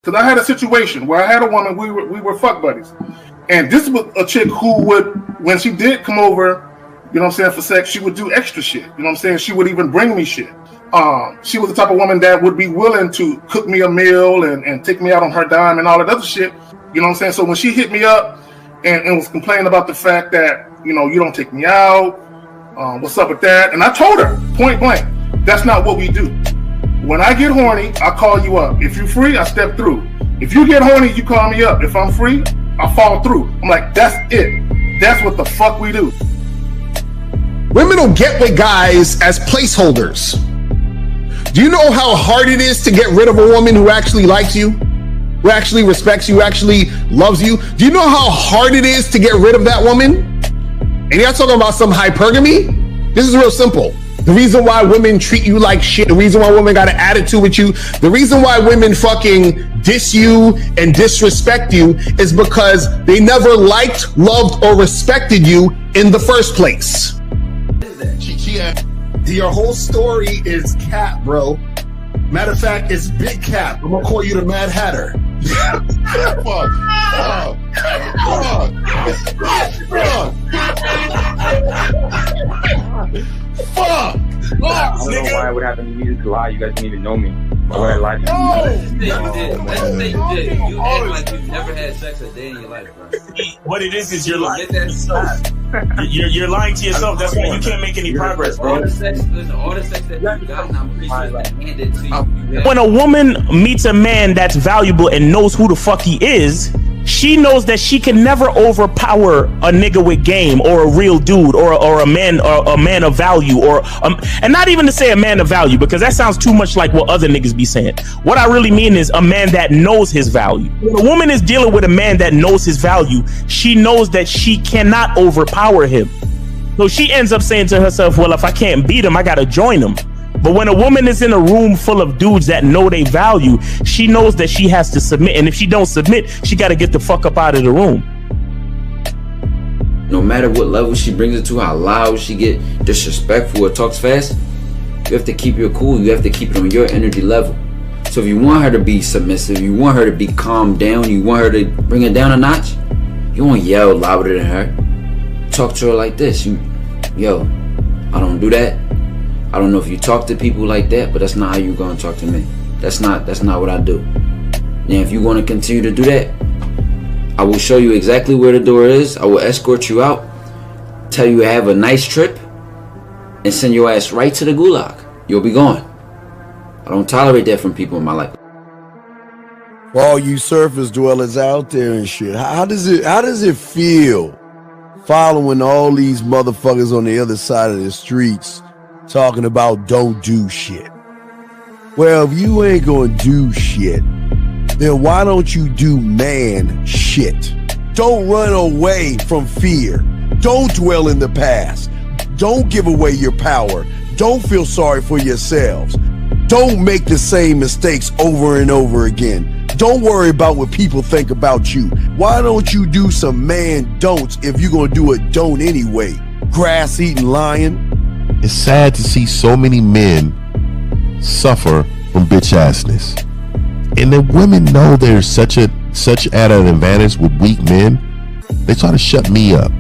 Because I had a situation where I had a woman, we were fuck buddies. And this was a chick who would, when she did come over, you know what I'm saying, for sex, she would do extra shit. You know what I'm saying? She would even bring me shit. She was the type of woman that would be willing to cook me a meal and take me out on her dime and all that other shit. You know what I'm saying? So when she hit me up and was complaining about the fact that, you know, you don't take me out, what's up with that? And I told her, point blank, that's not what we do. When I get horny, I call you up. If you're free, I step through. If you get horny, you call me up. If I'm free, I fall through. I'm like, that's it. That's what the fuck we do. Women will get with guys as placeholders. Do you know how hard it is to get rid of a woman who actually likes you, who actually respects you, who actually loves you? Do you know how hard it is to get rid of that woman? And you're not talking about some hypergamy? This is real simple. The reason why women treat you like shit, the reason why women got an attitude with you, the reason why women fucking diss you and disrespect you is because they never liked, loved, or respected you in the first place. Your whole story is cap, bro. Matter of fact, it's big cap. I'm gonna call you the Mad Hatter. Fuck! I don't know why it would happen to me to lie. You guys didn't even know me. Why would I lie to you? Let's say you did. You act like you've never had sex a day in your life, bro. What it is you're lying to yourself. You're lying to yourself. That's why you can't make any progress, bro. All the sex that you've gotten, I'm pretty sure it's been handed to you. When a woman meets a man that's valuable and knows who the fuck he is, she knows that she can never overpower a nigga with game or a real dude or a man of value and not even to say a man of value, because that sounds too much like what other niggas be saying. What I really mean is a man that knows his value. When a woman is dealing with a man that knows his value, she knows that she cannot overpower him. So she ends up saying to herself, well, if I can't beat him, I gotta join him. But when a woman is in a room full of dudes that know they value, she knows that she has to submit. And if she don't submit, she got to get the fuck up out of the room. No matter what level she brings it to, how loud she get, disrespectful or talks fast, you have to keep your cool. You have to keep it on your energy level. So if you want her to be submissive, you want her to be calmed down, you want her to bring it down a notch, you won't yell louder than her. Talk to her like this. Yo, I don't do that. I don't know if you talk to people like that, but that's not how you gonna talk to me. That's not what I do. And if you want to continue to do that, I will show you exactly where the door is. I will escort you out, tell you have a nice trip, and send your ass right to the gulag. You'll be gone. I don't tolerate that from people in my life. For all you surface dwellers out there and shit, how does it feel following all these motherfuckers on the other side of the streets talking about don't do shit? Well, if you ain't gonna do shit, then why don't you do man shit? Don't run away from fear. Don't dwell in the past. Don't give away your power. Don't feel sorry for yourselves. Don't make the same mistakes over and over again. Don't worry about what people think about you. Why don't you do some man don'ts if you're gonna do a don't anyway? Grass-eating lion. It's sad to see so many men suffer from bitch assness, and the women know there's such at an advantage with weak men. They try to shut me up.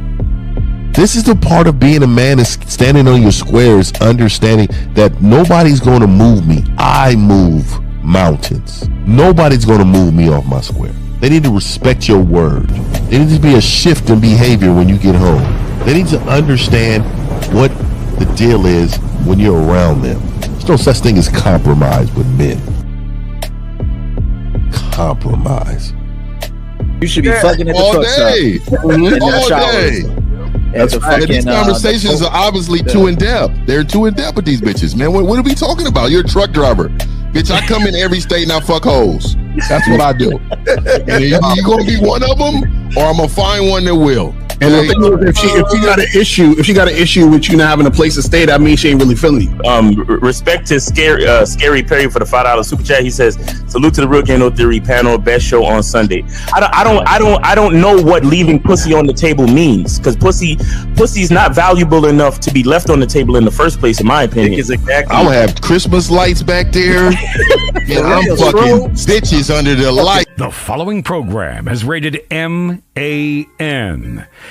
This is the part of being a man, is standing on your squares, understanding that nobody's going to move me. I move mountains. Nobody's going to move me off my square. They need to respect your word. There needs to be a shift in behavior when you get home. They need to understand what the deal is when you're around them. There's no such thing as compromise with men. Compromise. You should be fucking at the all truck day. stop. All day. These conversations are obviously too in depth. They're too in depth with these bitches, man. What are we talking about? You're a truck driver. Bitch, I come in every state and I fuck hoes. That's what I do. And you gonna be one of them, or I'm gonna find one that will. And the thing is, if she got an issue with you not having a place to stay, that means she ain't really feeling you. Respect to Scary Perry for the $5 super chat. He says, "Salute to the Real Game No Theory panel, best show on Sunday." I don't know what leaving pussy on the table means, because pussy's not valuable enough to be left on the table in the first place, in my opinion. I'll have Christmas lights back there. Yeah, I'm fucking bitches under the light. The following program is rated MAN.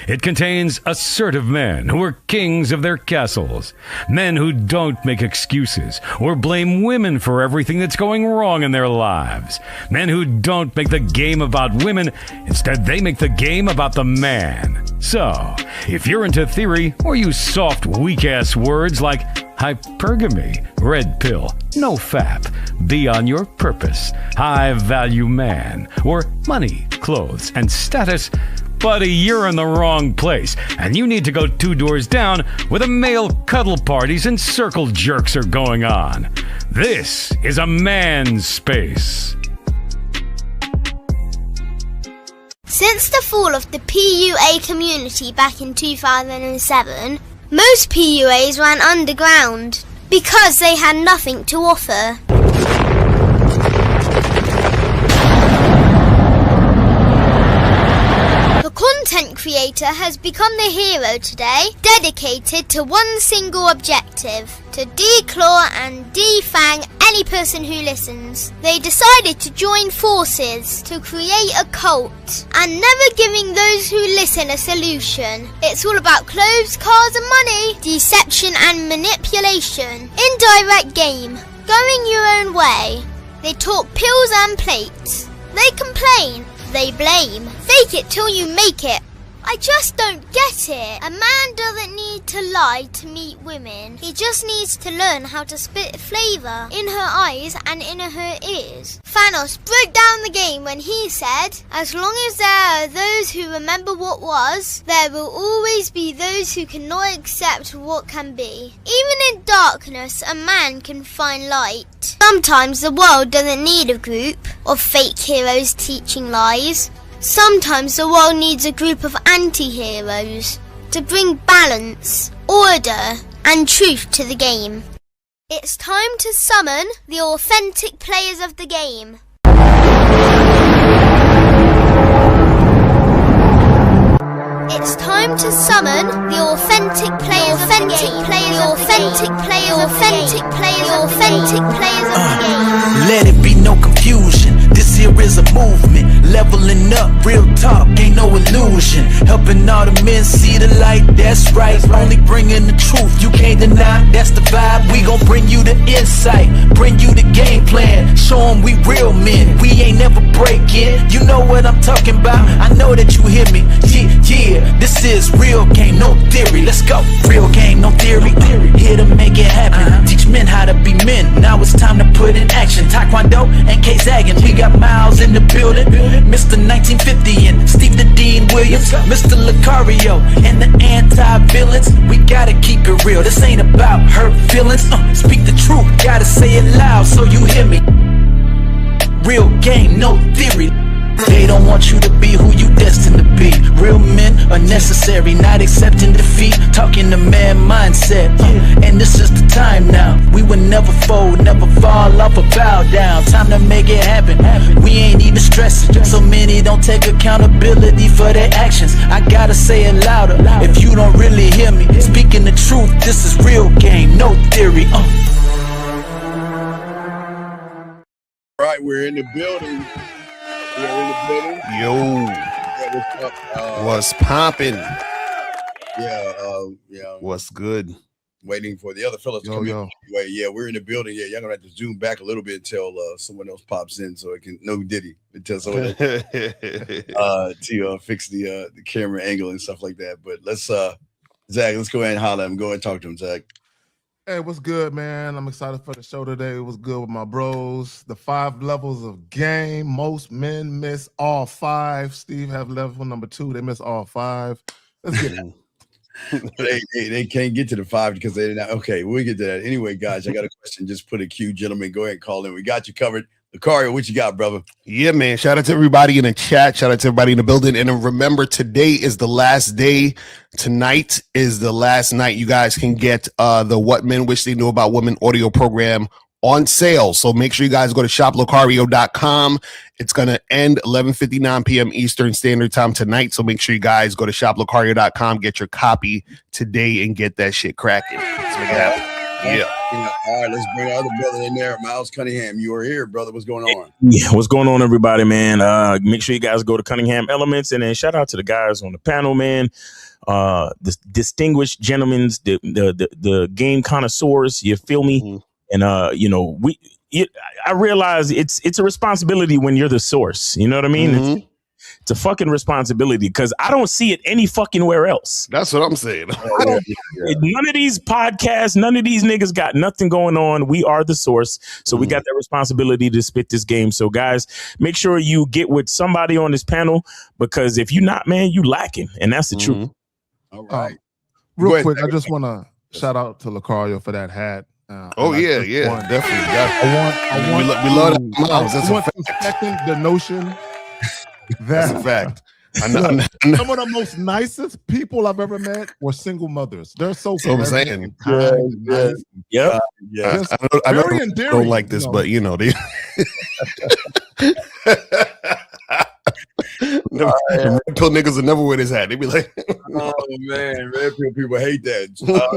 It contains assertive men who are kings of their castles, men who don't make excuses or blame women for everything that's going wrong in their lives, men who don't make the game about women, instead they make the game about the man. So, if you're into theory or use soft, weak-ass words like hypergamy, red pill, no fap, be on your purpose, high value man, or money, clothes, and status, buddy, you're in the wrong place, and you need to go 2 doors down where the male cuddle parties and circle jerks are going on. This is a man's space. Since the fall of the PUA community back in 2007, most PUAs ran underground because they had nothing to offer. The content creator has become the hero today, dedicated to one single objective: to declaw and defang any person who listens. They decided to join forces to create a cult, and never giving those who listen a solution. It's all about clothes, cars and money, deception and manipulation, indirect game, going your own way. They talk pills and plates. They complain. They blame. Fake it till you make it. I just don't get it. A man doesn't need to lie to meet women. He just needs to learn how to spit flavour in her eyes and in her ears. Thanos broke down the game when he said, as long as there are those who remember what was, there will always be those who cannot accept what can be. Even in darkness, a man can find light. Sometimes the world doesn't need a group of fake heroes teaching lies. Sometimes the world needs a group of anti-heroes to bring balance, order, and truth to the game. It's time to summon the authentic players of the game. It's time to summon the authentic players of the game. The authentic players of the game. Let it be no confusion. This here is a movement, leveling up, real talk, ain't no illusion. Helping all the men see the light, that's right. Only bringing the truth, you can't deny, that's the vibe. We gon' bring you the insight, bring you the game plan. Show them we real men, we ain't never breaking. You know what I'm talking about, I know that you hear me. Yeah, this is real game, no theory. Let's go, real game, no theory. Here to make it happen, teach men how to be men. Now it's time to put in action. Taekwondo and K-Zagging, we got Miles in the building, Mr. 1950 and Steve the Dean Williams, Mr. Lucario and the anti-villains. We gotta keep it real, this ain't about hurt feelings. Speak the truth, gotta say it loud so you hear me. Real game, no theory. They don't want you to be who you destined to be. Real men are necessary, not accepting defeat. Talking the man mindset, and this is the time now. We will never fold, never fall off or bow down. Time to make it happen, we ain't even stressing. So many don't take accountability for their actions. I gotta say it louder, if you don't really hear me. Speaking the truth, this is real game, no theory. Right, we're in the building. Yo, what's poppin'? What's good? Waiting for the other fellas to come in. Anyway, yeah, we're in the building. Yeah, y'all gonna have to zoom back a little bit until someone else pops in, so it can Diddy until someone else, to fix the camera angle and stuff like that. But let's Zach, let's go ahead and holler at him. Go ahead and talk to him, Zach. Hey, what's good, man? I'm excited for the show today. It was good with my bros. The 5 levels of game. Most men miss all 5. Steve have level number 2. They miss all 5. Let's get it. they can't get to the 5 because they're not. Okay, we'll get to that. Anyway, guys, I got a question. Just put a cue, gentlemen. Go ahead and call in. We got you covered. Lucario, what you got, brother? Yeah, man. Shout out to everybody in the chat. Shout out to everybody in the building. And remember, today is the last day. Tonight is the last night you guys can get the What Men Wish They Knew About Women audio program on sale. So make sure you guys go to shoplucario.com. It's going to end 11:59 p.m. Eastern Standard Time tonight. So make sure you guys go to shoplucario.com, get your copy today, and get that shit cracking. Let's make it happen. Yeah. All right, let's bring our other brother in there. Miles Cunningham, you are here, brother. What's going on? Yeah, what's going on, everybody, man? Make sure you guys go to Cunningham Elements, and then shout out to the guys on the panel, man. The distinguished gentlemen, the game connoisseurs. You feel me? Mm-hmm. And I realize it's a responsibility when you're the source. You know what I mean? Mm-hmm. It's a fucking responsibility because I don't see it any fucking where else. That's what I'm saying. None of these podcasts, none of these niggas got nothing going on. We are the source. So we got that responsibility to spit this game. So guys, make sure you get with somebody on this panel, because if you're not, man, you lacking. And that's the truth. All right. Real quick, I just want to shout out to Lucario for that hat. Definitely. I want we love that. Miles, I want to second the notion that's a fact. Some of the most nicest people I've ever met were single mothers. They're so I'm saying. Yeah. I know they don't like this, but you know they. The red pill niggas will never wear his hat. They be like, "Oh man, red pill people hate that." So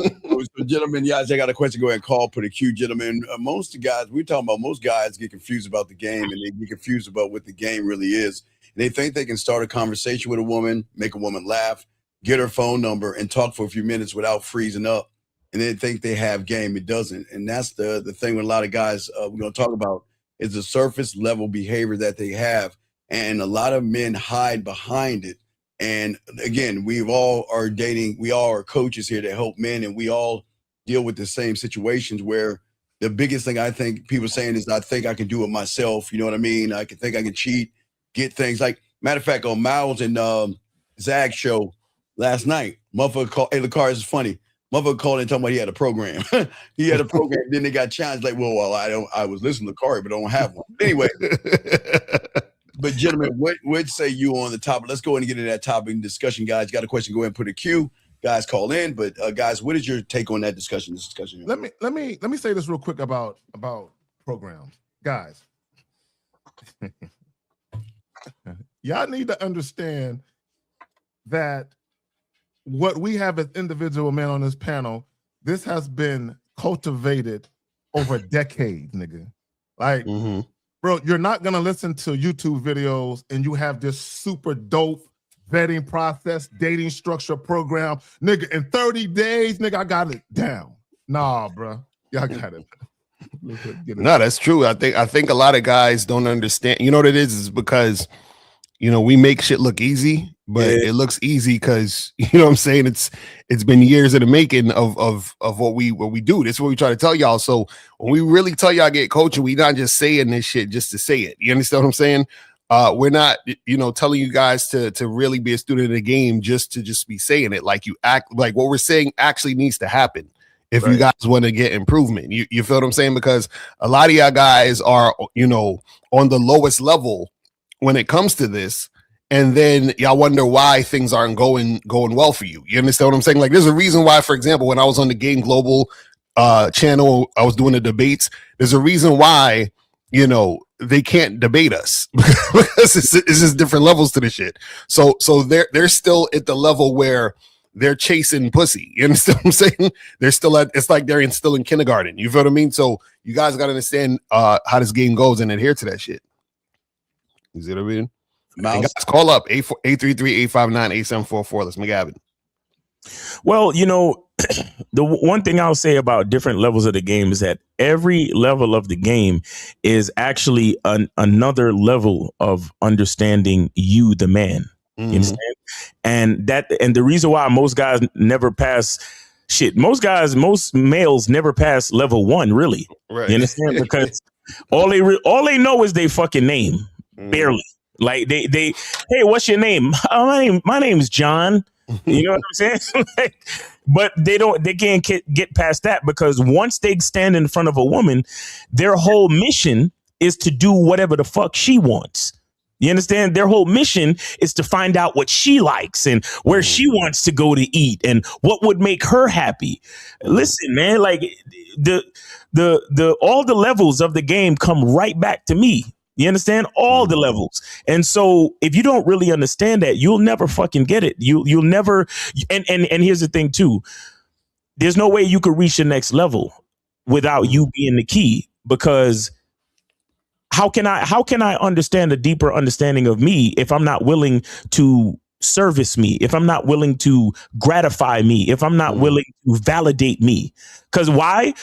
gentlemen, y'all, I got a question. Go ahead and call. Put a Q, gentlemen. Most guys, we're talking about. Most guys get confused about the game, and they get confused about what the game really is. They think they can start a conversation with a woman, make a woman laugh, get her phone number, and talk for a few minutes without freezing up. And they think they have game. It doesn't. And that's the thing with a lot of guys we're going to talk about is the surface level behavior that they have. And a lot of men hide behind it. And again, we all are coaches here to help men, and we all deal with the same situations where the biggest thing I think people saying is, I think I can do it myself. You know what I mean? I can cheat. Get things like, matter of fact, on Miles and Zag's show last night, motherfucker called. Hey, Lucario, is funny. Motherfucker called and talking about he had a program. He had a program. Then they got challenged. Like, well, I was listening to Lucario, but I don't have one. Anyway, but gentlemen, what say you on the topic? Let's go ahead and get into that topic and discussion, guys. You got a question? Go ahead and put a Q. Guys, call in. But guys, what is your take on that discussion? Let me say this real quick about programs, guys. Y'all need to understand that what we have as individual men on this panel, this has been cultivated over decades, nigga. Like, bro, you're not gonna listen to YouTube videos and you have this super dope vetting process, dating structure program, nigga. In 30 days, nigga, I got it down. Nah, bro, y'all got it. No, that's true. I think a lot of guys don't understand. You know what it is because, you know, we make shit look easy, but it looks easy because, you know what I'm saying, it's been years in the making of what we do. This is what we try to tell y'all. So when we really tell y'all get coaching, we not just saying this shit just to say it. You understand what I'm saying? We're not, you know, telling you guys to really be a student of the game just to be saying it. Like, you act like what we're saying actually needs to happen. If you guys want to get improvement, you feel what I'm saying? Because a lot of y'all guys are, you know, on the lowest level when it comes to this, and then y'all wonder why things aren't going well for you. You understand what I'm saying? Like, there's a reason why, for example, when I was on the Game Global channel, I was doing the debates. There's a reason why, you know, they can't debate us because it's just different levels to the shit. So they're still at the level where they're chasing pussy. You understand what I'm saying? They're still it's like they're still in kindergarten. You feel what I mean? So you guys got to understand how this game goes and adhere to that shit. You see what I mean? Guys, call up 833-859-8744. Let's make it happen. Well, you know, the one thing I'll say about different levels of the game is that every level of the game is actually another level of understanding you, the man. You understand? And the reason why most guys never pass most males never pass level 1, really. Right. You understand? Because all they know is they fucking name. Barely. Like they hey, what's your name? My name's John. You know what I'm saying? But they can't get past that, because once they stand in front of a woman, their whole mission is to do whatever the fuck she wants. You understand? Their whole mission is to find out what she likes and where she wants to go to eat and what would make her happy. Listen, man, like the all the levels of the game come right back to me. You understand? All the levels. And so if you don't really understand that, you'll never fucking get it. You'll never. And here's the thing too. There's no way you could reach the next level without you being the key, because how can I understand a deeper understanding of me if I'm not willing to service me, if I'm not willing to gratify me, if I'm not willing to validate me? Because why?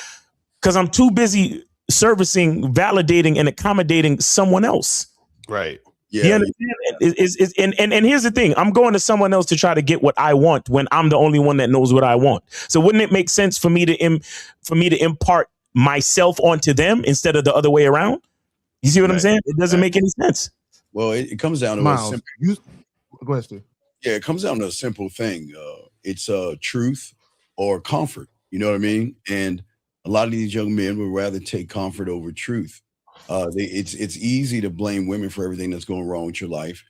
Because I'm too busy servicing, validating, and accommodating someone else. Right. Yeah. You understand? And here's the thing. I'm going to someone else to try to get what I want when I'm the only one that knows what I want. So wouldn't it make sense for me to impart myself onto them instead of the other way around? You see what I'm saying? It doesn't make any sense. Well, it comes down to Miles, a simple. Go ahead, Steve. Yeah, it comes down to a simple thing. It's truth or comfort. You know what I mean? And a lot of these young men would rather take comfort over truth. It's easy to blame women for everything that's going wrong with your life.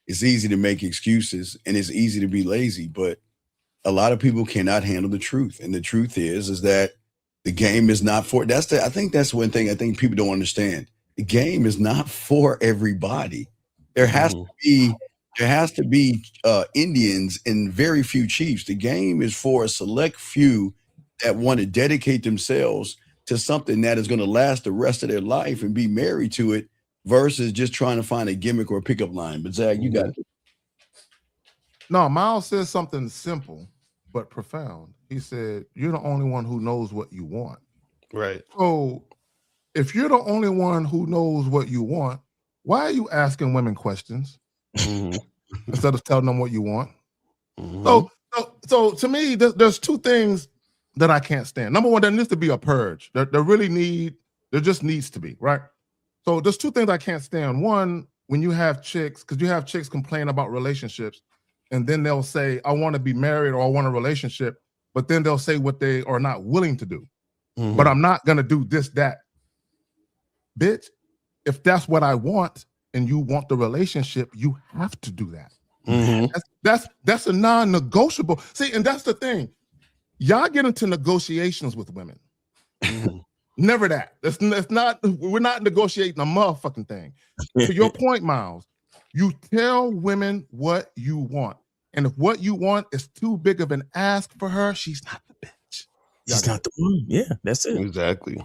It's easy to make excuses, and it's easy to be lazy. But a lot of people cannot handle the truth, and the truth is that the game is not for. I think that's one thing I think people don't understand. The game is not for everybody. There has to be Indians and very few chiefs. The game is for a select few that want to dedicate themselves to something that is going to last the rest of their life and be married to it, versus just trying to find a gimmick or a pickup line. But Zach, you got it. No, Miles says something simple but profound. He said, "You're the only one who knows what you want." Right. So if you're the only one who knows what you want, why are you asking women questions instead of telling them what you want? So to me, there's two things that I can't stand. Number one, there needs to be a purge. There just needs to be, right? So there's two things I can't stand. One, when you have chicks, because you have chicks complain about relationships, and then they'll say, I want to be married or I want a relationship, but then they'll say what they are not willing to do. But I'm not going to do this, that. Bitch, if that's what I want and you want the relationship, you have to do that. That's a non-negotiable. See, and that's the thing. Y'all get into negotiations with women. Never that. We're not negotiating a motherfucking thing. To your point, Miles, you tell women what you want. And if what you want is too big of an ask for her, she's not the bitch. She's not the one. Yeah, that's it. Exactly.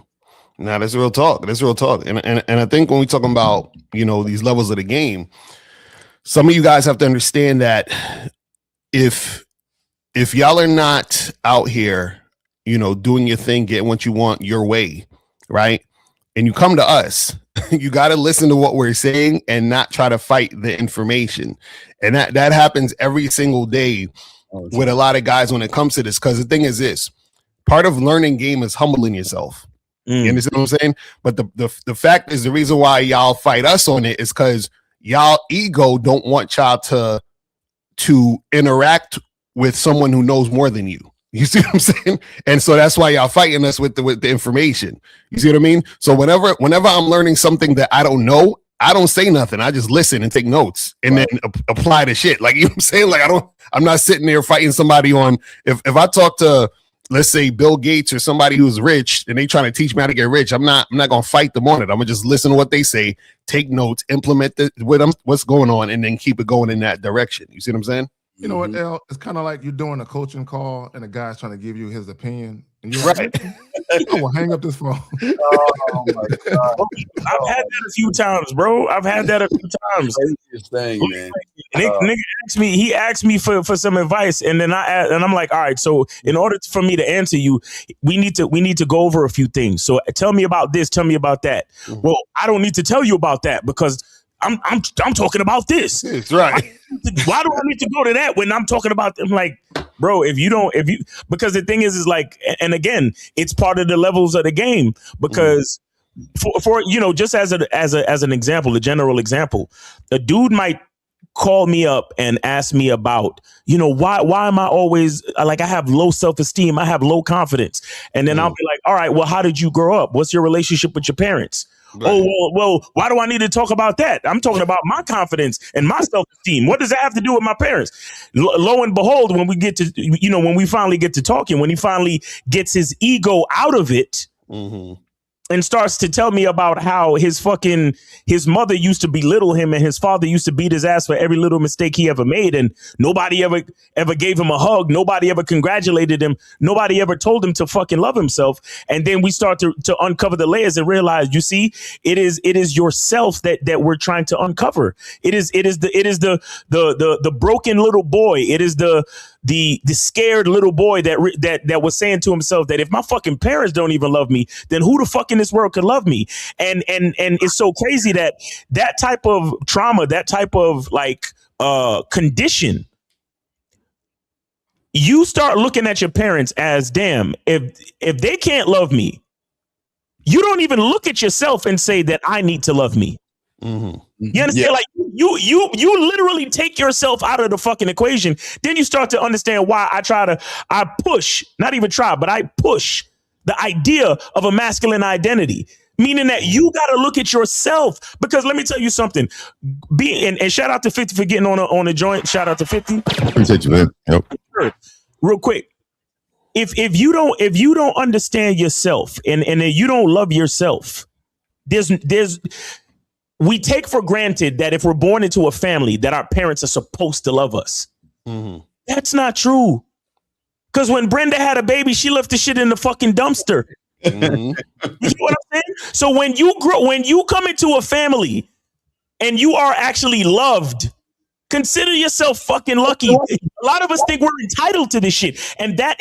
Now that's real talk. That's real talk. And I think when we talking about, these levels of the game, some of you guys have to understand that if y'all are not out here, doing your thing, getting what you want your way, right? And you come to us, you got to listen to what we're saying and not try to fight the information. And that happens every single day with a lot of guys when it comes to this. Because the thing is this, part of learning game is humbling yourself. You understand what I'm saying? But the fact is, the reason why y'all fight us on it is because y'all ego don't want y'all to interact with someone who knows more than you. You see what I'm saying? And so that's why y'all fighting us with the information. You see what I mean? So whenever I'm learning something that I don't know, I don't say nothing. I just listen and take notes and then apply the shit. Like, you know what I'm saying? Like, I'm not sitting there fighting somebody on, if I talk to, let's say, Bill Gates or somebody who's rich and they trying to teach me how to get rich, I'm not going to fight them on it. I'm going to just listen to what they say, take notes, implement what's going on, and then keep it going in that direction. You see what I'm saying? You know what, El? It's kind of like you're doing a coaching call and a guy's trying to give you his opinion. And you're right. I will hang up this phone. Oh my God. I've had that a few times, bro. I've had that a few times. Thing, man. He asked me for some advice, and then I'm like, all right, so in order for me to answer you, we need to go over a few things. So tell me about this, tell me about that. Well, I don't need to tell you about that because I'm talking about this. That's right. Why do I need to go to that when I'm talking about them? Like, bro, because the thing is like, and again, it's part of the levels of the game. Because for just as an example, a general example, a dude might call me up and ask me about, why am I always like, I have low self-esteem, I have low confidence, and then I'll be like, all right, well, how did you grow up? What's your relationship with your parents? Right. Oh, well, why do I need to talk about that? I'm talking about my confidence and my self-esteem. What does that have to do with my parents? Lo and behold, when we get to, when we finally get to talking, when he finally gets his ego out of it, and starts to tell me about how his mother used to belittle him and his father used to beat his ass for every little mistake he ever made, and nobody ever gave him a hug, nobody ever congratulated him, nobody ever told him to fucking love himself. And then we start to uncover the layers and realize, you see, it is yourself that we're trying to uncover. It is the broken little boy. It is the scared little boy that was saying to himself that if my fucking parents don't even love me, then who the fuck in this world could love me? And it's so crazy that type of trauma, that type of condition, you start looking at your parents as, damn, if they can't love me, you don't even look at yourself and say that I need to love me. Mm-hmm. You understand? Yeah. Like you literally take yourself out of the fucking equation. Then you start to understand why I push the idea of a masculine identity, meaning that you got to look at yourself. Because let me tell you something. And shout out to 50 for getting on a joint. Shout out to 50. Appreciate you, man. Yep. Real quick. If you don't understand yourself and you don't love yourself, we take for granted that if we're born into a family that our parents are supposed to love us. Mm-hmm. That's not true. Because when Brenda had a baby, she left the shit in the fucking dumpster. Mm-hmm. You know what I'm saying? So when you come into a family and you are actually loved, consider yourself fucking lucky. A lot of us think we're entitled to this shit, and that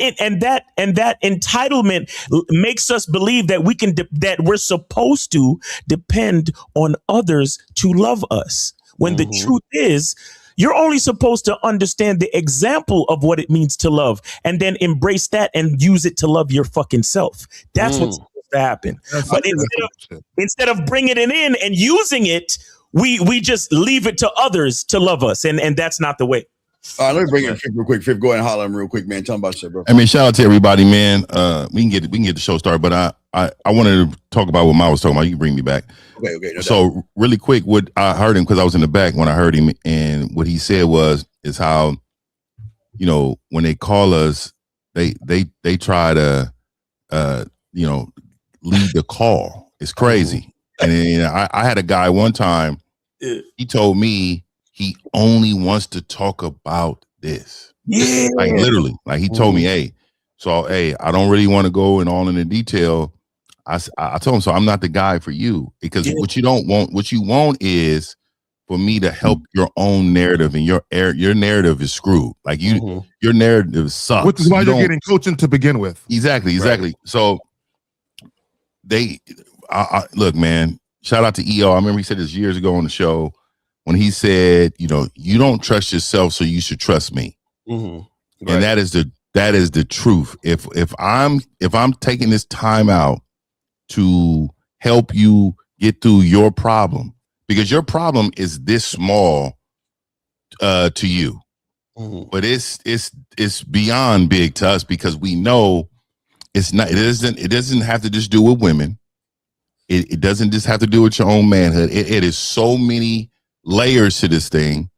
entitlement makes us believe that that we're supposed to depend on others to love us. When the truth is, you're only supposed to understand the example of what it means to love, and then embrace that and use it to love your fucking self. That's what's supposed to happen. But instead of bringing it in and using it, we just leave it to others to love us, and that's not the way. All right, let me bring in Fifth real quick. Fifth, go ahead and holler at him real quick, man. Tell him about shit, bro. I mean, shout out to everybody, man. We can get the show started, but I wanted to talk about what Ma was talking about. You can bring me back. Okay. No so doubt. Really quick, what I heard him, because I was in the back when I heard him, and what he said is how, when they call us, they try to lead the call. It's crazy. And I had a guy one time, he told me he only wants to talk about this. Yeah. Like literally, like he told me, hey, I don't really want to go in the detail. I told him, so I'm not the guy for you, because what you want is for me to help your own narrative, and your narrative is screwed. Like your narrative sucks. Which is why you're getting coaching to begin with. Exactly. Right. So look, man, shout out to EO. I remember he said this years ago on the show when he said, you don't trust yourself, so you should trust me. Mm-hmm. Right. And that is the truth. If I'm taking this time out to help you get through your problem, because your problem is this small to you, but it's beyond big to us, because we know it's not. It doesn't have to just do with women. It doesn't just have to do with your own manhood. It is so many layers to this thing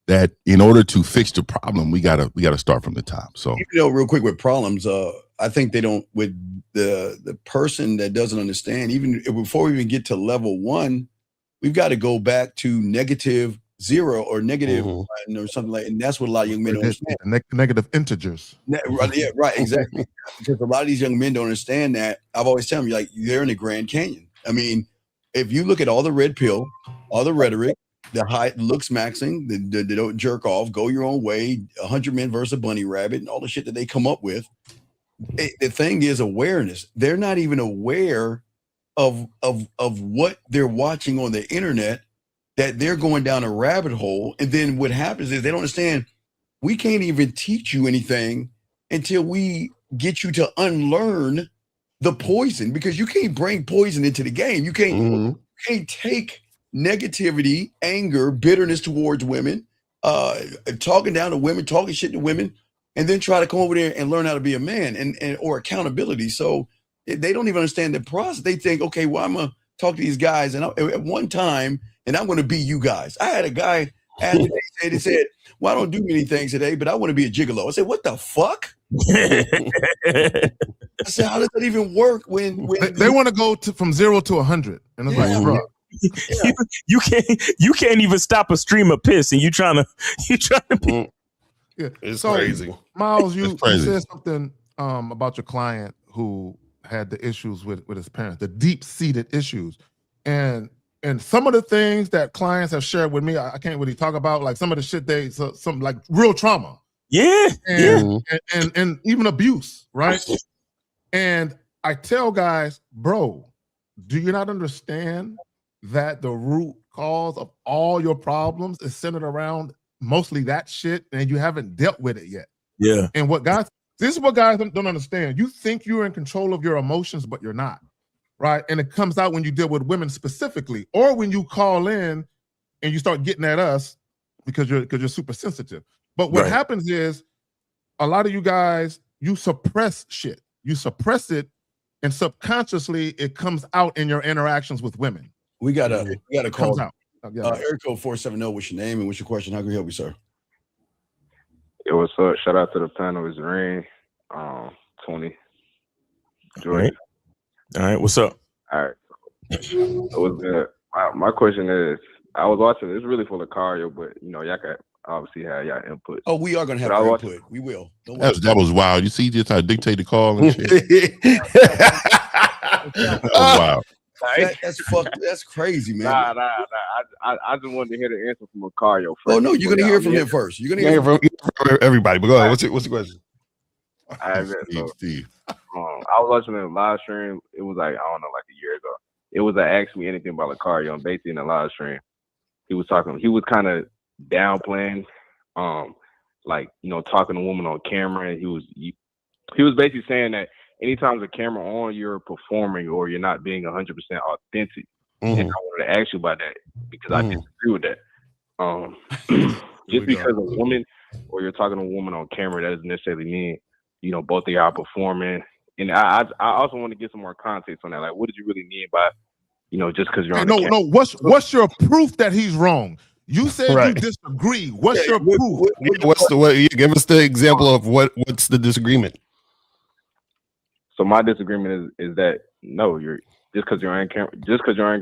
that in order to fix the problem, we gotta start from the top. So, real quick with problems, I think they don't, with the person that doesn't understand, even before we even get to level 1, we've got to go back to -0 or negative 1 or something like, and that's what a lot of young men don't understand. Negative integers. Yeah, right, exactly. Because a lot of these young men don't understand that. I've always tell them, like, they're in the Grand Canyon. I mean, if you look at all the red pill, all the rhetoric, the high looks maxing, the don't jerk off, go your own way, 100 men versus a bunny rabbit, and all the shit that they come up with. The thing is awareness. They're not even aware of what they're watching on the internet, that they're going down a rabbit hole. And then what happens is they don't understand, we can't even teach you anything until we get you to unlearn the poison, because you can't bring poison into the game. You can't take negativity, anger, bitterness towards women, talking down to women, talking shit to women, and then try to come over there and learn how to be a man and or accountability. So they don't even understand the process. They think, okay, well, I'm gonna talk to these guys and at one time, and I'm gonna be you guys. I had a guy ask me, They said, well, I don't do many things today, but I want to be a gigolo. I said, what the fuck? I said, how does that even work when they want to go from 0 to 100? And it's like, bro. Yeah. You can't even stop a stream of piss, and you trying to be. Yeah, it's crazy. Miles, you said something about your client who had the issues with his parents, the deep-seated issues, and some of the things that clients have shared with me, I can't really talk about, like some of the shit some like real trauma, and even abuse, right? And I tell guys, bro, do you not understand that the root cause of all your problems is centered around mostly that shit, and you haven't dealt with it yet? Yeah. And this is what guys don't understand. You think you're in control of your emotions, but you're not, right? And it comes out when you deal with women specifically, or when you call in and you start getting at us because you're super sensitive. But what happens is a lot of you guys, you suppress shit. You suppress it, and subconsciously it comes out in your interactions with women. We got a call. Out. Area code 470. What's your name and what's your question? How can we help you, sir? Yo, what's up? Shout out to the panel. It's Rain. 20. All right. What's up? All right. It was good. My question is, I was watching. It's really for Lucario, but y'all can obviously have y'all input. Oh, we are gonna have our input. We will. That was wild. You see, just how to dictate the call and shit. That was wild. That's fucked. That's crazy, man. Nah. I just wanted to hear the answer from Lucario first. Oh no, you're gonna hear from him first. You're gonna hear from everybody. But go ahead. What's the question? Steve. I was watching a live stream. It was like, I don't know, like a year ago. It was Ask Me Anything about Lucario, and basically in the live stream, he was kind of downplaying, like, talking to a woman on camera, and he was basically saying that anytime there's a camera on, you're performing or you're not being 100% authentic. And I wanted to ask you about that because I disagree with that. Just because a woman or you're talking to a woman on camera, that doesn't necessarily mean both of y'all are performing. And I also want to get some more context on that. Like, what did you really mean by, just because you're on the camera? No. What's your proof that he's wrong? You said you disagree. What's your proof? Give us the example of what's the disagreement. So my disagreement is that no, just because you're on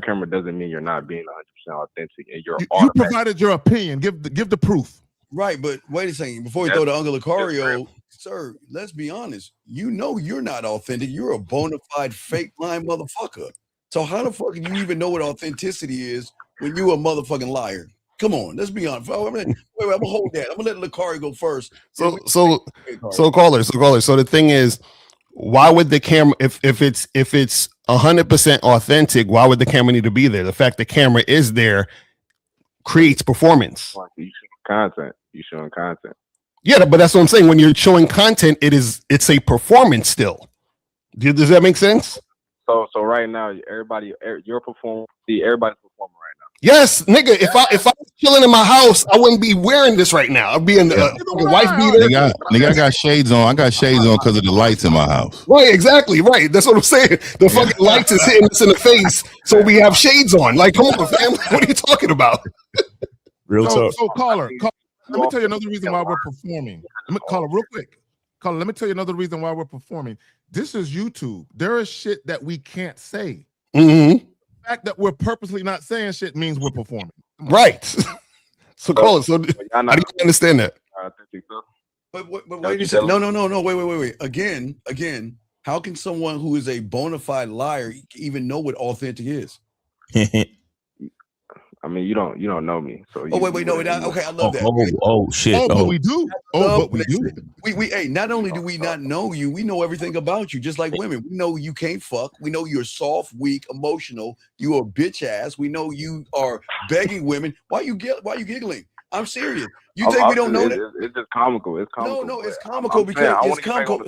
camera doesn't mean you're not being 100% authentic, and you provided your opinion. Give the proof. Right, but wait a second. Before we go to Uncle Lucario, sir, let's be honest. You're not authentic. You're a bona fide fake lying motherfucker. So how the fuck do you even know what authenticity is when you a motherfucking liar? Come on, let's be honest. I'm gonna hold that. I'm gonna let Lucario go first. So caller. So the thing is, why would the camera, if it's 100% authentic, why would the camera need to be there? The fact the camera is there creates performance. You showing content. Yeah, but that's what I'm saying. When you're showing content, it's a performance still. Does that make sense? So right now, everybody's performing right now. Yes, nigga. If I was chilling in my house, I wouldn't be wearing this right now. I'd be in the wife beater. Nigga, I got shades on. I got shades on because of the lights in my house. Right, exactly. Right. That's what I'm saying. The fucking lights is hitting us in the face, so we have shades on. Like, come on, fam. What are you talking about? Real talk. So caller, let me tell you another reason why we're performing. Caller, real quick. Caller, let me tell you another reason why we're performing. This is YouTube. There is shit that we can't say. Mm-hmm. The fact that we're purposely not saying shit means we're performing. Right. So caller, how do you understand that? But wait a second. No. Wait. Again, how can someone who is a bona fide liar even know what authentic is? I mean, you don't know me. So no. Okay, I love that. Oh shit. But we do. But we do. We hey, not only do we not know you, we know everything about you, just like women. We know you can't fuck. We know you're soft, weak, emotional. You are a bitch ass. We know you are begging women. Why you giggling? I'm serious. You think we don't know that? It's just comical. It's comical. No, it's comical because it's comical,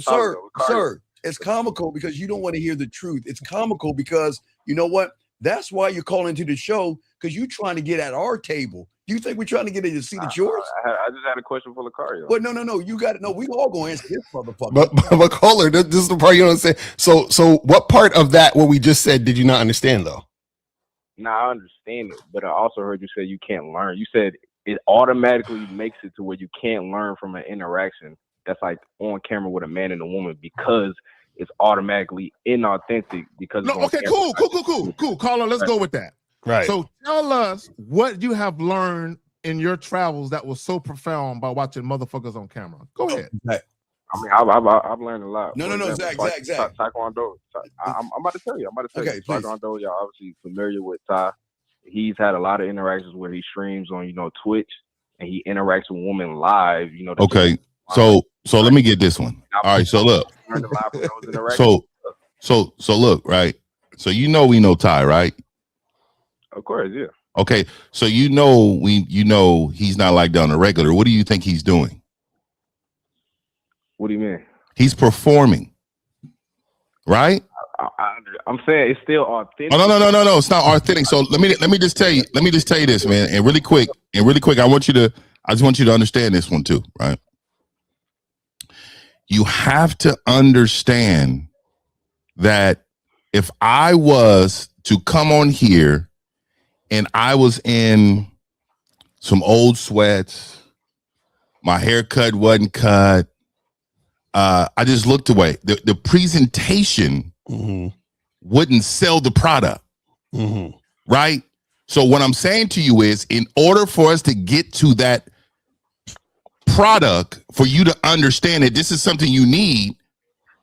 sir. It's comical because you don't want to hear the truth. It's comical because you know what? That's why you're calling into the show, because you're trying to get at our table. You think we're trying to get in a seat at yours? I just had a question for Lucario. Well, no. You got it. No, we all gonna answer this motherfucker. But caller, this is the part you don't understand. So what part of that what we just said did you not understand though? I understand it, but I also heard you say you can't learn. You said it automatically makes it to where you can't learn from an interaction that's like on camera with a man and a woman because it's automatically inauthentic because No, okay, cool. Caller, let's go with that. Right. So tell us what you have learned in your travels that was so profound by watching motherfuckers on camera. Go ahead. I mean, I've learned a lot. No, Zach. Taekwondo. I'm about to tell you. Okay, please. Taekwondo, y'all obviously familiar with Ty. He's had a lot of interactions where he streams on, Twitch, and he interacts with women live. Okay, so let me get this one. All right, so look. So look, right. So we know Ty, right? Of course, yeah. Okay, so he's not like that on the regular. What do you think he's doing? What do you mean? He's performing, right? I'm saying it's still authentic. Oh, no, it's not authentic. So let me just tell you this, man, and really quick, I just want you to understand this one too, right? You have to understand that if I was to come on here and I was in some old sweats, my haircut wasn't cut, I just looked away. The presentation wouldn't sell the product, right? So what I'm saying to you is, in order for us to get to that product, for you to understand that this is something you need,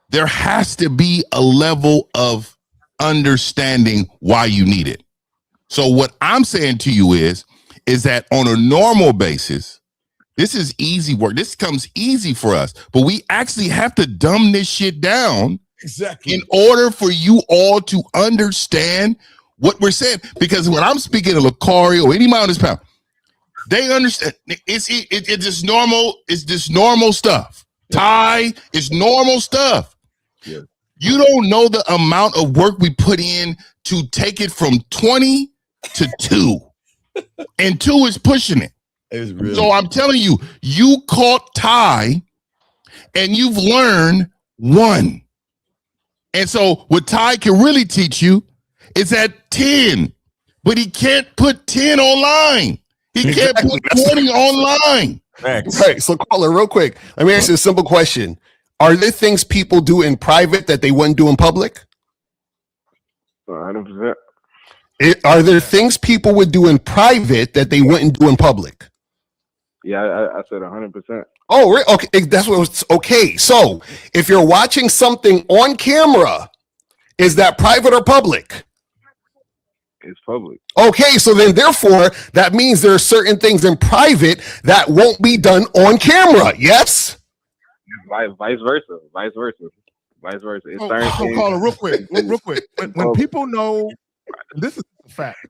there has to be a level of understanding why you need it. So what I'm saying to you is that on a normal basis, this is easy work. This comes easy for us, but we actually have to dumb this shit down in order for you all to understand what we're saying. Because when I'm speaking to Lucari or anybody on this panel, they understand it's just normal. It's just normal stuff. Ty, it's normal stuff. Yeah. You don't know the amount of work we put in to take it from 20 to 2, and 2 is pushing it. Really so I'm telling you, you caught Ty, and you've learned 1. And so what Ty can really teach you is at 10, but he can't put 10 online. He can't put 20 online. Right. So, caller, real quick, let me ask you a simple question. Are there things people do in private that they wouldn't do in public? 100%. Are there things people would do in private that they wouldn't do in public? Yeah, I said 100%. Oh, okay. That's what was okay. So, if you're watching something on camera, is that private or public? It's public. Okay, so then therefore, that means there are certain things in private that won't be done on camera. Yes? Vice versa. It's caller, real quick. When people know, this is a fact.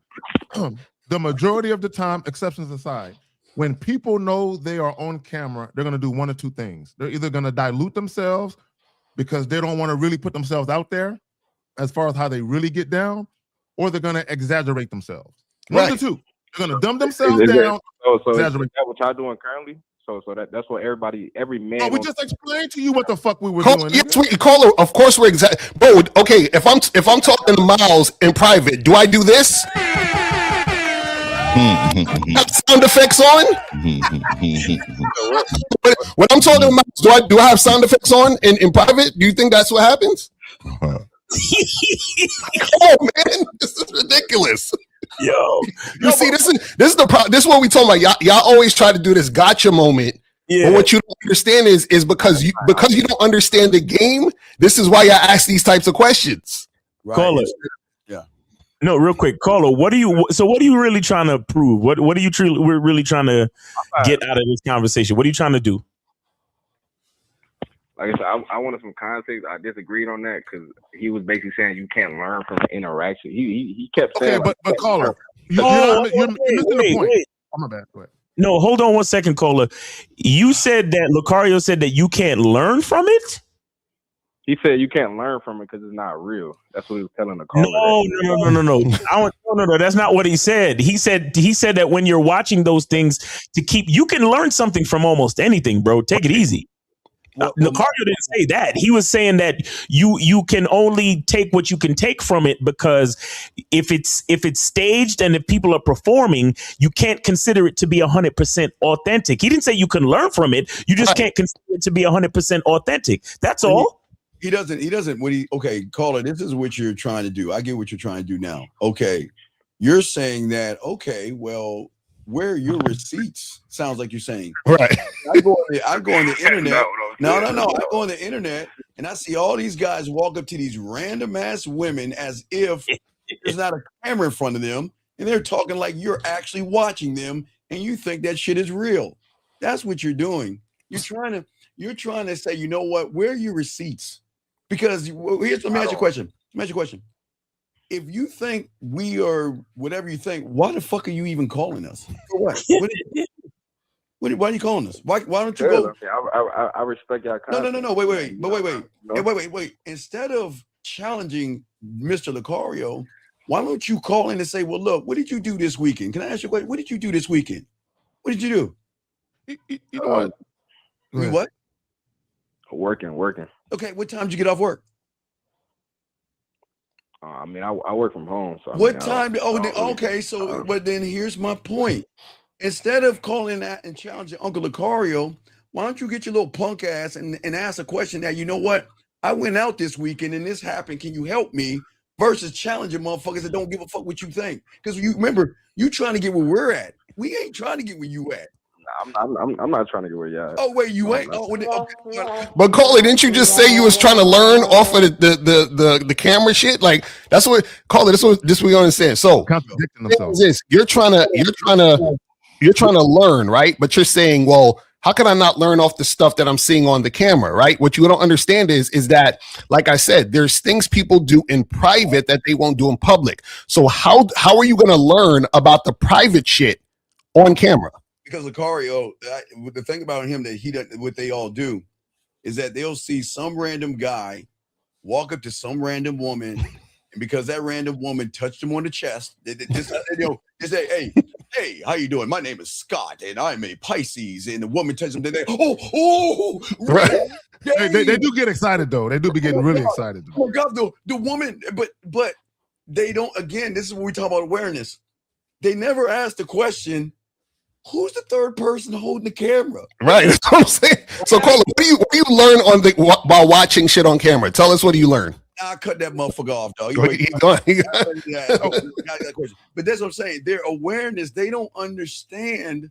The majority of the time, exceptions aside, when people know they are on camera, they're going to do one or two things. They're either going to dilute themselves because they don't want to really put themselves out there as far as how they really get down, or they're going to exaggerate themselves. One of the two. They're going to dumb themselves down. So is that what y'all doing currently? So that's what every man. No, we just explained to you what the fuck we were doing. Yes, caller. Of course, we're bro. Okay, if I'm talking to Miles in private, do I do this? Sound effects on? When I'm talking to Miles, do I have sound effects on in private? Do you think that's what happens? Come on, man, this is ridiculous. Yo, you see, this is the problem. This is what we talking about. Y'all always try to do this gotcha moment. Yeah. But what you don't understand is because you don't understand the game. This is why y'all ask these types of questions. Right. Caller. Yeah. No, real quick, caller. What are you really trying to prove? What are you really trying to get out of this conversation? What are you trying to do? Like I said, I wanted some context. I disagreed on that because he was basically saying you can't learn from interaction. He kept saying, but caller, you're missing the point. I'm bad. Go ahead. No, hold on one second, caller. You said that Lucario said that you can't learn from it. He said you can't learn from it because it's not real. That's what he was telling the caller. No. No. That's not what he said. He said that when you're watching those things, you can learn something from almost anything, bro. Take it easy. Nicario didn't say that. He was saying that you can only take what you can take from it, because if it's staged and if people are performing, you can't consider it to be 100% authentic. He didn't say you can learn from it. You just can't consider it to be 100% authentic. That's all. He doesn't. Okay, caller, this is what you're trying to do. I get what you're trying to do now. Okay, you're saying that. Okay, well, where are your receipts? Sounds like you're saying. Right. I go on the internet. No. I go on the internet and I see all these guys walk up to these random ass women as if there's not a camera in front of them, and they're talking like you're actually watching them, and you think that shit is real. That's what you're doing. You're trying to say, you know what? Where are your receipts? Because let me ask you a question. If you think we are whatever you think, why the fuck are you even calling us? For what? Why are you calling us? Why don't you go? I respect y'all. No. Wait. Instead of challenging Mr. Nicario, why don't you call in and say, well, look, what did you do this weekend? Can I ask you a question? What did you do this weekend? What did you do? You know what? What? Working. Okay, what time did you get off work? I mean, I work from home. So but then here's my point. Instead of calling that and challenging Uncle Nicario, why don't you get your little punk ass and ask a question that, you know what? I went out this weekend and this happened. Can you help me? Versus challenging motherfuckers that don't give a fuck what you think. Because you remember, you trying to get where we're at. We ain't trying to get where you at. I'm not trying to get where y'all at. Oh wait, you ain't. Okay. But Caller, didn't you just say you was trying to learn off of the camera shit? Like that's what Caller. This we understand. So you're trying to learn, right? But you're saying, well, how can I not learn off the stuff that I'm seeing on the camera, right? What you don't understand is that, like I said, there's things people do in private that they won't do in public. So how are you going to learn about the private shit on camera? Because Nicario, the thing about him that he doesn't, what they all do is that they'll see some random guy walk up to some random woman, and because that random woman touched him on the chest, they say, hey, how you doing? My name is Scott, and I'm a Pisces. And the woman touches him, right. They do get excited though. They do be getting really excited. Oh my God, the woman, but they don't. Again, this is what we talk about awareness. They never ask the question, who's the third person holding the camera? Right, that's what I'm saying. So, Carla, what do you learn while watching shit on camera? Tell us, what do you learn? I'll cut that motherfucker off, dog. But that's what I'm saying. Their awareness, they don't understand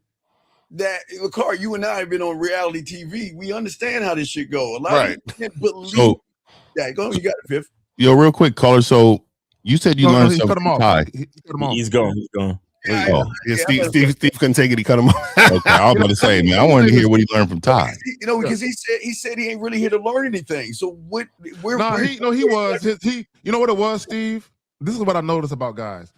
that. Car, you and I have been on reality TV. We understand how this shit go. A lot of people can't believe that. Go, you got it, Fifth. Yo, real quick, caller. So you said you learned something from Ty. He's gone. Steve couldn't take it. He cut him off. Okay, I was about to say, man, I wanted to hear what he learned from Ty. Because he said he ain't really here to learn anything. So what? He was. You know what it was, Steve? This is what I noticed about guys.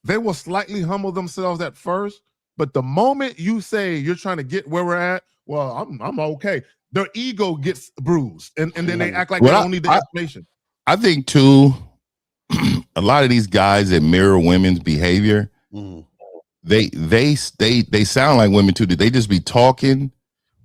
They will slightly humble themselves at first, but the moment you say you're trying to get where we're at, well, I'm okay. Their ego gets bruised, and then they act like they don't need the information. I think too, a lot of these guys that mirror women's behavior. They sound like women too. They just be talking,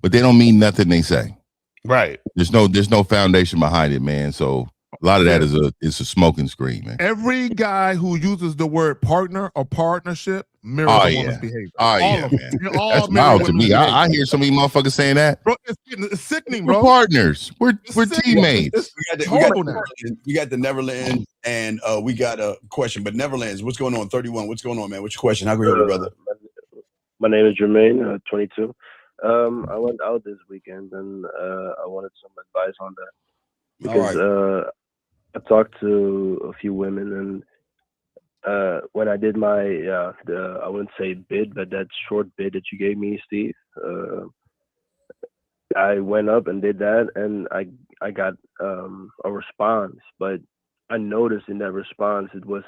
but they don't mean nothing they say. Right. There's no foundation behind it, man. So a lot of that is a smoking screen, man. Every guy who uses the word partner or partnership mirrors a woman's behavior. Man. That's wild to me. I hear so many motherfuckers saying that. Bro, it's sickening, bro. We're partners. We're teammates. We got the Neverlands, and we got a question. But Neverlands, what's going on? 31. What's going on, man? What's your question? How can we help you, brother? My name is Jermaine, 22. I went out this weekend, and I wanted some advice on that because I talked to a few women, and when I did my I wouldn't say bid, but that short bid that you gave me, Steve, I went up and did that, and I got a response, but I noticed in that response it was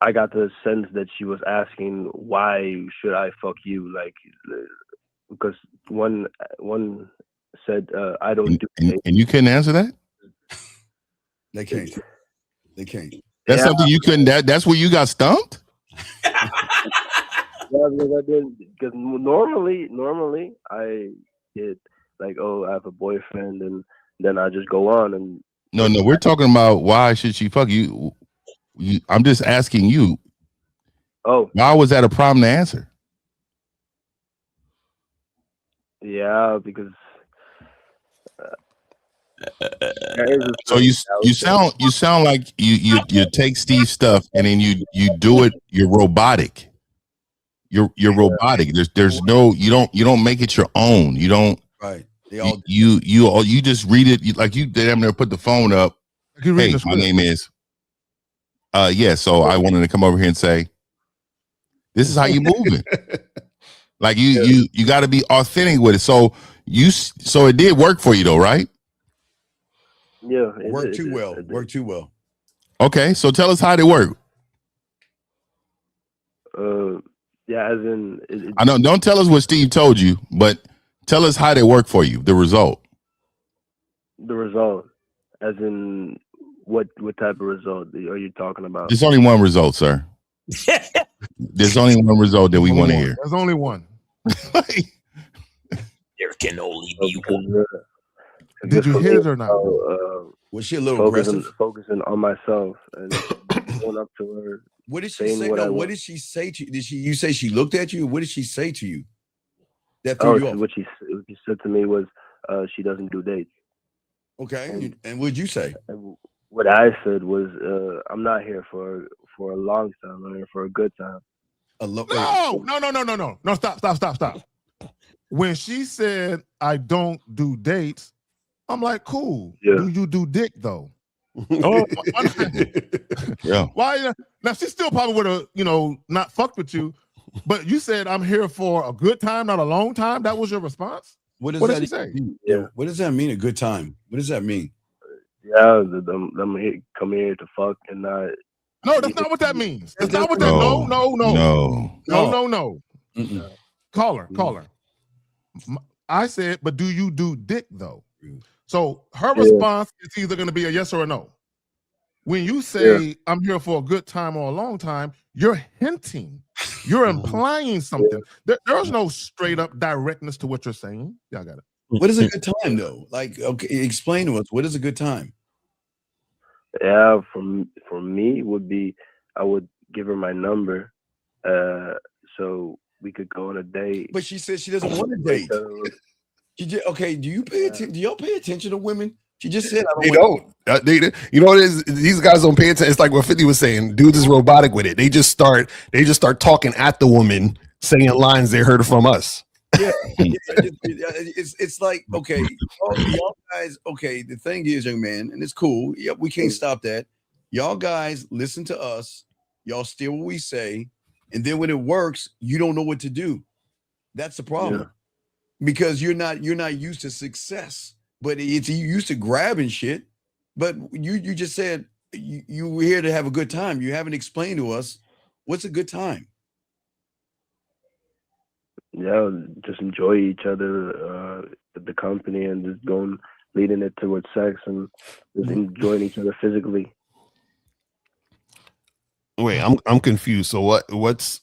I got the sense that she was asking, why should I fuck you? Like, because one said, I don't do it. And you couldn't answer that? They can't. That's something you couldn't, that's where you got stumped? Yeah, because I didn't, because normally it like, oh, I have a boyfriend, and then I just go on and. No, we're talking about why should she fuck you? I'm just asking you. Oh, why was that a problem to answer? Yeah, because. So you sound like you take Steve's stuff and then you do it. You're robotic. You're robotic. There's no you don't make it your own. You don't. Right. You just read it like you damn near put the phone up. Hey, my name is. Yeah. So I wanted to come over here and say, this is how you moving. Like you got to be authentic with it. So it did work for you though, right? Yeah. Worked too well. Worked too well. Okay. So tell us how it worked. Yeah, as in. I know. Don't tell us what Steve told you, but tell us how they work for you. The result. The result, as in what type of result are you talking about? There's only one result, sir. There's only one result that we want to hear. There's only one. There can only be one. Did you hit it or not? Was she a little aggressive? Focusing on myself and going up to her. What did she say? What did she say to you? You say she looked at you? What did she say to you? That threw you off? What she said to me was she doesn't do dates. Okay, and what did you say? What I said was I'm not here for a long time. I'm here for a good time. No, stop. When she said I don't do dates, I'm like, cool. Yeah. Do you do dick though? Oh, yeah. Why? Now she still probably would have, not fucked with you, but you said I'm here for a good time, not a long time. That was your response. What did she say? Yeah. What does that mean? A good time? What does that mean? Yeah, I'm here, come here to fuck and not. No, that's not what that means. That's not what that. No. Mm-mm. Call her. I said, but do you do dick though? So her response is either going to be a yes or a no. When you say I'm here for a good time or a long time, you're hinting, you're implying something. There's no straight up directness to what you're saying. Y'all got it. What is a good time though? Like, okay, explain to us. What is a good time? Yeah, for me would be I would give her my number, so we could go on a date. But she said she doesn't want a date. Okay, do you pay attention? Do y'all pay attention to women? She just said they don't. You know what it is? These guys don't pay attention. It's like what 50 was saying. Dudes is robotic with it. They just start talking at the woman, saying lines they heard from us. Yeah, it's like, okay, y'all guys. Okay, the thing is, young man, and it's cool. Yeah, we can't stop that. Y'all guys listen to us. Y'all steal what we say, and then when it works, you don't know what to do. That's the problem. Yeah. Because you're not used to success, but it's you used to grabbing shit. But you just said you were here to have a good time. You haven't explained to us what's a good time. Yeah, just enjoy each other, the company, and just leading it towards sex and just enjoying each other physically. Wait, I'm confused. So what's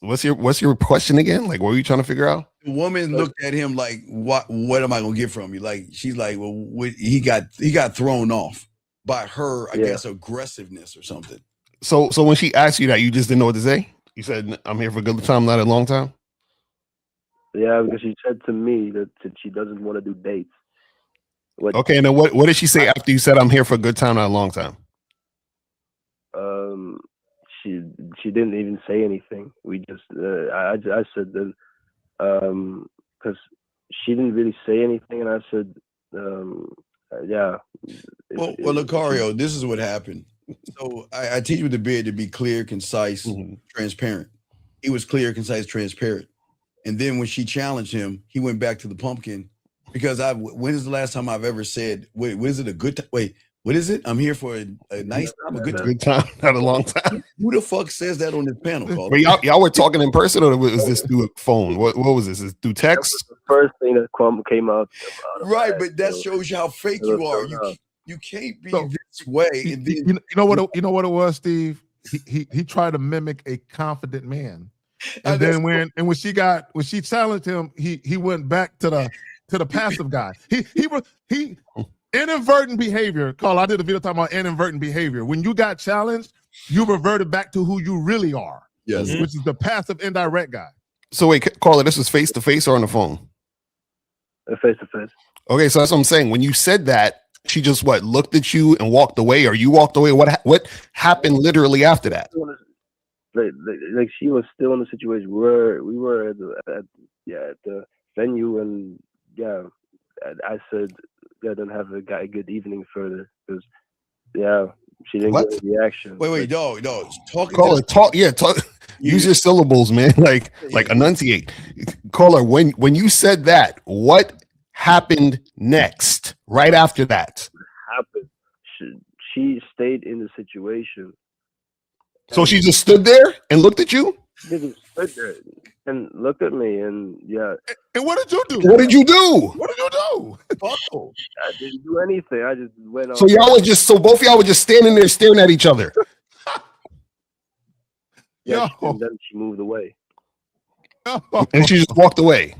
your question again? Like, what were you trying to figure out? The woman looked at him like, what am I gonna get from you? Like, she's like, well, he got thrown off by her, I guess, aggressiveness or something. So when she asked you that, you just didn't know what to say? You said, I'm here for a good time, not a long time? Yeah, because she said to me that she doesn't want to do dates. Okay, and then what did she say after you said I'm here for a good time, not a long time? She didn't even say anything. We just I said that because she didn't really say anything, and I said yeah. Well, Lucario, this is what happened. So I teach with the beard to be clear, concise, transparent. He was clear, concise, transparent. And then when she challenged him, he went back to the pumpkin because when is the last time I've ever said, wait, what is it? A good time? Wait, what is it? I'm here for a nice time, a good time, not a long time. Who the fuck says that on this panel? Wait, y'all were talking in person, or was this through a phone? What was this? Is through text? That was the first thing that came out. Right, but that shows you how fake you are. You can't be this way. And then, you know what it was, Steve? He tried to mimic a confident man. And then when she challenged him, he went back to to the passive guy. He inadvertent behavior. Carl, I did a video talking about inadvertent behavior. When you got challenged, you reverted back to who you really are. Yes. Which is the passive indirect guy. So wait, Caller, this was face to face or on the phone? Face to face. Okay, so that's what I'm saying. When you said that, she just looked at you and walked away, or you walked away. What happened literally after that? Like she was still in the situation where we were at the venue, and I said didn't have a good evening further because she didn't get a reaction. Wait, no. Talk. Use your syllables, man. Like enunciate. Caller, when you said that, what happened next? Right after that, she stayed in the situation. So she just stood there and looked at you? She just stood there and looked at me, and And what did you do? What did you do? Oh. I didn't do anything. I just went on. So both of y'all were just standing there staring at each other. And then she moved away. And she just walked away.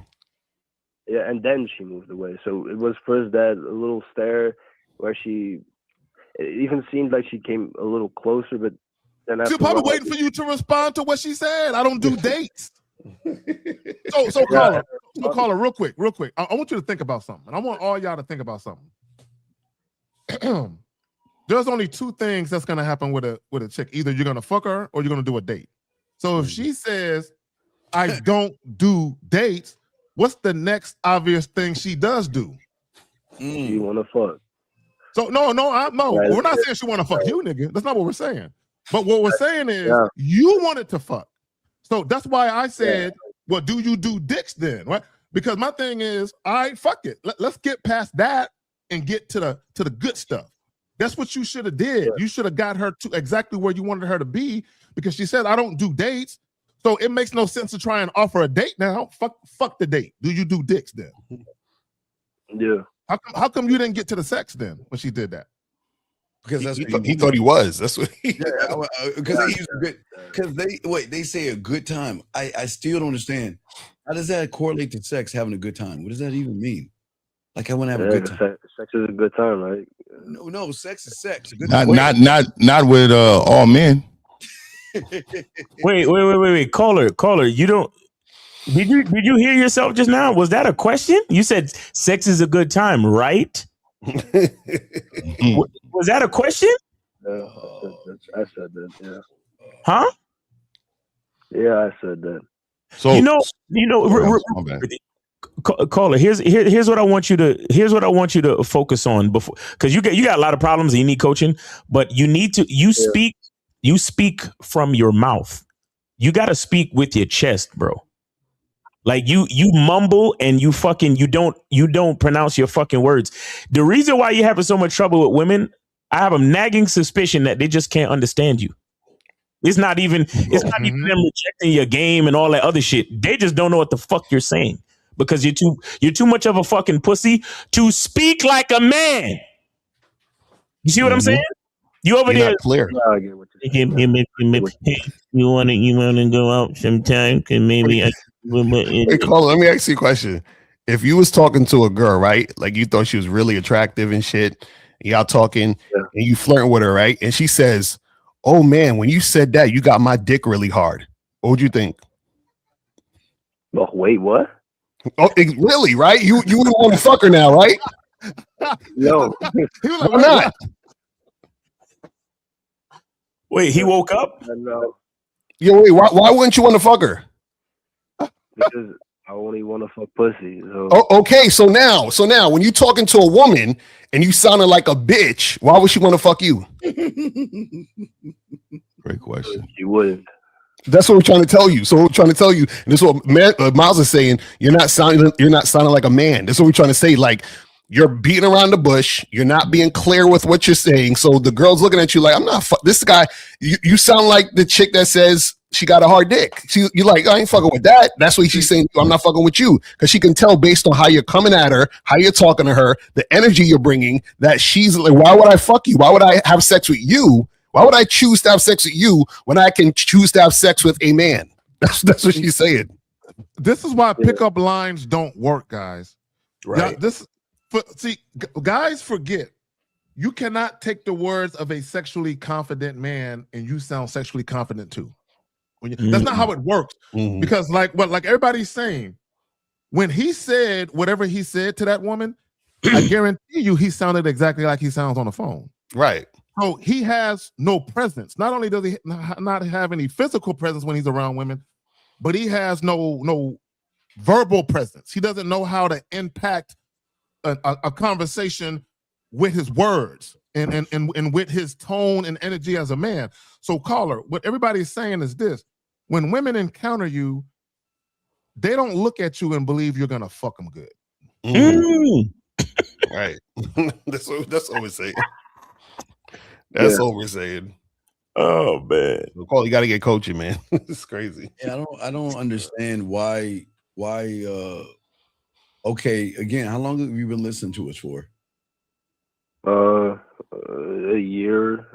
Yeah, and then she moved away. So it was first that little stare where it even seemed like she came a little closer, but then she's probably waiting for you to respond to what she said. I don't do dates. So caller, real quick. I want you to think about something. I want all y'all to think about something. There's only two things that's gonna happen with a chick. Either you're gonna fuck her or you're gonna do a date. So if she says, I don't do dates, what's the next obvious thing she does do? You wanna fuck. So no, we're not saying she wanna fuck you, nigga. That's not what we're saying. But what we're saying is you wanted to fuck. So that's why I said, well, do you do dicks then? Right? Because my thing is, fuck it. Let's get past that and get to the good stuff. That's what you should have did. You should have got her to exactly where you wanted her to be, because she said, I don't do dates. So it makes no sense to try and offer a date now. Fuck the date. Do you do dicks then? Yeah. How come you didn't get to the sex then when she did that? Because that's he thought he was. That's what because they say a good time. I still don't understand. How does that correlate to sex, having a good time? What does that even mean? Like, I want to have a good time. Sex is a good time, right? No, sex is sex. Not with all men. Wait. Caller. You don't. Did you hear yourself just now? Was that a question? You said sex is a good time, right? Was that a question? I said that. Yeah. Huh? Yeah, I said that. So caller, here's what I want you to focus on before, because you got a lot of problems and you need coaching, but you need to speak from your mouth. You got to speak with your chest, bro. Like you mumble and you don't pronounce your fucking words. The reason why you're having so much trouble with women, I have a nagging suspicion that they just can't understand you. It's not even them rejecting your game and all that other shit. They just don't know what the fuck you're saying, because you're too much of a fucking pussy to speak like a man. You see what I'm saying? You over there? Clear. You wanna go out sometime? Can maybe? Hey, Caller, let me ask you a question. If you was talking to a girl, right? Like you thought she was really attractive and shit, and y'all talking and you flirting with her, right? And she says, "Oh man, when you said that, you got my dick really hard." What would you think? Oh, wait, what? Oh, really? Right? You wouldn't want to fuck her now, right? No. Why not? Wait, he woke up? No. Yo, wait, why wouldn't you want to fuck her? Because I only want to fuck pussy. So. Oh, okay, so now when you talking to a woman and you sounding like a bitch, why would she want to fuck you? Great question. She wouldn't. That's what we're trying to tell you. So we're trying to tell you, and this is what Miles is saying. You're not sounding like a man. That's what we're trying to say. Like, you're beating around the bush. You're not being clear with what you're saying. So the girl's looking at you like, I'm not this guy. You sound like the chick that says she got a hard dick. You're like, I ain't fucking with that. That's what she's saying. I'm not fucking with you, because she can tell based on how you're coming at her, how you're talking to her, the energy you're bringing, that she's like, why would I fuck you? Why would I have sex with you? Why would I choose to have sex with you when I can choose to have sex with a man? That's what she's saying. This is why pickup lines don't work, guys. Right. Guys forget. You cannot take the words of a sexually confident man and you sound sexually confident too. That's not how it works. Because like everybody's saying, when he said whatever he said to that woman, I guarantee you he sounded exactly like he sounds on the phone. Right. So he has no presence. Not only does he not have any physical presence when he's around women, but he has no verbal presence. He doesn't know how to impact a conversation with his words and with his tone and energy as a man. So, caller, what everybody's saying is this: when women encounter you, they don't look at you and believe you're gonna fuck them good. Right. That's what we're saying. That's what we're saying. Oh man, you got to get coaching, man. It's crazy. Yeah, I don't understand why. Okay, again, how long have you been listening to us for? A year.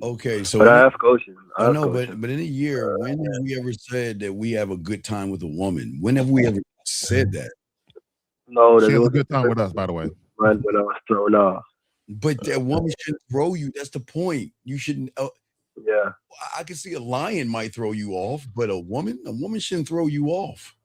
Okay, so but I have coaching. I know, but in a year, when have we ever said that we have a good time with a woman? When have we ever said that? No, she has a good time with us, by the way. When I was thrown off. But that woman shouldn't throw you. That's the point. You shouldn't. Yeah. I can see a lion might throw you off, but a woman shouldn't throw you off.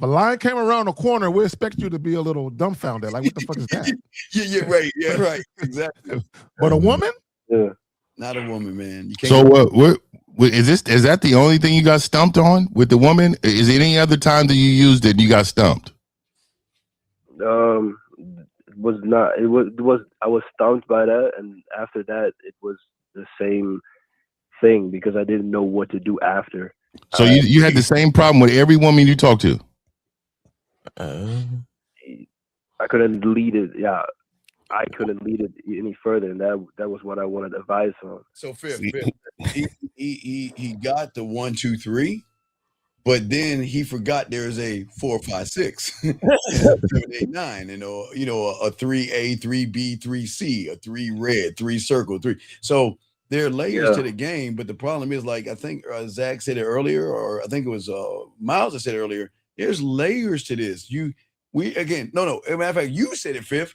The lion came around the corner. We expect you to be a little dumbfounded. Like, what the fuck is that? Yeah, right. Yeah, right. Exactly. But a woman? Yeah. Not a woman, man. You can't. So what is that the only thing you got stumped on with the woman? Is there any other time that you used it and you got stumped? Was not. It was. I was stumped by that, and after that, it was the same thing because I didn't know what to do after. So you had the same problem with every woman you talked to. I couldn't lead it. Yeah, I couldn't lead it any further, and that was what I wanted advice on. So fifth, he got the 1, 2, 3, but then he forgot there's a 4, 5, 6, 7, 8, 9, and a 3A, 3B, 3C, a 3 red, 3 circle, 3. So there are layers to the game, but the problem is, like I think Zach said it earlier, or I think it was Miles that said it earlier. There's layers to this. No. As a matter of fact, you said it, Fifth.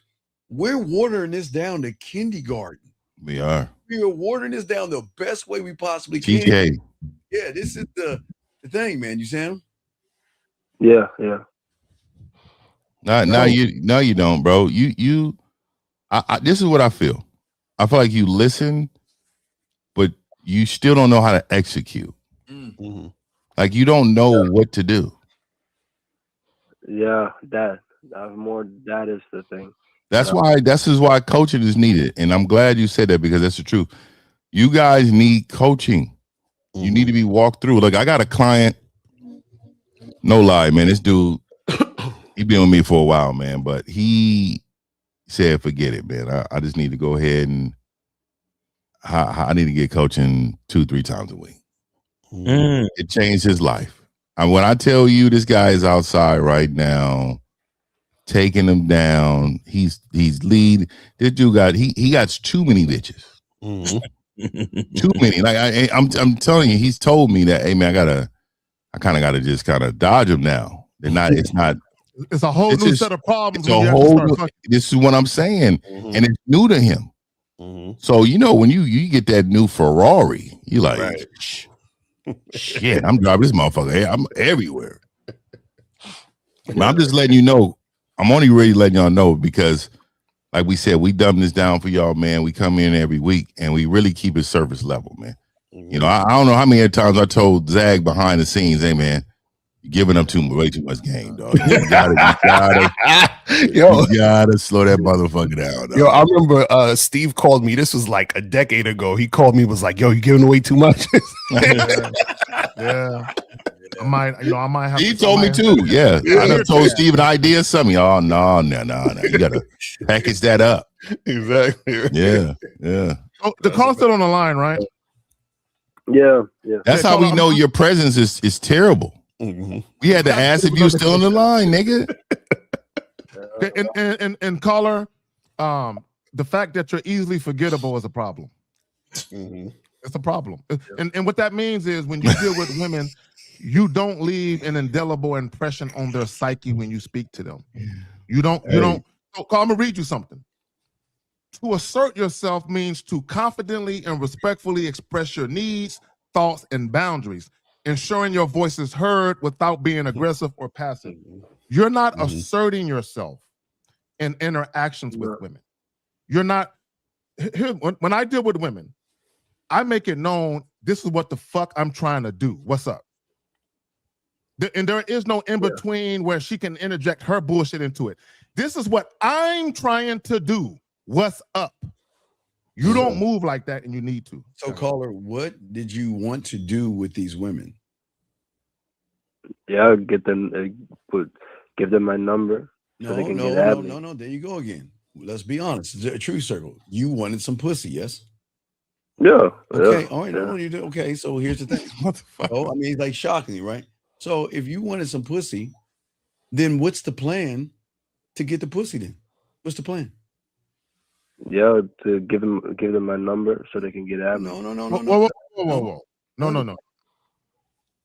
We're watering this down to kindergarten. We are. We are watering this down the best way we possibly can. TK. Yeah, this is the thing, man. You see him? Yeah. No, you don't, bro. This is what I feel. I feel like you listen, but you still don't know how to execute. Mm-hmm. Like you don't know what to do. Yeah, that is the thing. This is why coaching is needed. And I'm glad you said that because that's the truth. You guys need coaching. You need to be walked through. Like I got a client, no lie, man. This dude, he been with me for a while, man, but he said, forget it, man. I just need to go ahead and I need to get coaching 2-3 times a week. It changed his life. And when I tell you this guy is outside right now, taking him down, he's lead. This dude he got too many bitches. Too many. Like I'm telling you, he's told me that, hey man, I kind of gotta just kind of dodge him now. It's a whole new set of problems. This is what I'm saying. And it's new to him. So when you get that new Ferrari, you like, right. Shit, I'm driving this motherfucker. Hey, I'm everywhere. But I'm just letting you know. I'm only really letting y'all know because, like we said, we dumb this down for y'all, man. We come in every week and we really keep it surface level, man. I don't know how many times I told Zag behind the scenes, hey man, you're giving up way too much game, dog. You gotta slow that motherfucker down, dog. Yo, I remember Steve called me. This was like a decade ago. He called me, was like, yo, you giving away too much. Yeah. I might have. He told me too. Yeah. I done told Steve an idea of something. Oh, no. You gotta package that up. Exactly. Yeah. Oh, the call's still on the line, right? Yeah. That's how we know your presence is terrible. We had to ask if you were still on the line, nigga. And caller, the fact that you're easily forgettable is a problem. It's a problem. And what that means is when you deal with women, you don't leave an indelible impression on their psyche when you speak to them. You don't. So, I'm gonna read you something. To assert yourself means to confidently and respectfully express your needs, thoughts, and boundaries, ensuring your voice is heard without being aggressive or passive. You're not asserting yourself in interactions with women. You're not. Here, when I deal with women, I make it known this is what the fuck I'm trying to do. What's up? And there is no in between where she can interject her bullshit into it. This is what I'm trying to do. What's up? You don't move like that, and you need to. So, caller, what did you want to do with these women? Yeah, get them, give them my number. So they can get at me. No. There you go again. Let's be honest. It's a true circle. You wanted some pussy, yes? Yeah. Okay. Yeah, all right. yeah. No, you do. Okay. So here's the thing. What the fuck? Oh, I mean, it's like shocking you, right? So if you wanted some pussy, then what's the plan to get the pussy? Then what's the plan? Yeah, to give them my number so they can get at me. Whoa. No.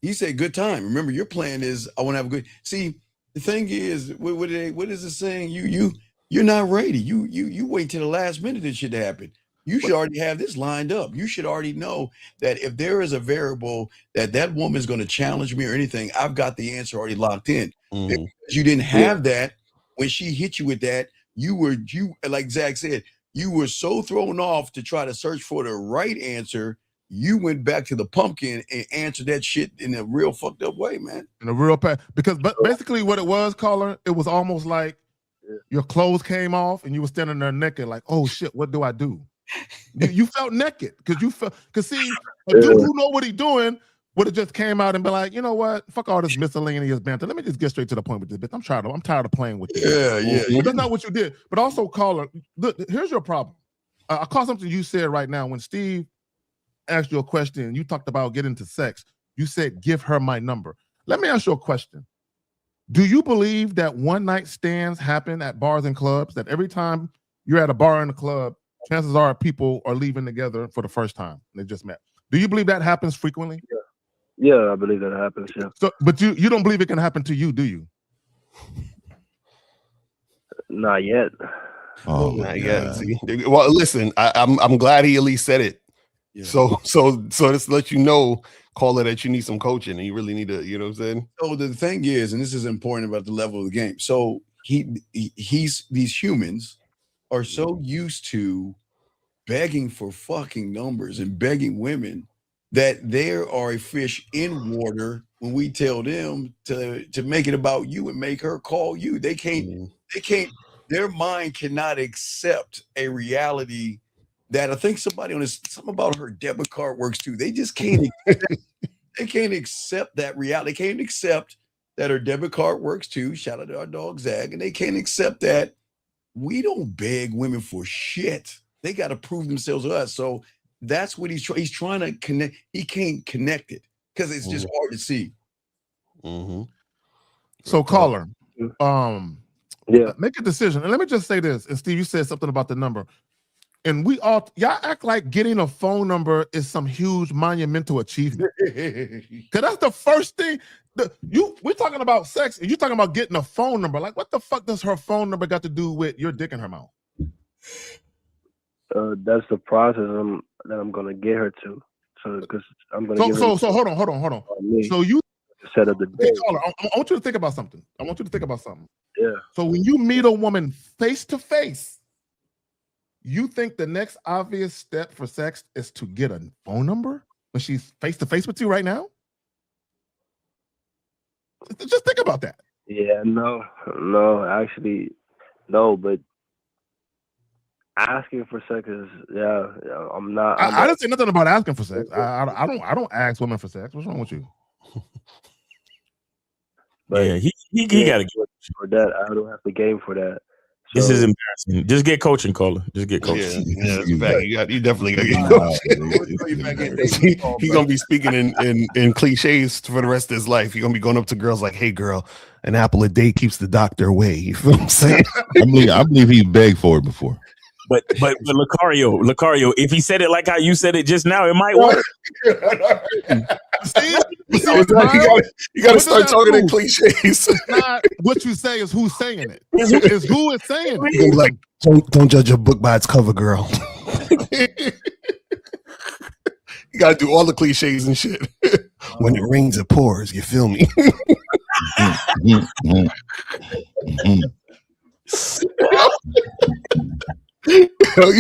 He said good time. Remember, your plan is I want to have a good. See, the thing is, what is it saying? You're not ready. You wait till the last minute this shit to happen. You should already have this lined up. You should already know that if there is a variable that woman is going to challenge me or anything, I've got the answer already locked in. Because you didn't have that when she hit you with that. You like Zach said, you were so thrown off to try to search for the right answer. You went back to the pumpkin and answered that shit in a real fucked up way, man. In a real because basically what it was, caller, it was almost like your clothes came off and you were standing there naked, like, oh shit, what do I do? You felt naked because see, a dude who know what he's doing would have just came out and been like, you know what, fuck all this miscellaneous banter. Let me just get straight to the point with this bitch. I'm tired of playing with this. Yeah. But that's not what you did. But also, caller, look, here's your problem. I call something you said right now when Steve asked you a question. You talked about getting to sex. You said, give her my number. Let me ask you a question. Do you believe that one night stands happen at bars and clubs? That every time you're at a bar in a club, chances are people are leaving together for the first time. They just met. Do you believe that happens frequently? Yeah, I believe that happens. Yeah. So, but you don't believe it can happen to you, do you? Not yet. Oh, not yet. See? Well, listen, I'm glad he at least said it. Yeah. So this let you know, caller, that you need some coaching and you really need to, you know what I'm saying? So the thing is, and this is important about the level of the game. So these humans are so used to begging for fucking numbers and begging women that there are a fish in water when we tell them to make it about you and make her call you. They can't, their mind cannot accept a reality that I think somebody on this, something about her debit card works too. They just can't they can't accept that reality. They can't accept that her debit card works too. Shout out to our dog Zag. And they can't accept that we don't beg women for shit. They got to prove themselves to us. So that's what he's trying to connect. He can't connect it because it's just hard to see. So caller, make a decision. And let me just say this. And Steve, you said something about the number. And y'all act like getting a phone number is some huge monumental achievement. Because that's the first thing. We're talking about sex, and you're talking about getting a phone number. Like, what the fuck does her phone number got to do with your dick in her mouth? That's the process that I'm gonna get her to. So because I'm gonna. So hold on. So you set up the day. Caller, I want you to think about something. Yeah. So when you meet a woman face to face, you think the next obvious step for sex is to get a phone number when she's face to face with you right now? Just think about that. Yeah, no, actually, no, but asking for sex is, I'm not. I didn't say nothing about asking for sex. I don't ask women for sex. What's wrong with you? But yeah, he got to get for that. I don't have the game for that. So, this is embarrassing. Just get coaching, caller. Just get coaching. Yeah, that's a fact. You definitely got to get coaching. He's gonna be speaking in cliches for the rest of his life. He's gonna be going up to girls like, "Hey, girl, an apple a day keeps the doctor away." You feel what I'm saying? I believe he begged for it before. But Lucario, if he said it like how you said it just now, it might work. See, you gotta start talking in cliches. It's not what you say, is who's saying it. It's who is saying it. You're gonna be like, don't judge a book by its cover, girl. You gotta do all the cliches and shit. When it rains, it pours. You feel me? You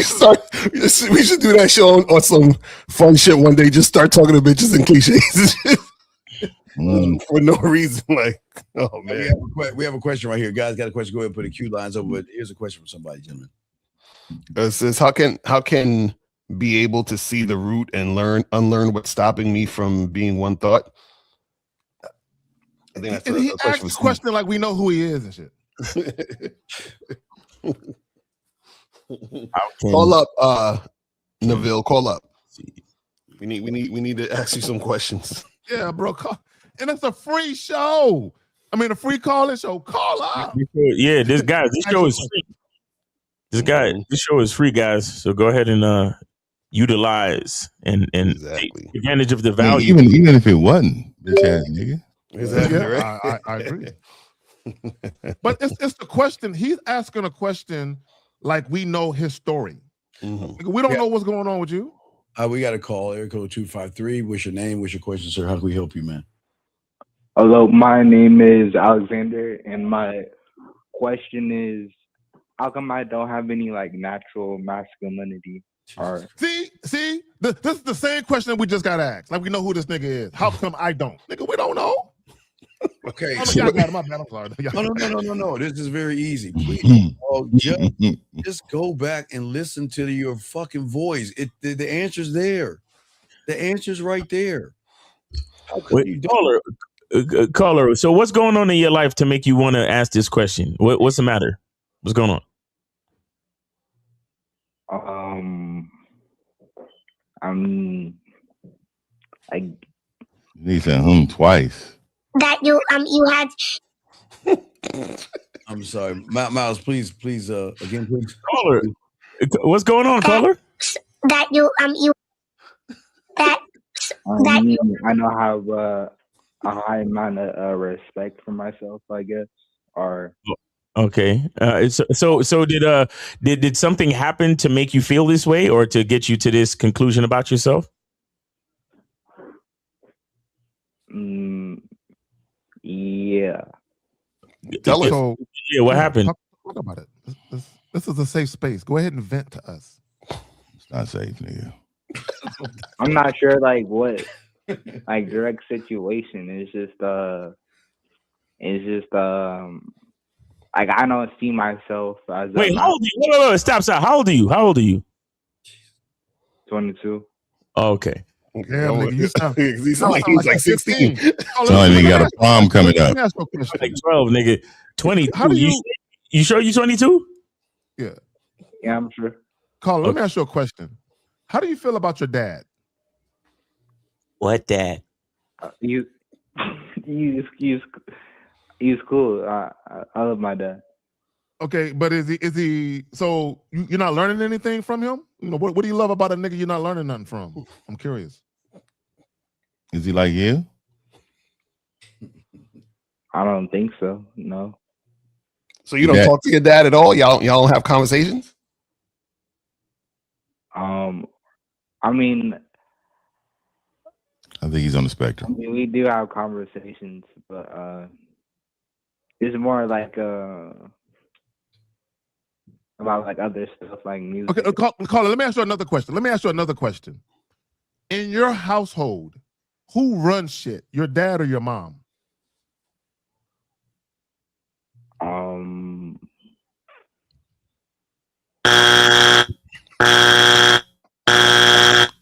start. We should do that show on some fun shit one day. Just start talking to bitches and cliches for no reason. Like, oh man, we have a question right here. Guys got a question. Go ahead and put the cue lines over. But here's a question from somebody, gentlemen. It says, how can be able to see the root and unlearn what's stopping me from being one thought? I think that's he asked a question like we know who he is and shit. Call up, Neville. Call up. We need to ask you some questions. Yeah, bro. And it's a free show. I mean, a free call-in show. Call up. Yeah, this show is free. This show is free, guys. So go ahead and utilize and take advantage of the value. Even if it wasn't, bitch ass nigga. Exactly. Yeah, I agree. But it's the question. He's asking a question like we know his story. Mm-hmm. We don't know what's going on with you. We got a call. Area code 253. What's your name? What's your question, sir? How can we help you, man? Hello, my name is Alexander, and my question is, how come I don't have any like natural masculinity? Or see, this is the same question that we just got asked. Like we know who this nigga is. How come I don't? Nigga, we don't know. Okay. I'm sorry. No. This is very easy. Please, just go back and listen to your fucking voice. The answer's there. The answer's right there. Wait, caller. So what's going on in your life to make you want to ask this question? What's the matter? What's going on? He said twice. That you had. I'm sorry, Miles. Please, again, please. Caller, what's going on, caller? That you That. I know have a high amount of respect for myself, I guess. Or okay, so did something happen to make you feel this way, or to get you to this conclusion about yourself? Yeah. Tell us. Yeah, what happened? Talk about it. This is a safe space. Go ahead and vent to us. It's not safe, nigga. I'm not sure, like what, like direct situation. It's just like I don't see myself as. Wait, how old are you? No, stop. How old are you? 22. Oh, okay. Yeah, nigga, you sound like he's like 16. Sound like he got a prom coming up. Like 12, nigga. 22. How do you sure you 22? Yeah. Yeah, I'm sure. Carl, let me ask you a question. How do you feel about your dad? What dad? He's cool. I love my dad. Okay, but is he? So you're not learning anything from him? You know, what do you love about a nigga you're not learning nothing from? I'm curious. Is he like you? I don't think so. No. So you don't talk to your dad at all? Y'all don't have conversations? I mean, I think he's on the spectrum. I mean, we do have conversations, but it's more like about like other stuff like music. Okay, Carla, let me ask you another question. In your household, who runs shit? Your dad or your mom?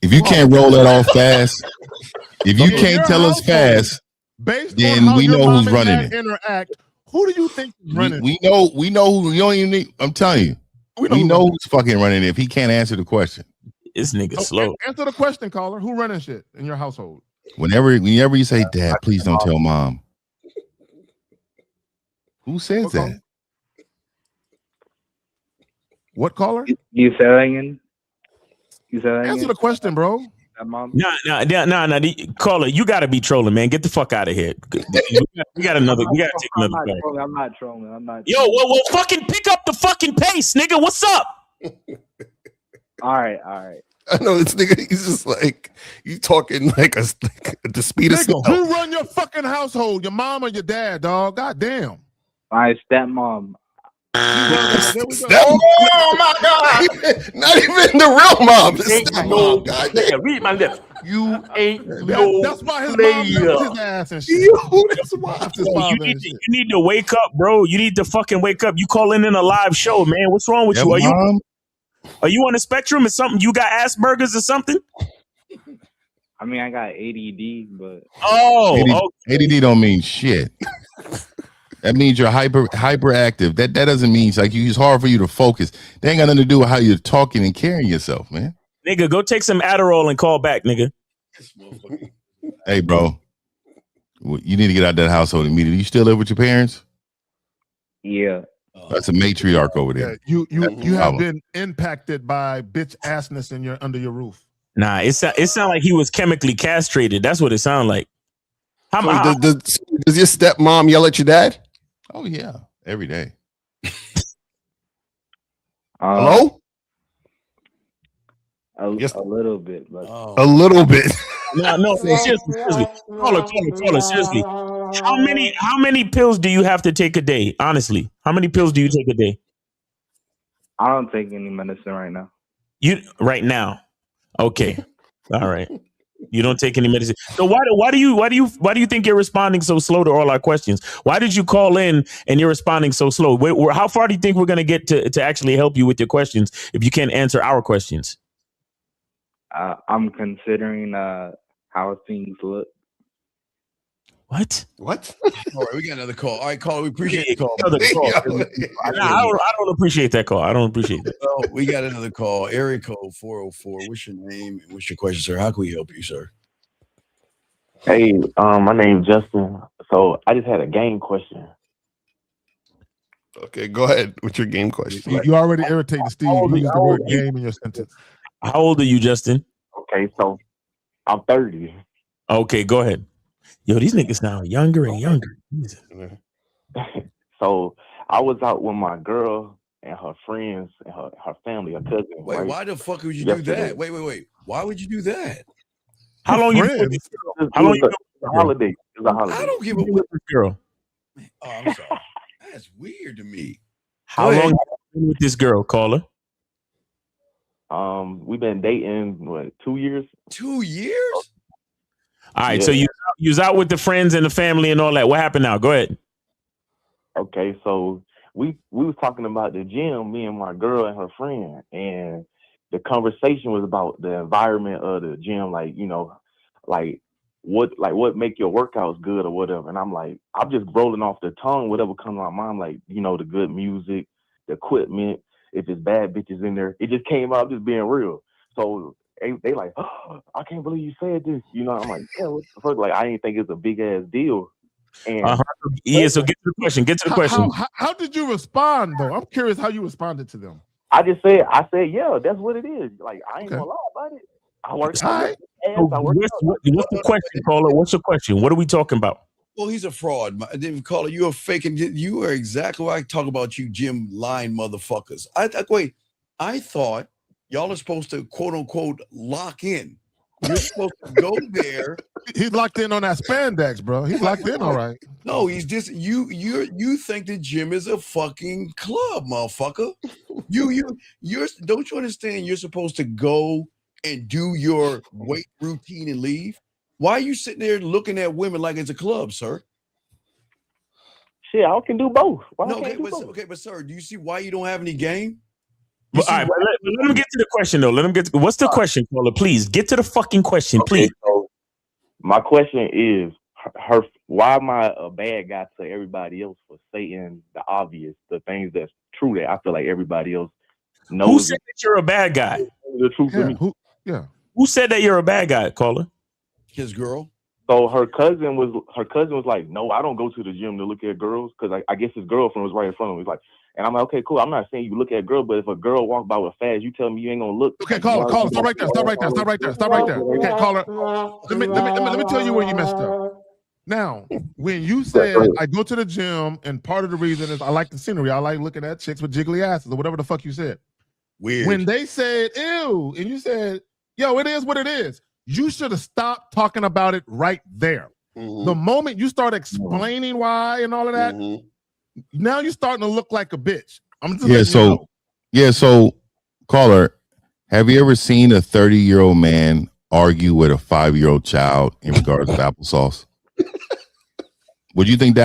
If you can't roll that off fast, if you can't tell us fast, then we know who's running it. Interact. Who do you think is running? We know who. You don't even need. I'm telling you, we know who's fucking running it. If he can't answer the question, this nigga slow. Answer the question, caller. Who running shit in your household? Whenever you say, "Dad, please don't tell mom," who says that? What, caller? You say that again? Answer the question, bro. stepmom. Nah. Caller, you gotta be trolling, man. Get the fuck out of here. We got another. We gotta take another call. I'm not trolling. Yo, well, fucking pick up the fucking pace, nigga. What's up? All right. I know this nigga. He's just like you talking like the speed of Nigga, sound. who run your fucking household? Your mom or your dad, dog? God damn. My stepmom. Oh my God! Not even the real mom. The stepmom. God damn. Read my lips. You ain't That's why his mom left his ass and shit. That's why. You need to wake up, bro. You need to fucking wake up. You calling in a live show, man. What's wrong with you? Are you on the spectrum? Is something you got Asperger's or something? I mean, I got ADD, but ADD don't mean shit. That means you're hyperactive. That doesn't mean it's hard for you to focus. That ain't got nothing to do with how you're talking and carrying yourself, man. Nigga, go take some Adderall and call back, nigga. Hey, bro, you need to get out of that household immediately. You still live with your parents? Yeah. That's a matriarch over there. Yeah, you have been impacted by bitch assness under your roof. Nah, it sound like he was chemically castrated. That's what it sounded like. Does your stepmom yell at your dad? Oh yeah, every day. Hello? A little bit, but a little bit. No, seriously. Caller, seriously. How many pills do you have to take a day? Honestly, how many pills do you take a day? I don't take any medicine right now. Right now? Okay, all right. You don't take any medicine. So why do you think you're responding so slow to all our questions? Why did you call in and you're responding so slow? How far do you think we're gonna get to actually help you with your questions if you can't answer our questions? I'm considering how things look. What? All right, we got another call. All right, caller, we appreciate the call. Another call. I don't appreciate that call. I don't appreciate that. Well, we got another call. Area code 404. What's your name and what's your question, sir? How can we help you, sir? Hey, my name's Justin. So I just had a game question. Okay, go ahead with your game question. You already irritated Steve. You used the word game in your sentence. How old are you, Justin? Okay, so I'm 30. Okay, go ahead. Yo, these niggas now younger and younger. Jesus. So I was out with my girl and her friends and her family, her cousin. Wait, right? Why the fuck would you do that? Wait. Why would you do that? How long you been with this girl? How long you been with this holiday? It was a holiday. I don't give a with this girl. Oh, I'm sorry. That's weird to me. How long you been with this girl, caller? We've been dating 2 years. 2 years? All right, so you was out with the friends and the family and all that. What happened now? Go ahead. Okay, so we was talking about the gym, me and my girl and her friend, and the conversation was about the environment of the gym, what make your workouts good or whatever. And I'm just rolling off the tongue, whatever comes to my mind, the good music, the equipment, if it's bad bitches in there. It just came out just being real. So they like, oh, I can't believe you said this. I'm like, yeah, what the fuck? Like, I didn't think it's a big ass deal. And yeah, so get to the question. How did you respond though? I'm curious how you responded to them. I said, yeah, that's what it is. Like, I ain't gonna lie about it. I worked out. What's the question, caller? What's the question? What are we talking about? Well, he's a fraud. Caller, you're a fake. You are exactly what I talk about, you gym line motherfuckers. I thought y'all are supposed to quote unquote lock in. You're supposed to go there. He's locked in on that spandex, bro. He's locked in, all right. No, he's just you think the gym is a fucking club, motherfucker. You're don't you understand you're supposed to go and do your weight routine and leave? Why are you sitting there looking at women like it's a club, sir? Shit, I can do both. But sir, do you see why you don't have any game? All right, let him get to the question though. What's the question, caller? Please get to the fucking question, please. So my question is, why am I a bad guy to everybody else for saying the obvious, the things that's true that I feel like everybody else knows? Who said that you're a bad guy? The truth for me. Who said that you're a bad guy, caller? His girl. So her cousin was like, no, I don't go to the gym to look at girls, because I guess his girlfriend was right in front of him. He's like, and I'm like, okay, cool. I'm not saying you look at girls, but if a girl walk by with fast, you tell me you ain't gonna look. Okay, caller, stop right there. Okay, caller. Let me tell you where you messed up. Now, when you said I go to the gym, and part of the reason is I like the scenery, I like looking at chicks with jiggly asses or whatever the fuck you said. Weird. When they said ew, and you said, yo, it is what it is, you should have stopped talking about it right there. The moment you start explaining why and all of that, now you're starting to look like a bitch. I'm just so caller, have you ever seen a 30-year-old man argue with a 5-year-old child in regards to applesauce? Would you think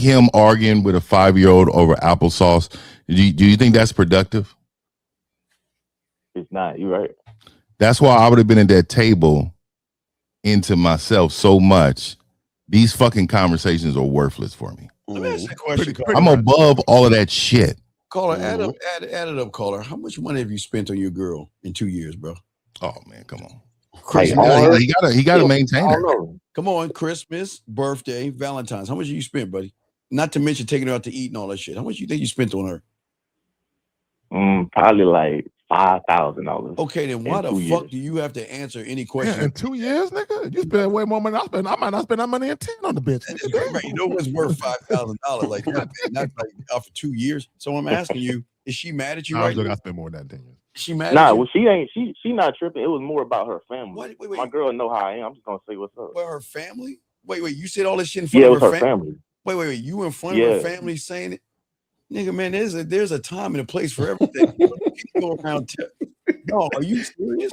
him arguing with a 5-year-old over applesauce? Do you think that's productive? It's not. You're right. That's why I would have been at that table into myself so much. These fucking conversations are worthless for me. Let me ask you a question. I'm above all of that shit. Caller, add it up, caller. How much money have you spent on your girl in 2 years, bro? Oh man, come on. Chris, he gotta maintain her. Come on, Christmas, birthday, Valentine's. How much you spent, buddy? Not to mention taking her out to eat and all that shit. How much you think you spent on her? Probably like $5,000. Okay, then why the fuck do you have to answer any question? Yeah, in 2 years, nigga, you spend way more money than I spend. I might not spend that money in 10 on the bitch. Right, you know what's worth $5,000? Like not like for 2 years. So I'm asking you, is she mad at you? I spend more than that 10 years. Is she mad? Nah, well, she ain't. She not tripping. It was more about her family. Wait. My girl know how I am. I'm just gonna say what's up. Well, her family? Wait. You said all this shit in front of her family. Wait. You in front of her family saying it? Nigga, man, there's a time and a place for everything. Go around. No, are you serious?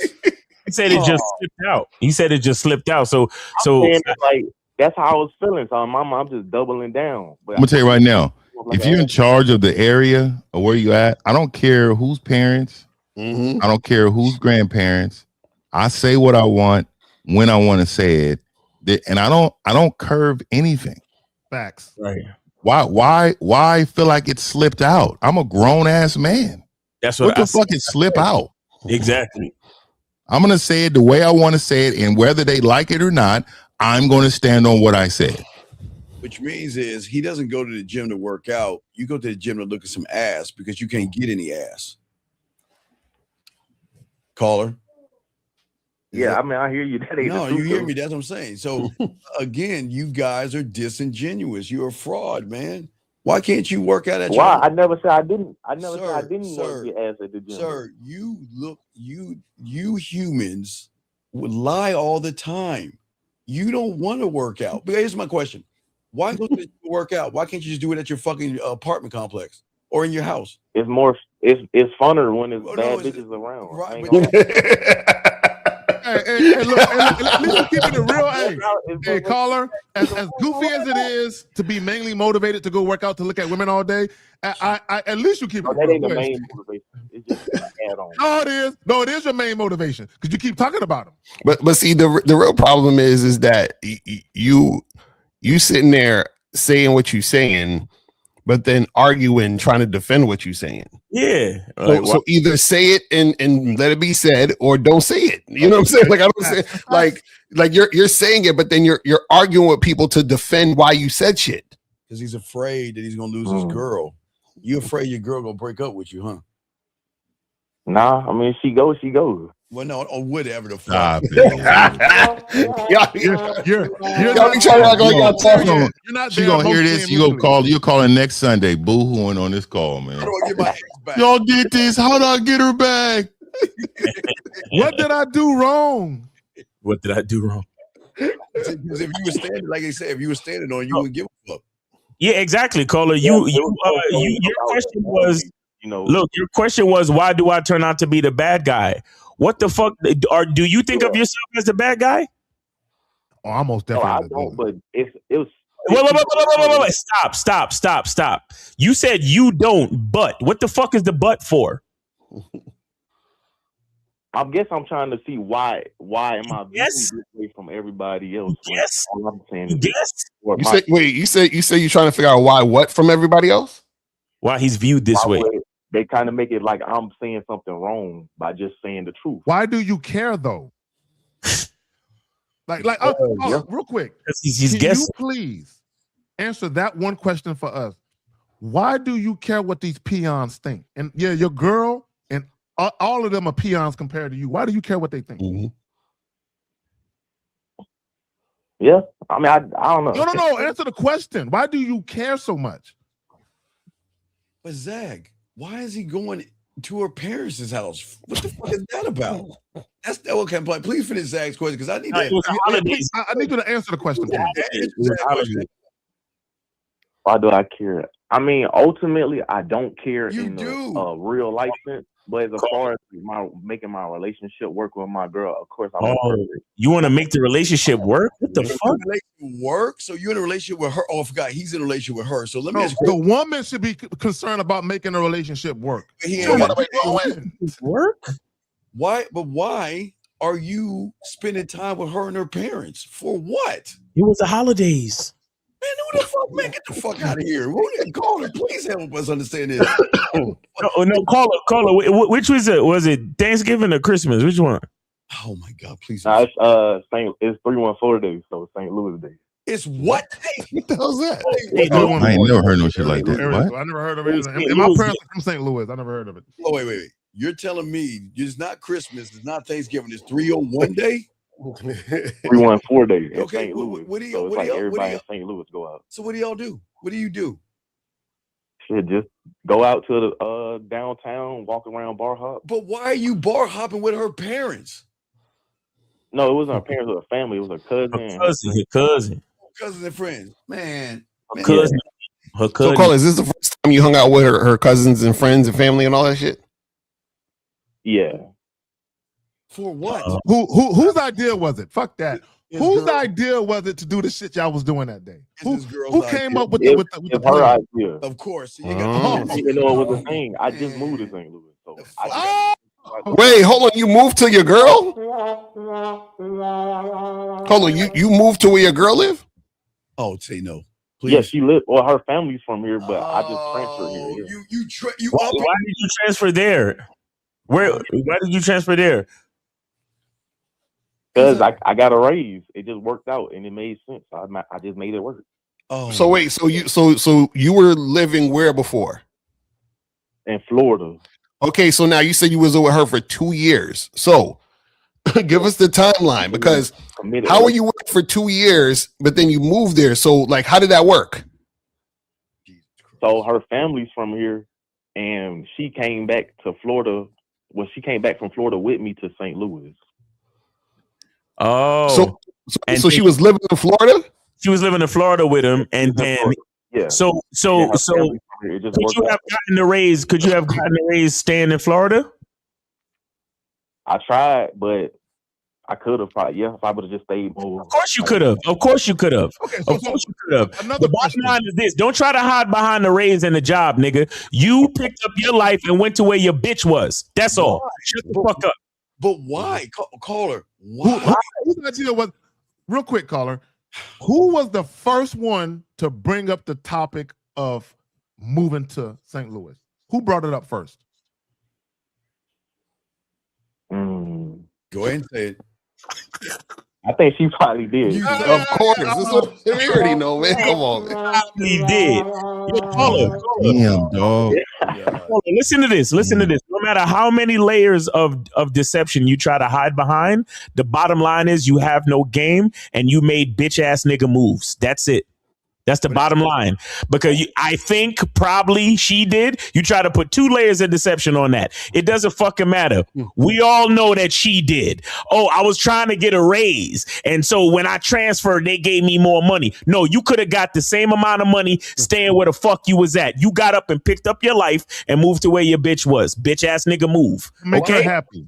He said it just slipped out. He said it just slipped out. So like that's how I was feeling. So I'm just doubling down. But I'm gonna tell you right now, if you're in charge of the area or where you at, I don't care whose parents, I don't care whose grandparents. I say what I want when I want to say it, and I don't curve anything. Facts. Right. Why feel like it slipped out? I'm a grown ass man. That's what the fuck is slip out? Exactly. I'm gonna say it the way I want to say it, and whether they like it or not, I'm gonna stand on what I said. Which means is he doesn't go to the gym to work out. You go to the gym to look at some ass because you can't get any ass. Caller. Yeah, I mean, I hear you. That ain't no, you hear me. That's what I'm saying. So again, you guys are disingenuous. You're a fraud, man. Why can't you work out at your I never said I didn't. I never said I didn't want to get ass at the gym. Sir, you humans would lie all the time. You don't want to work out. But here's my question. Why go to the gym to work out? Why can't you just do it at your fucking apartment complex or in your house? It's more. It's funner when it's bad bitches around. Right, Hey, look, at least you're keeping it real. Hey, caller, as goofy as it is to be mainly motivated to go work out to look at women all day, I at least you keep it real. That ain't the main motivation. It's just an add-on. No, it is. No, it is your main motivation because you keep talking about them. But see, the real problem is that you sitting there saying what you're saying, but then arguing, trying to defend what you're saying. Yeah. So either say it and let it be said, or don't say it. You know what I'm saying? Like I don't say like you're saying it, but then you're arguing with people to defend why you said shit. Because he's afraid that he's gonna lose his girl. You afraid your girl gonna break up with you, huh? Nah, I mean she goes. Well, no, or whatever the fuck. Y'all be trying to act like y'all talking. She gonna hear this. You'll call her next Sunday. Boo-hooing on this call, man. How do I get my ex back? Y'all did this. How do I get her back? What did I do wrong? What did I do wrong? Because if you were standing, like I said, if you were standing on, you wouldn't give a fuck. Yeah, exactly, caller. Your question was, look, your question was, why do I turn out to be the bad guy? What the fuck? Or do you think of yourself as the bad guy? Oh, I most definitely. No, I don't. But it was. Wait, stop. You said you don't, but what the fuck is the but for? I guess I'm trying to see why am I this way from everybody else? Yes. All I'm saying is You say you're trying to figure out why what from everybody else? Why he's viewed this way. They kind of make it like I'm saying something wrong by just saying the truth. Why do you care though? Real quick. He's Can guessing. you please answer that one question for us? Why do you care what these peons think? And yeah, your girl and all of them are peons compared to you. Why do you care what they think? Yeah, I mean, I don't know. No. Answer the question. Why do you care so much? But Zag, why is he going to her parents' house? What the fuck is that about? That's okay. But please finish Zag's question because I need to. I need you to answer the question. Why do I care? I mean, ultimately, I don't care in the real life sense. But as far as making my relationship work with my girl, of course, you want to make the relationship work? What the fuck? Work? So you're in a relationship with her? Oh, I forgot. He's in a relationship with her. So let me ask you. The woman should be concerned about making a relationship work. Work? Why? But why are you spending time with her and her parents? For what? It was the holidays. Man, who the fuck? Man, get the fuck out of here. Caller, please help us understand this. No, caller. Which was it? Was it Thanksgiving or Christmas? Which one? Oh my God, please. It's 314 days, so it's St. Louis Day. It's what? What the hell's that? I ain't never heard no shit like that. What? I never heard of it either. And my parents are from St. Louis. I never heard of it. Oh, wait. You're telling me it's not Christmas, it's not Thanksgiving, it's 301 day? 314 days in Okay, St. Louis. What do So it's like everybody in St. Louis go out. So what do y'all do? What do you do? Shit, just go out to the downtown, walk around bar hop. But why are you bar hopping with her parents? No, it wasn't her parents, it was her family. It was her cousin. Her cousin. Cousins and friends. Man. Her cousin. So, Cole, is this the first time you hung out with her cousins and friends and family and all that shit? Yeah. For what? Whose idea was it? Fuck that. Whose idea was it to do the shit y'all was doing that day? Who came up with the her idea? Of course. You didn't know it was a thing. I just moved to St. Louis. So Wait, hold on. You moved to your girl? Hold on. You moved to where your girl live? Oh, say no. Please. Yeah, she lived. Well, her family's from here, but I just transferred here. Why did you transfer there? Why did you transfer there? Because I got a raise. It just worked out and it made sense. I just made it work. Oh. So wait, so you were living where before? In Florida. Okay, so now you said you was with her for 2 years. So give us the timeline, because how were you with for 2 years, but then you moved there? So like, how did that work? So her family's from here, and she came back to Florida. Well, she came back from Florida with me to St. Louis. Oh, so she was living in Florida? She was living in Florida with him, and then so could you have gotten the raise? Could you have gotten the raise staying in Florida? I tried, but I could have probably. Yeah, if I would have just stayed more. Of course you could have. Of course you could have. Okay, of course you could have. The bottom line is this: don't try to hide behind the raise and the job, nigga. You picked up your life and went to where your bitch was. That's all. Shut the fuck up. But why, caller? Why? Whose idea was? Real quick, caller. Who was the first one to bring up the topic of moving to St. Louis? Who brought it up first? Go ahead and say it. I think she probably did. Of course. We already know, man. Come on, man. He did. Damn, dog. Listen to this. Listen to this. No matter how many layers of deception you try to hide behind, the bottom line is you have no game and you made bitch ass nigga moves. That's it. That's the bottom line. Because I think probably she did. You try to put 2 layers of deception on that. It doesn't fucking matter. We all know that she did. Oh, I was trying to get a raise. And so when I transferred, they gave me more money. No, you could have got the same amount of money staying where the fuck you was at. You got up and picked up your life and moved to where your bitch was. Bitch ass nigga move. Make her happy.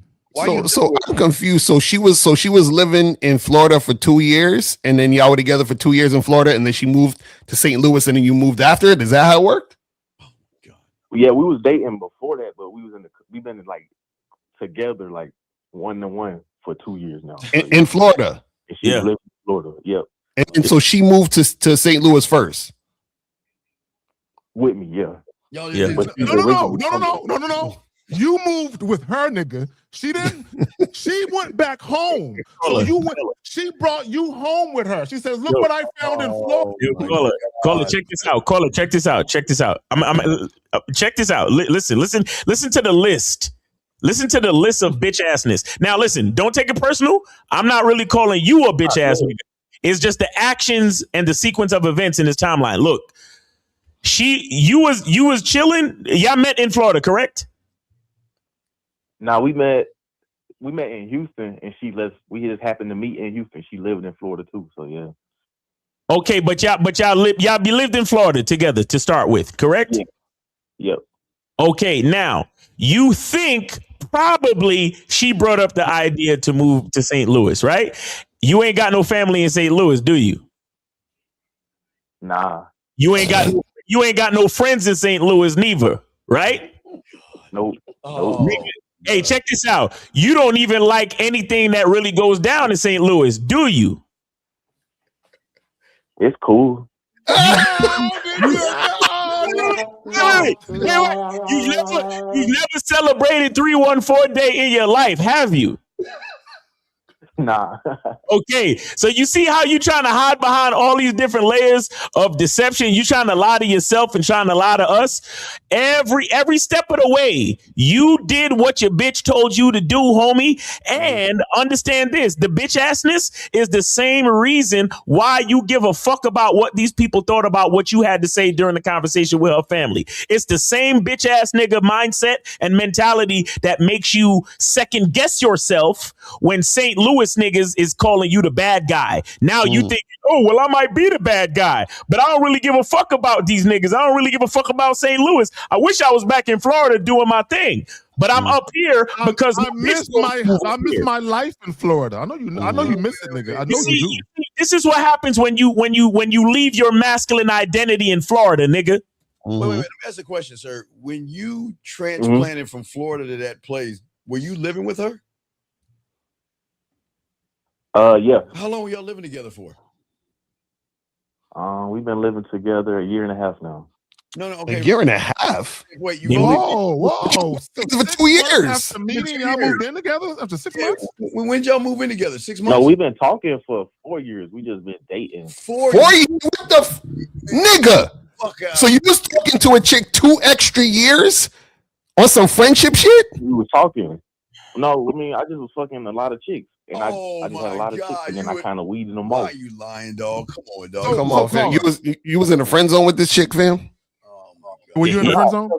So I'm confused. So she was living in Florida for 2 years, and then y'all were together for 2 years in Florida, and then she moved to St. Louis, and then you moved after it. Is that how it worked? Yeah, we was dating before that, but we've been like together like 1-to-1 for 2 years now. In Florida. And she lived in Florida. Yep. And so she moved to St. Louis first. With me, yeah. No. You moved with her, nigga. She didn't. She went back home. So she brought you home with her. She says, look what I found in Florida. Caller, check this out. Caller, check this out. Check this out. Check this out. Listen to the list. Listen to the list of bitch assness. Now, listen, don't take it personal. I'm not really calling you a bitch ass nigga. It's just the actions and the sequence of events in this timeline. Look, you was chilling. Y'all met in Florida, correct? Now we met in Houston, and we just happened to meet in Houston. She lived in Florida too, so yeah. Okay, but y'all lived in Florida together to start with, correct? Yeah. Yep. Okay, now you think probably she brought up the idea to move to St. Louis, right? You ain't got no family in St. Louis, do you? Nah. You ain't got no friends in St. Louis neither, right? Nope. Hey, check this out. You don't even like anything that really goes down in St. Louis, do you? It's cool. You've never celebrated 314 Day in your life, have you? Nah. Okay, so you see how you trying to hide behind all these different layers of deception? You trying to lie to yourself and trying to lie to us? Every step of the way, you did what your bitch told you to do, homie. And understand this, the bitch assness is the same reason why you give a fuck about what these people thought about what you had to say during the conversation with her family. It's the same bitch ass nigga mindset and mentality that makes you second guess yourself when St. Louis niggas is calling you the bad guy. Now you think, oh, well, I might be the bad guy, but I don't really give a fuck about these niggas. I don't really give a fuck about St. Louis. I wish I was back in Florida doing my thing, but I'm up here because I miss my life in Florida. I know you miss it, nigga. I know you do. This is what happens when you leave your masculine identity in Florida, nigga. Wait, let me ask a question, sir. When you transplanted from Florida to that place, were you living with her? Yeah. How long were y'all living together for? We've been living together a year and a half now. No, okay. A year and a half? Wait, whoa. For 2 years. After meeting, y'all moved in together after 6 months? When y'all move in together? 6 months? No, we've been talking for 4 years. We just been dating. 4 years? What the nigga? So you was talking to a chick 2 extra years on some friendship shit? We were talking. No, I mean, I just was fucking a lot of chicks. And I just had a lot of chicks, and then I kind of weeded them off. Why are you lying, dog? Come on, dog. Come on, fam. You was in the friend zone with this chick, fam? Were you in the friend zone?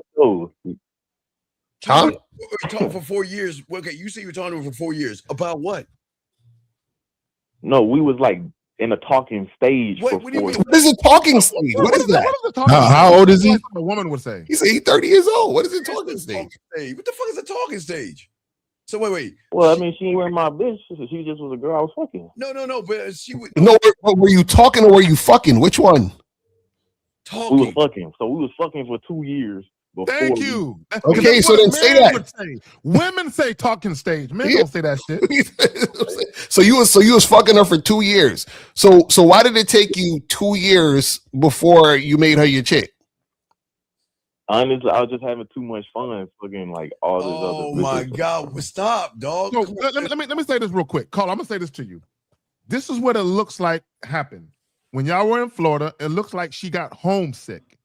Huh? We were talking for 4 years. Okay, you say you were talking to her for 4 years. About what? No, we was like in a talking stage. What do you mean? What is a talking stage? What is that? How old is he? A woman would say. He said he's 30 years old. What is a talking stage? What the fuck is a talking stage? So wait. Well, I mean, she weren't my bitch. She just was a girl I was fucking. No, but she would. No, were you talking or were you fucking? Which one? Talking. We was fucking. So we was fucking for 2 years. Thank you. Okay, so then say that. Women say talking stage. Men don't say that shit. So you was fucking her for 2 years. So why did it take you 2 years before you made her your chick? Honestly, I was just having too much fun fucking like all this other. Oh my god! Stop, dog. So, let me say this real quick. Carl, I'm gonna say this to you. This is what it looks like happened when y'all were in Florida. It looks like she got homesick,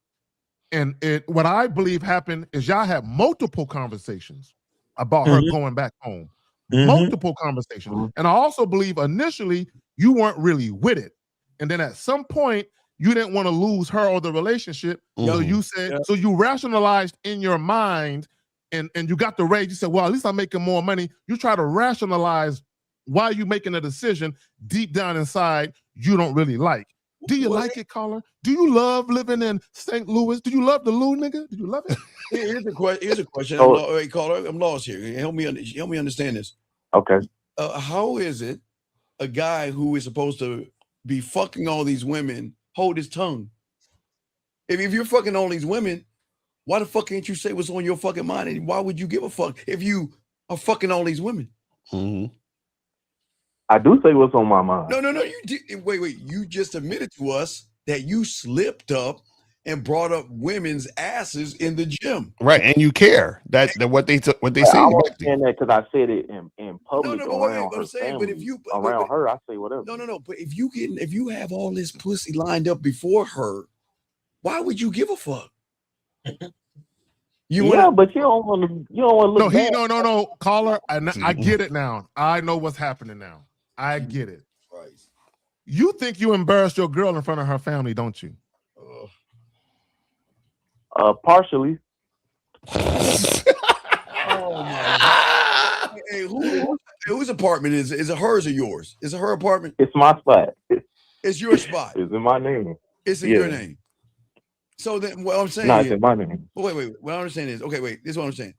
and what I believe happened is y'all had multiple conversations about her going back home. Multiple conversations, and I also believe initially you weren't really with it, and then at some point. You didn't want to lose her or the relationship. So you said, so you rationalized in your mind and you got the rage. You said, well, at least I'm making more money. You try to rationalize why you making a decision deep down inside you don't really like. Do you like it, caller? Do you love living in St. Louis? Do you love the Lou, nigga? Do you love it? Here's a question. Wait, caller, I'm lost here. Help me understand this. Okay. How is it a guy who is supposed to be fucking all these women hold his tongue? If you're fucking all these women, why the fuck can't you say what's on your fucking mind? And why would you give a fuck if you are fucking all these women? I do say what's on my mind. No. You did. Wait. You just admitted to us that you slipped up and brought up women's asses in the gym. Right, and you care that what they say. I wasn't saying that because I said it in public but around I'm her saying, family. but if you around her, I say whatever. No. But if you have all this pussy lined up before her, why would you give a fuck? But you don't want to. You don't want to look bad. No, caller. I get it now. I know what's happening now. I get it. Right. You think you embarrassed your girl in front of her family, don't you? Partially. Oh my God. Hey, whose apartment is it hers or yours? Is it her apartment? It's my spot. It's your spot. It's in my name. It's in your name. So then what I'm saying No, it's in my name. Wait. What I understand is, okay, wait, this is what I'm saying.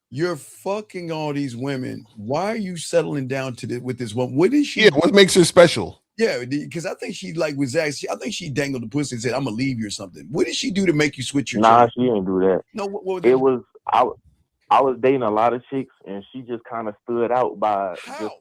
You're fucking all these women. Why are you settling down with this one? What is she? Yeah, what makes her special? Yeah, because I think she like with Zach. I think she dangled the pussy and said, "I'm gonna leave you" or something. What did she do to make you switch your? Nah, job? she didn't do that. No, what it was I was dating a lot of chicks, and she just kind of stood out by just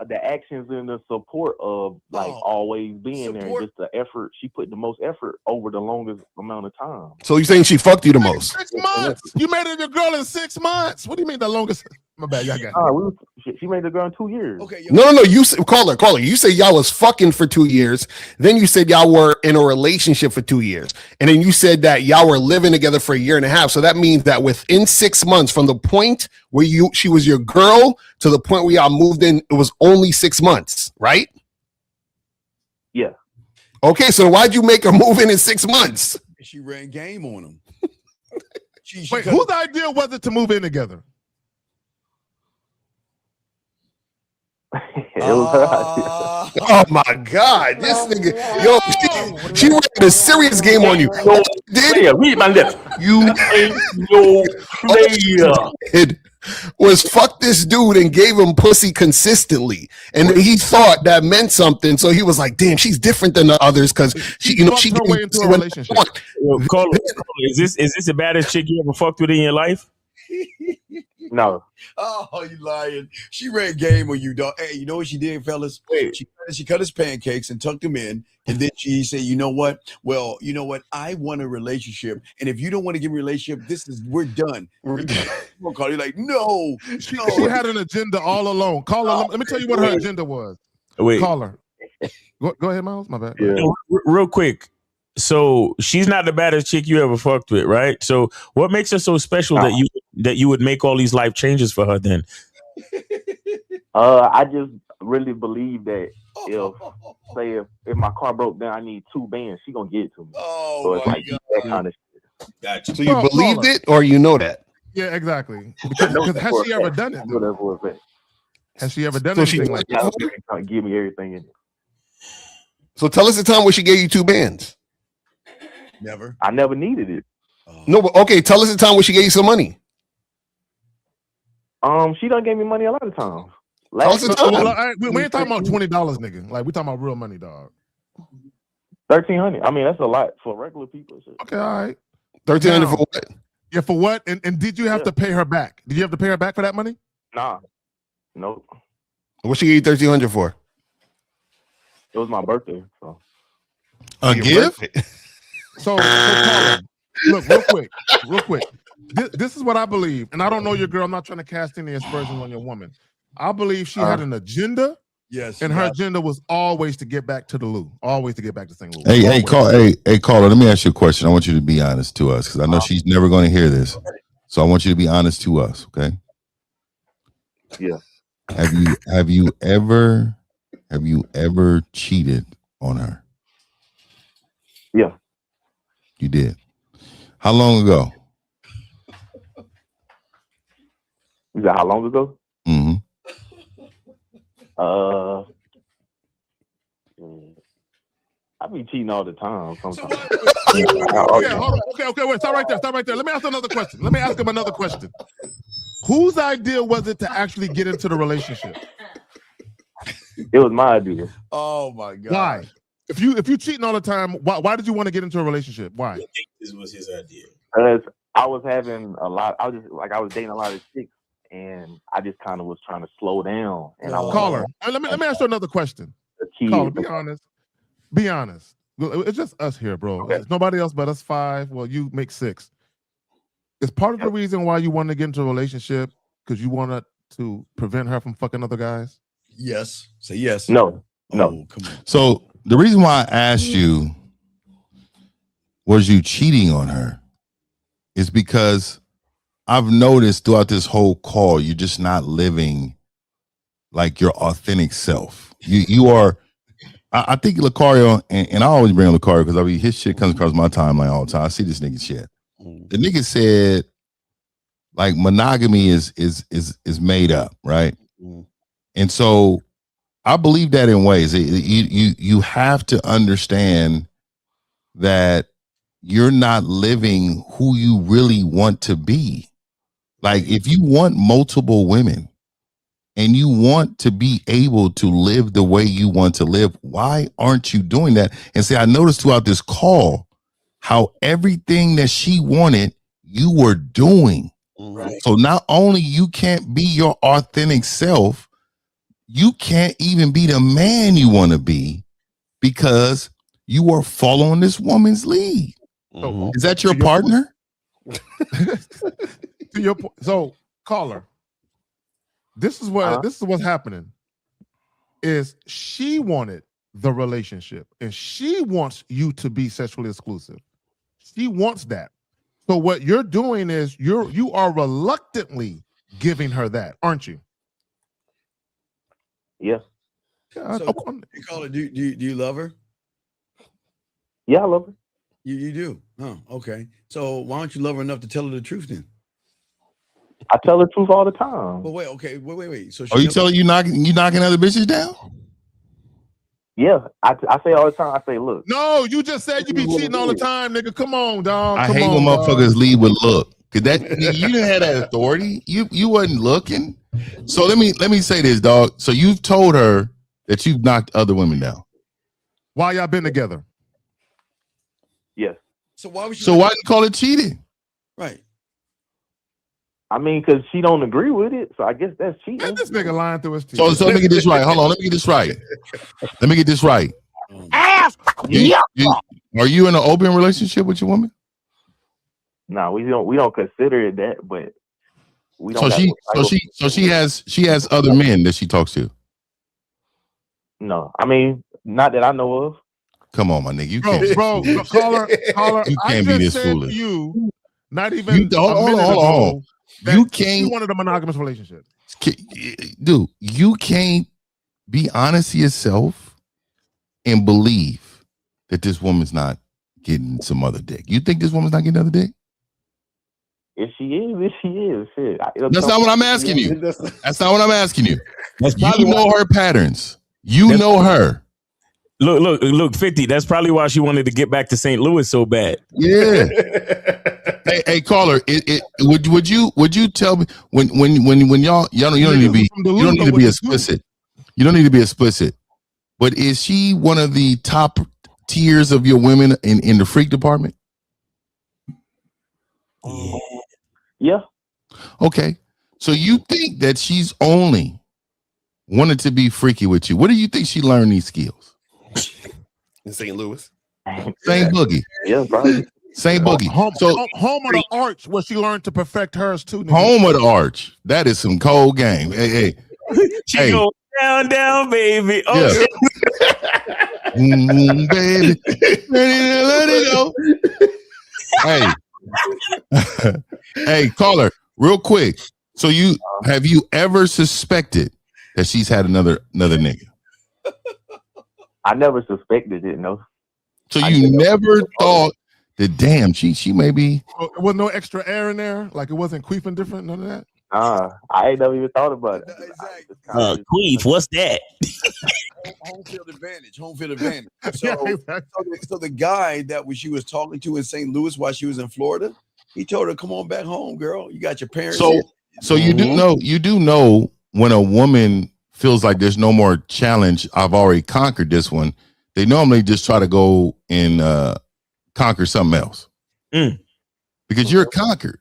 the actions and the support of always being there, and just the effort. She put the most effort over the longest amount of time. So you're saying she fucked you the most? 6 months. You made it your girl in 6 months. What do you mean the longest? My bad, y'all got it. She made the girl in 2 years. Okay. No. You caller. You say y'all was fucking for 2 years. Then you said y'all were in a relationship for 2 years, and then you said that y'all were living together for 1.5 years. So that means that within 6 months, from the point where she was your girl to the point where y'all moved in, it was only 6 months, right? Yeah. Okay, so why'd you make her move in 6 months? She ran game on him. Wait, whose idea was it to move in together? Oh my God, this nigga, yo, she ran a serious game on you. Read my lips. You ain't no player. Was fuck this dude and gave him pussy consistently, and then he thought that meant something. So he was like, "Damn, she's different than the others because she her way into a relationship." Caller, is this the baddest chick you ever fucked with in your life? No. Oh, you lying. She ran game on you, dog. Hey, you know what she did, fellas? She cut his pancakes and tucked them in. And then she said, you know what? Well, you know what? I want a relationship. And if you don't want to give me a relationship, we're done. We'll call you like, no. She had an agenda all along. Caller, let me tell you what her agenda was. Wait. Caller. Go ahead, Miles. My bad. Yeah. Real quick. So she's not the baddest chick you ever fucked with, right? So what makes her so special that you would make all these life changes for her then? I just really believe that if my car broke down, I need 2 bands, she gonna get it to me. Oh, so it's like that kind of shit. Gotcha. So you believed it, or you know that? Yeah, exactly. Because has she ever done it? Has she ever done anything like that? Give me everything in it. So tell us the time where she gave you 2 bands. Never. I never needed it. No, but okay, tell us the time where she gave you some money. She done gave me money a lot of times. We ain't talking about $20, nigga. Like we talking about real money, dog. $1,300. I mean, that's a lot for regular people. Shit. Okay, all right. $1,300 for what? Yeah, for what? And did you have to pay her back? Did you have to pay her back for that money? Nah. Nope. What she gave you $1,300 for? It was my birthday. So. A gift? So Colin, look, real quick. This is what I believe, and I don't know your girl. I'm not trying to cast any aspersions on your woman. I believe she had an agenda. Yes, and her agenda was always to get back to the Lou, always to get back to St. Louis. Hey, caller. Let me ask you a question. I want you to be honest to us because I know she's never going to hear this. So I want you to be honest to us, okay? Yeah. Have you ever cheated on her? Yeah. You did. How long ago? Is that how long ago? Mm-hmm. I be cheating all the time. Sometimes. Okay. Wait, stop right there. Let me ask another question. Let me ask him another question. Whose idea was it to actually get into the relationship? It was my idea. Oh my God. Why? If you cheating all the time, why did you want to get into a relationship? Why? I think this was his idea. Because I was having a lot. I was dating a lot of chicks, and I just kind of was trying to slow down. And Caller, let me ask you another question. Caller, be honest. It's just us here, bro. It's nobody else but us 5. Well, you make 6. Is part of the reason why you want to get into a relationship because you wanted to prevent her from fucking other guys? Yes. Say yes. No. Come on. So the reason why I asked you, was you cheating on her, is because I've noticed throughout this whole call, you're just not living like your authentic self. You are. I think Lucario, and I always bring up Lucario because his shit comes across my timeline all the time. I see this nigga shit. The nigga said, like, monogamy is made up, right? And so I believe that in ways. You have to understand that you're not living who you really want to be. Like, if you want multiple women and you want to be able to live the way you want to live, why aren't you doing that? And see, I noticed throughout this call how everything that she wanted, you were doing. Right. So not only you can't be your authentic self, you can't even be the man you want to be because you are following this woman's lead. Is that your partner? To your point. So, caller, this is what's happening. Is she wanted the relationship and she wants you to be sexually exclusive. She wants that. So what you're doing is you are reluctantly giving her that, aren't you? Yeah. So, caller, do you love her? Yeah, I love her. You do? Oh, okay. So why don't you love her enough to tell her the truth then? I tell the truth all the time. But wait. So are you telling you knocking other bitches down? Yeah, I say all the time. I say, look. No, you just said you be cheating all the time, nigga. Come on, dog. I hate when motherfuckers lead with look. Cause that you didn't have that authority. You wasn't looking. So let me say this, dog. So you've told her that you've knocked other women down. While y'all been together? Yes. So why would you? So why you call it cheating? Right. I mean, because she don't agree with it, so I guess that's cheating. Man, this nigga lying through his teeth. So let me get this right. Hold on, let me get this right. Ass. Are you in an open relationship with your woman? No, we don't consider it that, but we don't. So she has other men that she talks to. No, I mean, not that I know of. Come on, my nigga, you bro, caller, you can't be this foolish. You, not even hold on. You can't. You wanted a monogamous relationship, dude. You can't be honest to yourself and believe that this woman's not getting some other dick. You think this woman's not getting other dick? If she is. Shit. That's not what I'm asking you. That's not what I'm asking you. You know her patterns. You know her. Look, 50. That's probably why she wanted to get back to St. Louis so bad. Yeah. hey, caller. Would you tell me when y'all you don't need to be explicit. You don't need to be explicit. But is she one of the top tiers of your women in the freak department? Yeah. Okay. So you think that she's only wanted to be freaky with you? Where do you think she learned these skills? In St. Louis. Same boogie. Yeah, probably. Same boogie. Home of the arch, where she learned to perfect hers too. Nigga. Home of the arch. That is some cold game. Hey. She go down, baby. Oh, yeah. Baby. Let it go. Hey, caller, real quick. So have you ever suspected that she's had another nigga? I never suspected it, no. So you never thought that, damn, she may be. There was no extra air in there? Like it wasn't queefing different? None of that? I ain't never even thought about it. Queef, what's that? Home field advantage. So the guy that she was talking to in St. Louis while she was in Florida, he told her, come on back home, girl. You got your parents. So you do know when a woman feels like there's no more challenge, I've already conquered this one, they normally just try to go and conquer something else. Because you're conquered.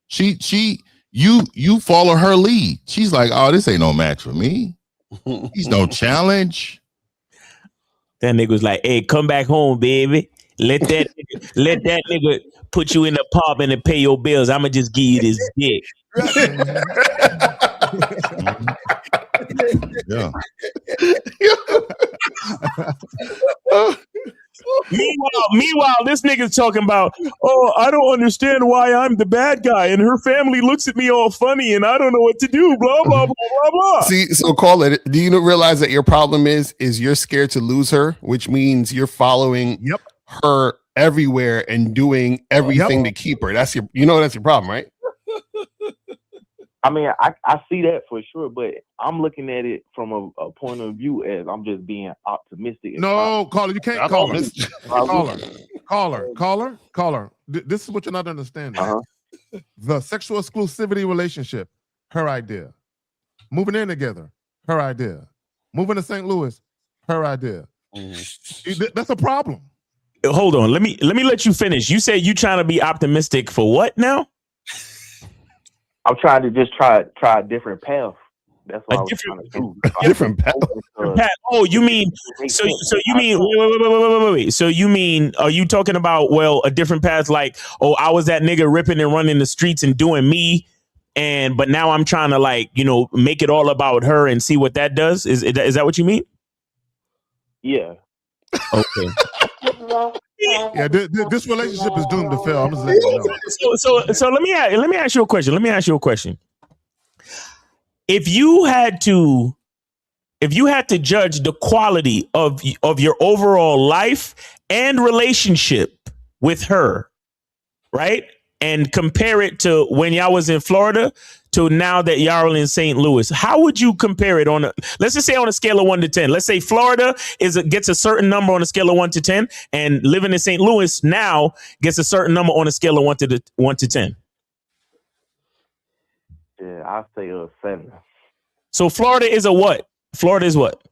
You follow her lead. She's like, oh, this ain't no match for me. He's no challenge. That nigga was like, "Hey, come back home, baby. Let that nigga put you in the apartment and pay your bills. I'ma just give you this dick." Yeah. Meanwhile, this nigga's talking about, "Oh, I don't understand why I'm the bad guy, and her family looks at me all funny, and I don't know what to do." Blah blah blah blah blah. See, so call it. Do you realize that your problem is you're scared to lose her, which means you're following her everywhere and doing everything to keep her. That's your problem, right? I mean, I see that for sure, but I'm looking at it from a point of view as I'm just being optimistic. No, caller, you can't call her. Caller. This is what you're not understanding. The sexual exclusivity relationship, her idea. Moving in together, her idea. Moving to St. Louis, her idea. That's a problem. Hold on, let me let you finish. You say you trying to be optimistic for what now? I'm trying to just try a different path. That's what I was trying to do. Different path. Oh, you mean so you mean wait. So you mean, are you talking about a different path, like, oh, I was that nigga ripping and running the streets and doing me, but now I'm trying to make it all about her and see what that does? Is that what you mean? Yeah. Okay. Yeah, this relationship is doomed to fail. I'm just letting you know. So let me ask you a question. If you had to judge the quality of your overall life and relationship with her, right, and compare it to when y'all was in Florida to now that y'all are in St. Louis, how would you compare it let's just say on a scale of 1 to 10? Let's say Florida gets a certain number on a scale of 1 to 10, and living in St. Louis now gets a certain number on a scale of 1 to 10. Yeah, I'll say 7. So Florida is a what? Florida is what?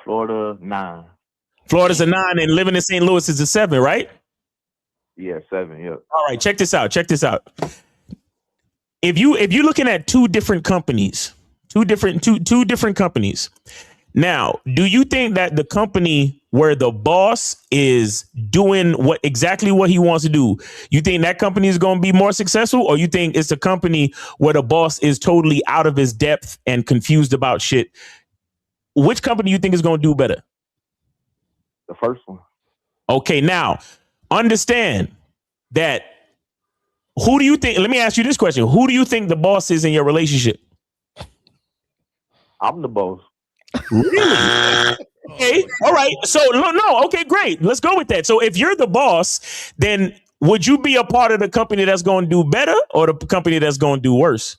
Florida 9. Florida's a 9, and living in St. Louis is a 7, right? Yeah, 7. Yep. All right, check this out. If you're looking at two different companies, two different companies. Now, do you think that the company where the boss is doing exactly what he wants to do, you think that company is going to be more successful, or you think it's a company where the boss is totally out of his depth and confused about shit? Which company you think is going to do better? The first one. Okay, now understand that. Who do you think? Let me ask you this question: who do you think the boss is in your relationship? I'm the boss. Really? Okay. All right. So no. Okay, great. Let's go with that. So if you're the boss, then would you be a part of the company that's going to do better, or the company that's going to do worse?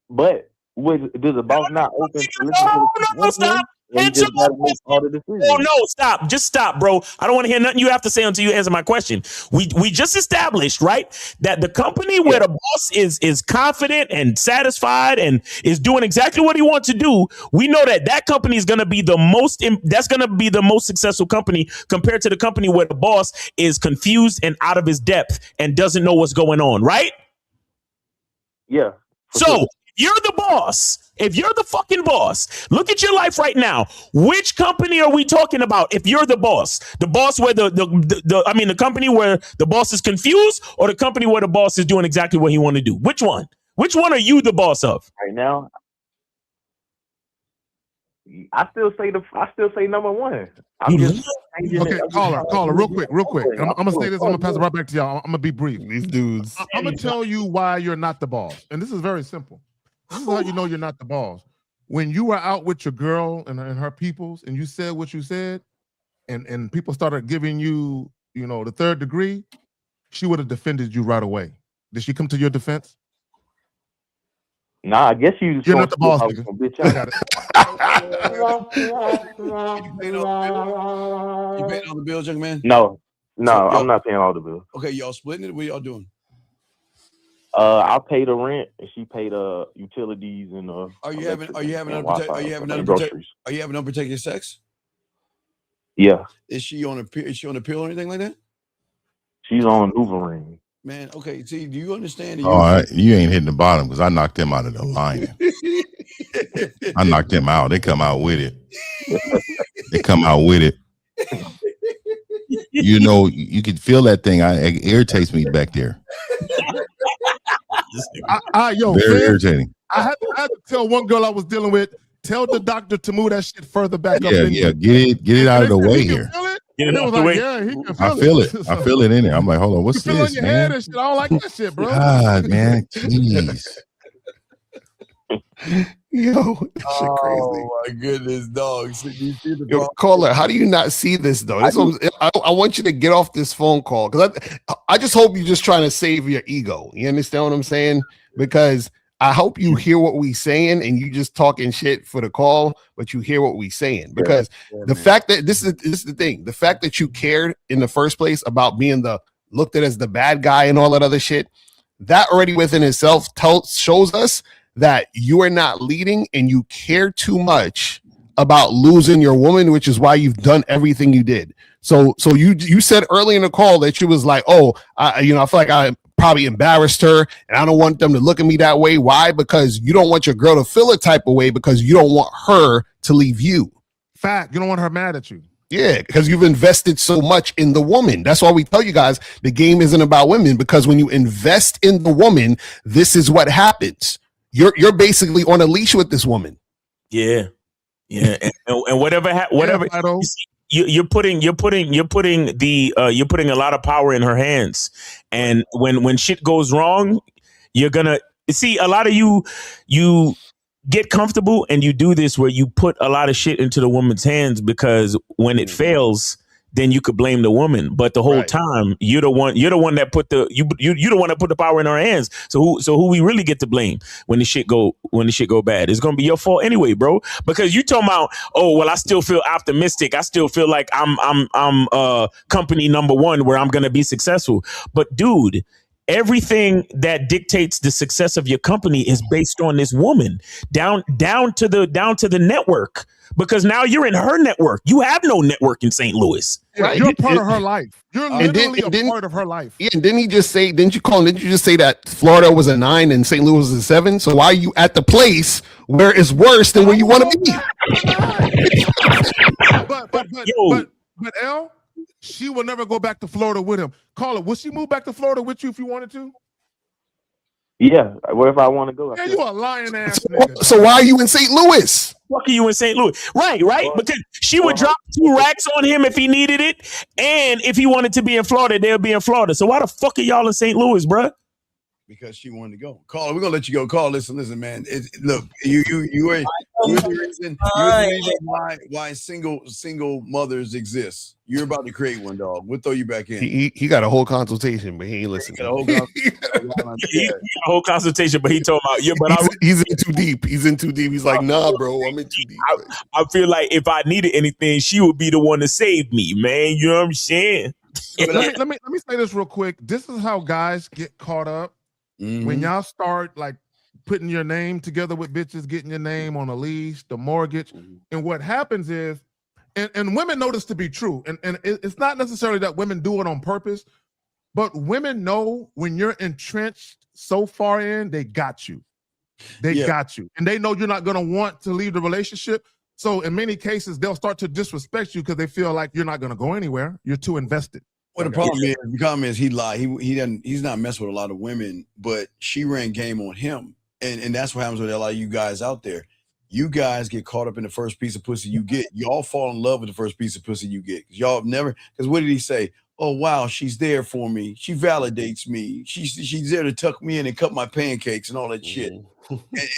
But does the boss not open to listen to No, stop. Oh no, stop. Just stop, bro. I don't want to hear nothing you have to say until you answer my question. We just established, right, that the company where the boss is confident and satisfied and is doing exactly what he wants to do, we know that company is going to be the most successful company compared to the company where the boss is confused and out of his depth and doesn't know what's going on, right? Yeah. So you're the boss. If you're the fucking boss, look at your life right now. Which company are we talking about? If you're the boss where the company where the boss is confused, or the company where the boss is doing exactly what he want to do? Which one? Which one are you the boss of? Right now, I still say number one. Okay, caller, real quick. I'm gonna say this. I'm gonna pass it right back to y'all. I'm gonna be brief. These dudes. I'm gonna tell you why you're not the boss, and this is very simple. This is how you know you're not the boss. When you were out with your girl and her peoples, and you said what you said, and people started giving you, the third degree, she would have defended you right away. Did she come to your defense? Nah, I guess you're not the boss, nigga. Bitch, I got it. You paying all the bills, young man? No, I'm not paying all the bills. Okay, y'all splitting it? What y'all doing? I pay the rent, and she paid utilities and Are you having unprotected sex? Yeah. Is she on a pill or anything like that? She's on Nuvaring. Man, okay. See, do you understand? All right, you ain't hitting the bottom because I knocked him out of the line. I knocked them out. They come out with it. They come out with it. You know, you can feel that thing. It irritates me back there. Yo, very Finn, irritating. I had to tell one girl I was dealing with, tell the doctor to move that shit further back up in Yeah, you. get it out of the way here. Get it out the way. Yeah, he can I feel it. I feel it in there. I'm like, hold on, what's you feel this, on your man? head and shit. I don't like that shit, bro. God, man, jeez. Yo, this shit crazy. Oh my goodness, dog. So you see the Yo, caller, how do you not see this though? I want you to get off this phone call because I just hope you're just trying to save your ego. You understand what I'm saying? Because I hope you hear what we saying and you just talking shit for the call, but you hear what we saying. Because the fact that this is the thing, the fact that you cared in the first place about being looked at as the bad guy and all that other shit, that already within itself shows us that you are not leading and you care too much about losing your woman, which is why you've done everything you did. So you said early in the call that you was like, oh, I feel like I probably embarrassed her and I don't want them to look at me that way. Why? Because you don't want your girl to feel a type of way because you don't want her to leave you. Fact, you don't want her mad at you. Yeah, because you've invested so much in the woman. That's why we tell you guys the game isn't about women, because when you invest in the woman, this is what happens. You're basically on a leash with this woman. Yeah, and whatever you're putting a lot of power in her hands, and when shit goes wrong, you're gonna see a lot of you get comfortable and you do this where you put a lot of shit into the woman's hands because when it fails, then you could blame the woman. But the whole time, you're the one that put the power in her hands. So who we really get to blame when the shit go bad? It's gonna be your fault anyway, bro. Because you talking about, oh well, I still feel optimistic. I still feel like I'm company number one where I'm gonna be successful. But dude, everything that dictates the success of your company is based on this woman down to the network. Because now you're in her network. You have no network in St. Louis. Yeah, you're a part of her life. You're literally a part of her life. Yeah, and didn't you just say that Florida was a 9 and St. Louis was a 7? So why are you at the place where it's worse than where you want to be? But L, she will never go back to Florida with him. Call her. Would she move back to Florida with you if you wanted to? Yeah, wherever I want to go. Yeah, you a lying ass nigga. So why are you in St. Louis? Fuck are you in St. Louis? Right. Because she would drop 2 racks on him if he needed it. And if he wanted to be in Florida, they'll be in Florida. So why the fuck are y'all in St. Louis, bruh? Because she wanted to go. Carl, we're gonna let you go. Carl, listen, man. Look, you're the reason why single mothers exist. You're about to create one, dog. We'll throw you back in. He got a whole consultation, but he ain't listening. He got a whole consultation, but he told me, he's in too deep. He's in too deep. He's like, nah, bro, I'm in too deep. I feel like if I needed anything, she would be the one to save me, man. You know what I'm saying? let me say this real quick. This is how guys get caught up. When y'all start like putting your name together with bitches, getting your name on a lease, the mortgage, and what happens is, and women know this to be true, and it's not necessarily that women do it on purpose, but women know when you're entrenched so far in, they got you. They got you, and they know you're not going to want to leave the relationship. So in many cases, they'll start to disrespect you because they feel like you're not going to go anywhere. You're too invested. Well, the problem is he lied. He's not messing with a lot of women, but she ran game on him. And that's what happens with a lot of you guys out there. You guys get caught up in the first piece of pussy you get. Y'all fall in love with the first piece of pussy you get. Y'all have never, because what did he say? Oh, wow, she's there for me. She validates me. She's there to tuck me in and cut my pancakes and all that shit.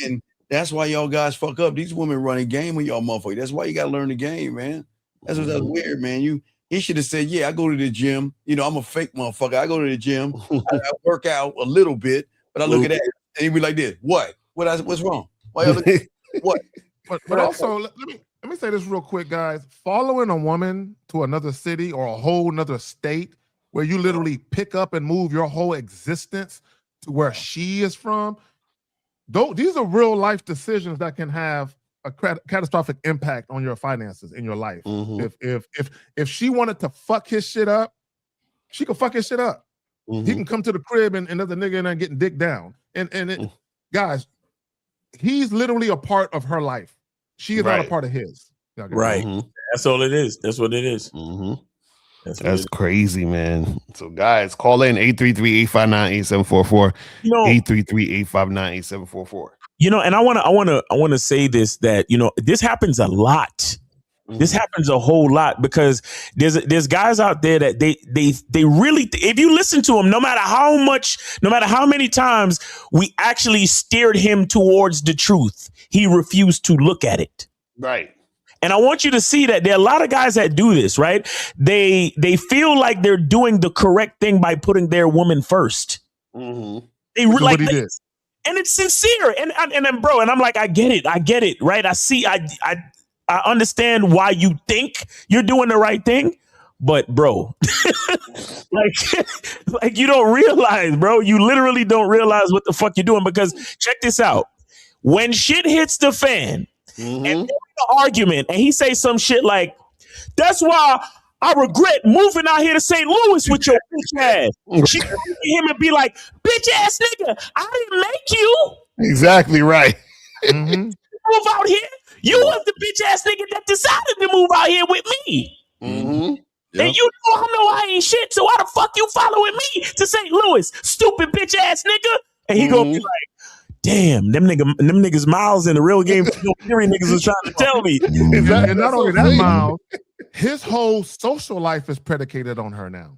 And that's why y'all guys fuck up. These women running game with y'all motherfuckers. That's why you got to learn the game, man. That's weird, man. He should have said, yeah, I go to the gym. You know, I'm a fake motherfucker. I go to the gym. I work out a little bit, but I look at that and he'd be like this. What's wrong? Why y'all look what? But also, let me say this real quick, guys. Following a woman to another city or a whole nother state where you literally pick up and move your whole existence to where she is from, these are real life decisions that can have a catastrophic impact on your finances in your life. If she wanted to fuck his shit up, she could fuck his shit up. He can come to the crib and another nigga in there getting dick down. Guys, he's literally a part of her life. She is not a part of his. Right. That's all it is. That's what it is. That's crazy, man. So guys, call in 833-859-8744. 833-859-8744. And I want to say this, that this happens a lot. This happens a whole lot because there's guys out there that they really, if you listen to them, no matter how many times we actually steered him towards the truth, he refused to look at it. Right. And I want you to see that there are a lot of guys that do this, right? They feel like they're doing the correct thing by putting their woman first. Mm-hmm. They like this, and it's sincere. And bro, and I'm like, I get it, right? I see, I understand why you think you're doing the right thing, but bro, like you don't realize, bro. You literally don't realize what the fuck you're doing, because check this out. When shit hits the fan, and they're in an argument, and he say some shit like, "That's why I regret moving out here to St. Louis with your bitch ass." She look at him and be like, "Bitch ass nigga, I didn't make you." Exactly right. Move out here. You was the bitch ass nigga that decided to move out here with me. And you know I ain't shit, so why the fuck you following me to St. Louis, stupid bitch ass nigga? And he gonna be like, damn, them niggas Miles in the real game theory niggas was trying to tell me. And not only that, Miles, his whole social life is predicated on her now.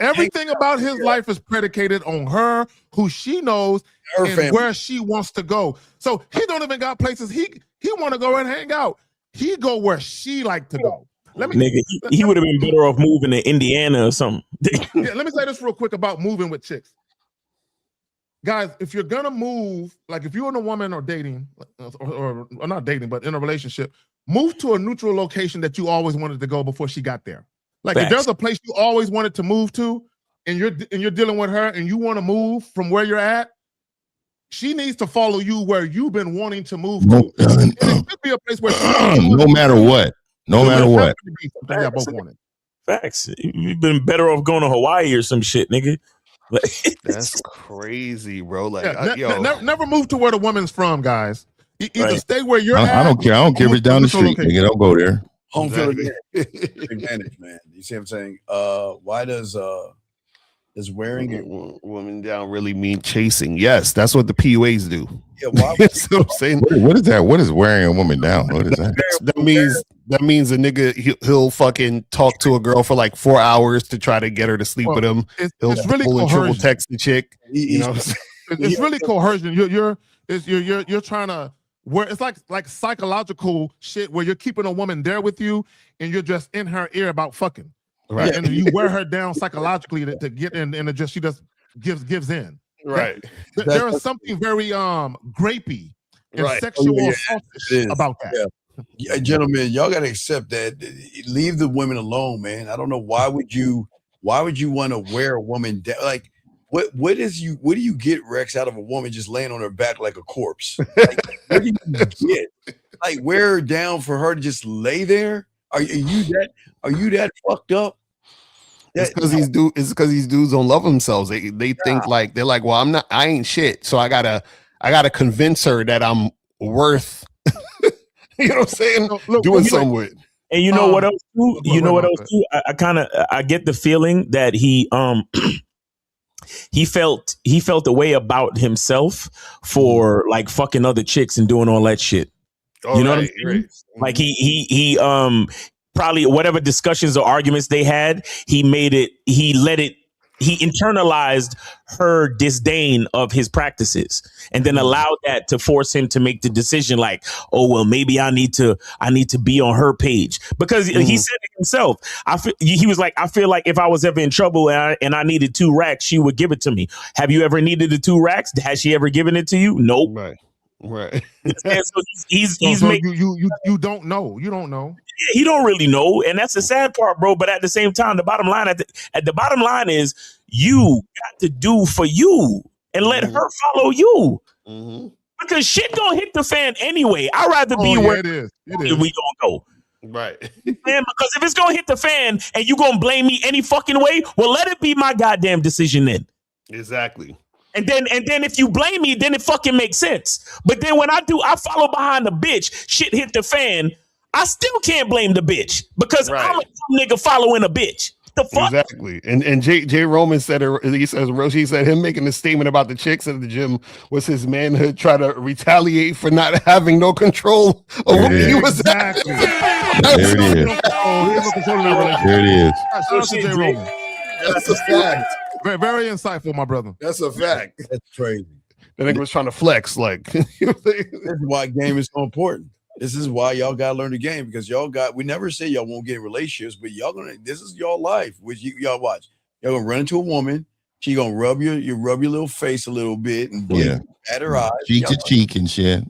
Everything about his life is predicated on her, who she knows, her and family, where she wants to go. So he don't even got places he want to go and hang out. He go where she like to go. He would have been better off moving to Indiana or something. Let me say this real quick about moving with chicks. Guys, if you're gonna move, like if you're in a woman or dating, or not dating, but in a relationship, move to a neutral location that you always wanted to go before she got there. Like if there's a place you always wanted to move to, and you're dealing with her, and you want to move from where you're at, she needs to follow you where you've been wanting to move to. It could be a place where no matter what. Both wanted. Facts. You've been better off going to Hawaii or some shit, nigga. That's crazy, bro. Like, never move to where the woman's from, guys. Either stay where you're at. I don't care. I don't care if it's down the street. Nigga, don't go there. Home field advantage, man. You see what I'm saying? Why does wearing it woman down really mean chasing? Yes, that's what the PUAs do. Yeah, why? That's what I'm saying. What is that? What is wearing a woman down? What is that? That means a nigga he'll fucking talk to a girl for like 4 hours to try to get her to sleep with him. He'll really pull and triple text the chick. It's really coercion. You're trying to where it's like psychological shit where you're keeping a woman there with you and you're just in her ear about fucking. Right. And you wear her down psychologically to get in, and she just gives in. Right. There is something very grapey and sexual about that. Yeah, gentlemen, y'all gotta accept that. Leave the women alone, man. I don't know why would you want to wear a woman down? Like, what do you get, Rex, out of a woman just laying on her back like a corpse? Like, what do you get? Like, wear her down for her to just lay there? Are you that fucked up? It's because these dudes don't love themselves. They think like they're like, well, I ain't shit, so I gotta convince her that I'm worth. You know what I'm saying? Doing something with. And you know what else too? I get the feeling that he felt the way about himself for like fucking other chicks and doing all that shit. You know what I'm saying? Right. Like he probably whatever discussions or arguments they had, he internalized her disdain of his practices and then allowed that to force him to make the decision like, oh, well, maybe I need to be on her page, because he said it himself. He was like, I feel like if I was ever in trouble and I needed 2 racks, she would give it to me. Have you ever needed the 2 racks? Has she ever given it to you? Nope. Right. And so he's making you don't know. You don't know. Yeah, he don't really know, and that's the sad part, bro. But at the same time, the bottom line the bottom line is you got to do for you and let her follow you, because shit gonna hit the fan anyway. I'd rather be where it is. We gonna go. Right. Man, because if it's gonna hit the fan and you gonna blame me any fucking way, well, let it be my goddamn decision then. Exactly. And then if you blame me, then it fucking makes sense. But then when I follow behind the bitch, shit hit the fan, I still can't blame the bitch because I'm a dumb nigga following a bitch. The fuck? Exactly. And Jay Roman said, he said him making the statement about the chicks at the gym was his manhood try to retaliate for not having no control of what he was exactly. There it is. There it is. Shout out to Jay Roman. That's a fact. Very, very insightful, my brother. That's a fact. That's crazy. The nigga was trying to flex, like. This is why game is so important. This is why y'all gotta learn the game because we never say y'all won't get in relationships, but this is your life, which y'all watch. Y'all gonna run into a woman, she gonna rub your little face a little bit and blink at her eyes. Cheek to cheek and shit.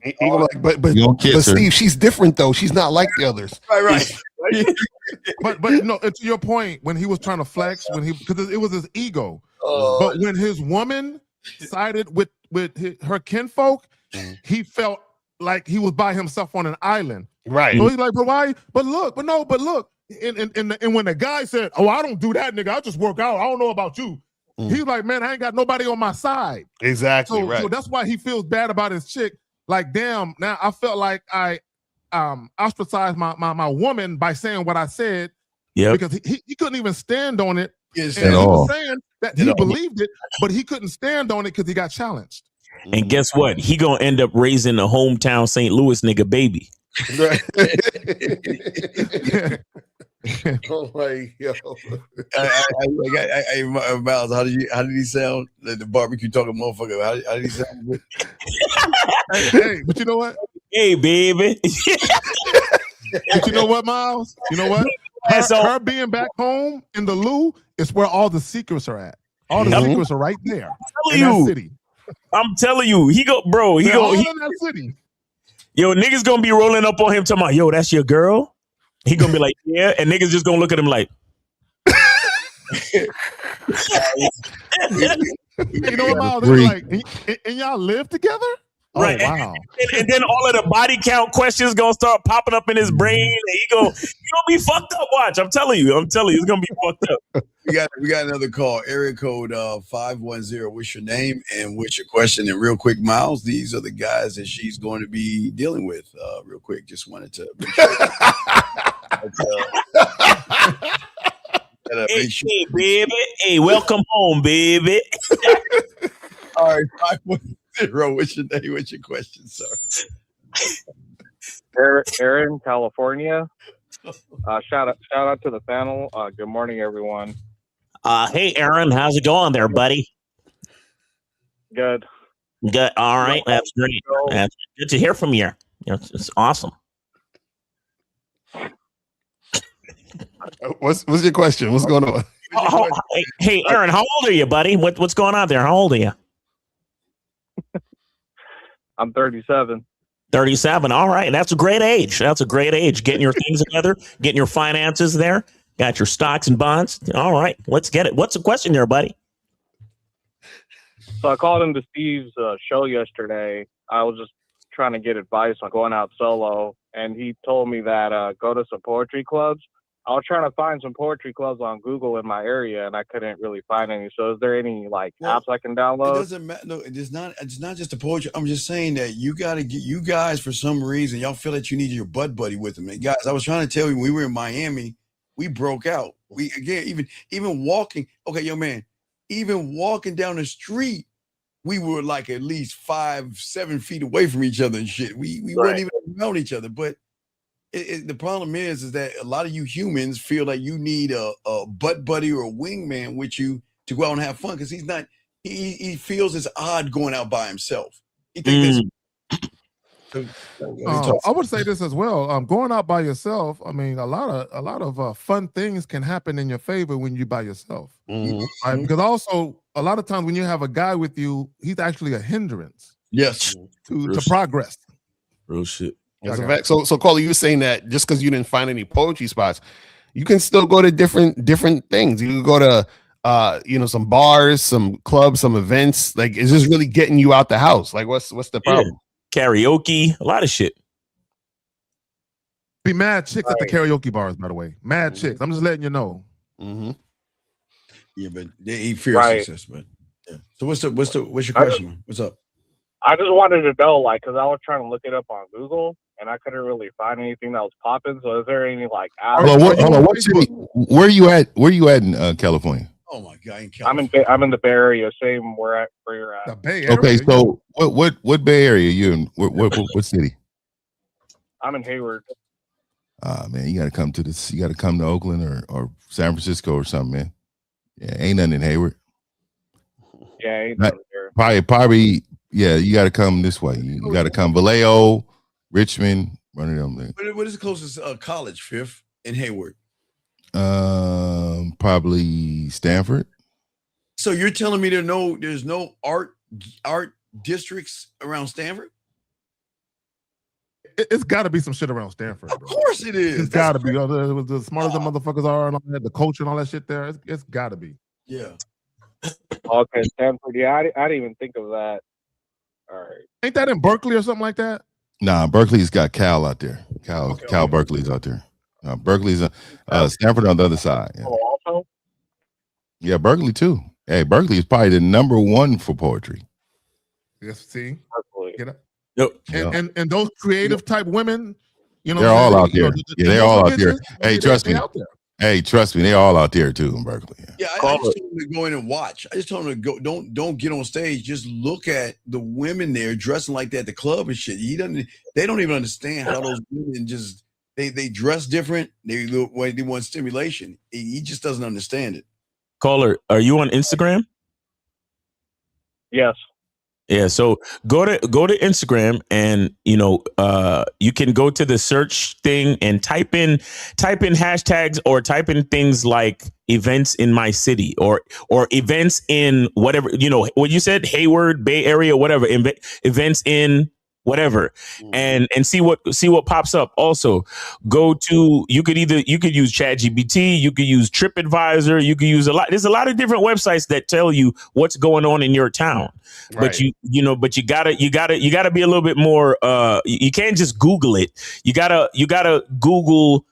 But You gonna kiss her. Steve, she's different though. She's not like the others. Right. but no, to your point, when he was trying to flex, because it was his ego. But when his woman sided with her kinfolk, he felt like he was by himself on an island. Right. So he's like, but why? But look. And when the guy said, "Oh, I don't do that, nigga. I just work out. I don't know about you." He's like, "Man, I ain't got nobody on my side." Exactly. So that's why he feels bad about his chick. Like, damn. Now I felt like I ostracized my woman by saying what I said. Yeah. Because he couldn't even stand on it. Yes, and he was saying that he believed it, but he couldn't stand on it because he got challenged. And guess what? He gonna end up raising a hometown St. Louis nigga baby. Oh my yo! Miles, how did he sound? The barbecue talking motherfucker. How did he sound? hey, but you know what? Hey, baby. But you know what, Miles? You know what? Her being back home in the Lou is where all the secrets are at. All the secrets are right there in that city. I'm telling you, in that city. Yo, niggas gonna be rolling up on him talking about, yo, that's your girl? He gonna be like, yeah, and niggas just gonna look at him like. You know what, Miles? They're like, and y'all live together? Right. Oh, wow. And then all of the body count questions gonna start popping up in his brain. And he gonna be fucked up. Watch. I'm telling you, it's gonna be fucked up. We got another call. Area code 510. What's your name and what's your question? And real quick, Miles, these are the guys that she's going to be dealing with. Real quick, just wanted to make sure. Hey, baby. Hey, welcome home, baby. All right, 510. What's your name? What's your question, sir? Aaron, California. Shout out to the panel. Good morning, everyone. Hey, Aaron, how's it going there, buddy? Good. All right, that's great. That's good to hear from you. It's awesome. What's your question? What's going on? Hey, Aaron, how old are you, buddy? What's going on there? How old are you? I'm 37. 37. All right. That's a great age. Getting your things together, getting your finances there. Got your stocks and bonds. All right. Let's get it. What's the question there, buddy? So I called into Steve's show yesterday. I was just trying to get advice on going out solo. And he told me that go to some poetry clubs. I was trying to find some poetry clubs on Google in my area, and I couldn't really find any. So, is there any apps I can download? It doesn't matter. No, it's not just the poetry. I'm just saying that you got to get you guys for some reason. Y'all feel that you need your butt buddy with them. And guys, I was trying to tell you when we were in Miami, we broke out. We again even walking. Okay, young man, even walking down the street, we were like at least 5-7 feet away from each other and shit. We weren't even around each other, but. The problem is that a lot of you humans feel like you need a butt buddy or a wingman with you to go out and have fun because he's not. He feels it's odd going out by himself. He thinks I would say this as well. Going out by yourself. I mean, a lot of fun things can happen in your favor when you're by yourself. Right? Because also a lot of times when you have a guy with you, he's actually a hindrance. Yes, to progress. Real shit. That's a fact. So Carly, you were saying that just because you didn't find any poetry spots, you can still go to different things. You can go to some bars, some clubs, some events. Like, is this really getting you out the house? Like, what's the problem? Yeah. Karaoke, a lot of shit. Be mad chicks at the karaoke bars, by the way. Mad chicks. I'm just letting you know. Yeah, but they eat fierce success, but So what's your question, man? What's up? I just wanted to know, like, because I was trying to look it up on Google and I couldn't really find anything that was popping. So is there any like apps? Hold on. What city? Where you at? Where you at in California? Oh my God, I'm in the Bay Area, same where you're at. The Bay Area. Okay, so what Bay Area you in? What city? I'm in Hayward. Man, you got to come to this. You got to come to Oakland or San Francisco or something, man. Yeah, ain't nothing in Hayward. Yeah, ain't nothing there. Probably. Yeah, you got to come this way. You got to come Vallejo, Richmond, one of them. What is the closest college, Fifth, in Hayward? Probably Stanford. So you're telling me there's no art districts around Stanford? It's got to be some shit around Stanford. Of course it is. It's got to be. The smartest the motherfuckers are and all that, the culture and all that shit there. It's got to be. Yeah. Okay, Stanford. Yeah, I didn't even think of that. All right. Ain't that in Berkeley or something like that? Nah, Berkeley's got Cal out there. Cal Berkeley's out there. Berkeley's Stanford on the other side. Yeah. Oh, also? Yeah, Berkeley too. Hey, Berkeley is probably the number one for poetry. Yes, see, get up. Yep. And those creative type women, you know, They're all out there. Yeah, they're all out there. bitches, Hey, trust me. Hey, trust me, they're all out there too in Berkeley. Yeah, I just told them to go in and watch. I just told them to go. Don't get on stage. Just look at the women there dressing like that at the club and shit. They don't even understand how those women just they dress different. They want stimulation. He just doesn't understand it. Caller, are you on Instagram? Yes. Yeah, so go to Instagram and you can go to the search thing and type in hashtags or type in things like events in my city or events in whatever, what you said, Hayward, Bay Area, whatever, events in whatever, and see what pops up. Also, you could use ChatGPT, you could use TripAdvisor, you could use there's a lot of different websites that tell you what's going on in your town. Right. But you gotta be a little bit more. You can't just Google it. You gotta Google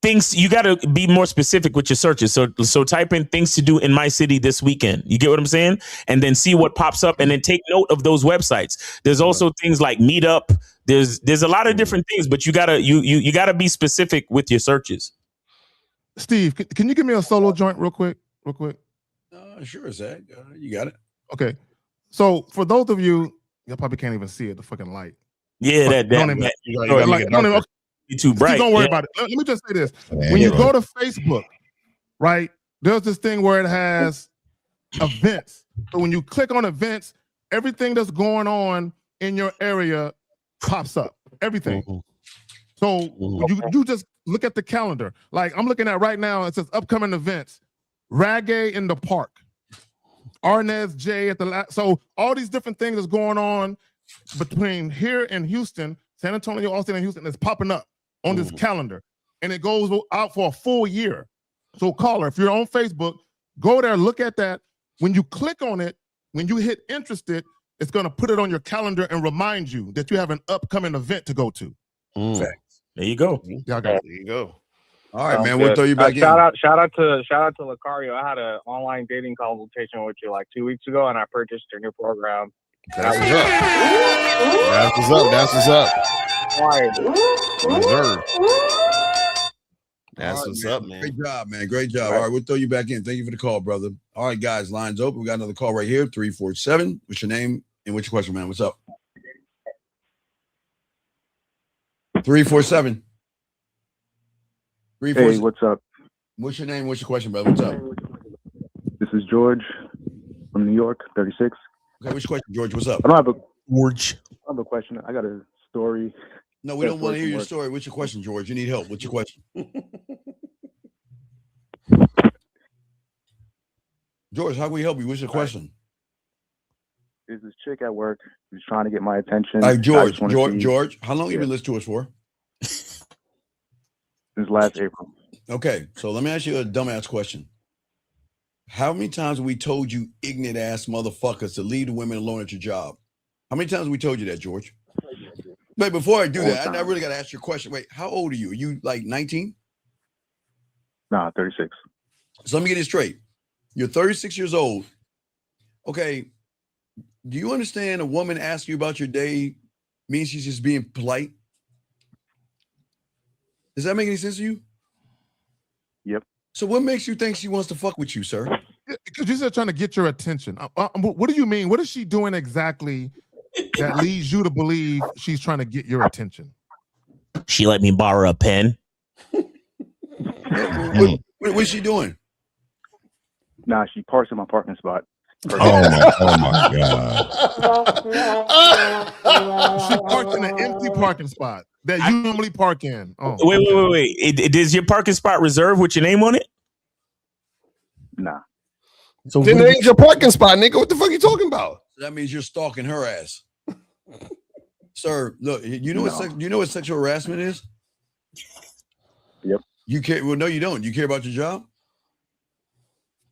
things. You gotta be more specific with your searches. So type in things to do in my city this weekend. You get what I'm saying? And then see what pops up, and then take note of those websites. There's also things like Meetup. There's a lot of different things, but you gotta be specific with your searches. Steve, can you give me a solo joint real quick? Sure, Zach. You got it. Okay. So for those of you probably can't even see it, the fucking light. Yeah, but that too bright. Don't worry about it. Let me just say this. When you go to Facebook, right, there's this thing where it has events. So when you click on events, everything that's going on in your area pops up. Everything. So you just look at the calendar. Like I'm looking at right now, it says upcoming events. Reggae in the Park. Arnez J at the so all these different things that's going on between here and Houston, San Antonio, Austin, and Houston is popping up on this calendar, and it goes out for a full year. So caller, if you're on Facebook, go there, look at that. When you click on it, when you hit interested, it's going to put it on your calendar and remind you that you have an upcoming event to go to. There you go. Y'all got it. There you go. All right, man. We'll throw you back in. Shout out to Lucario. I had an online dating consultation with you like 2 weeks ago, and I purchased your new program. That's what's up. That's what's up. That's what's up, man. Great job, man. Great job. All right, we'll throw you back in. Thank you for the call, brother. All right, guys, lines open. We got another call right here, 347. What's your name and what's your question, man? What's up? 347. Hey, what's up? What's your name? What's your question, brother? What's up? This is George from New York, 36. Okay, what's your question, George? What's up? I don't have a George. I have a question. I got a story. No, we don't want to hear your story. What's your question, George? You need help. What's your question? George, how can we help you? What's your question? There's this chick at work who's trying to get my attention. All right, George, how long have you been listening to us for? Since last April. Okay, so let me ask you a dumbass question. How many times have we told you ignorant ass motherfuckers to leave the women alone at your job? How many times have we told you that, George? Wait, before I do that, I really got to ask you a question. Wait, how old are you? Are you like 19? Nah, 36. So let me get it straight. You're 36 years old, Okay, do you understand a woman asking you about your day means she's just being polite? Does that make any sense to you? Yep. So what makes you think she wants to fuck with you, sir? Because you said trying to get your attention. What do you mean? What is she doing exactly that leads you to believe she's trying to get your attention? She let me borrow a pen. What's she doing? Nah, she parks in my parking spot. Oh my God. She parked in an empty parking spot that you normally park in. Oh, Wait. Is your parking spot reserved with your name on it? Nah. So then it ain't your parking spot, nigga. What the fuck are you talking about? That means you're stalking her ass. Sir, look, you know what sexual harassment is? Yep. You care? Well, no, you don't. You care about your job?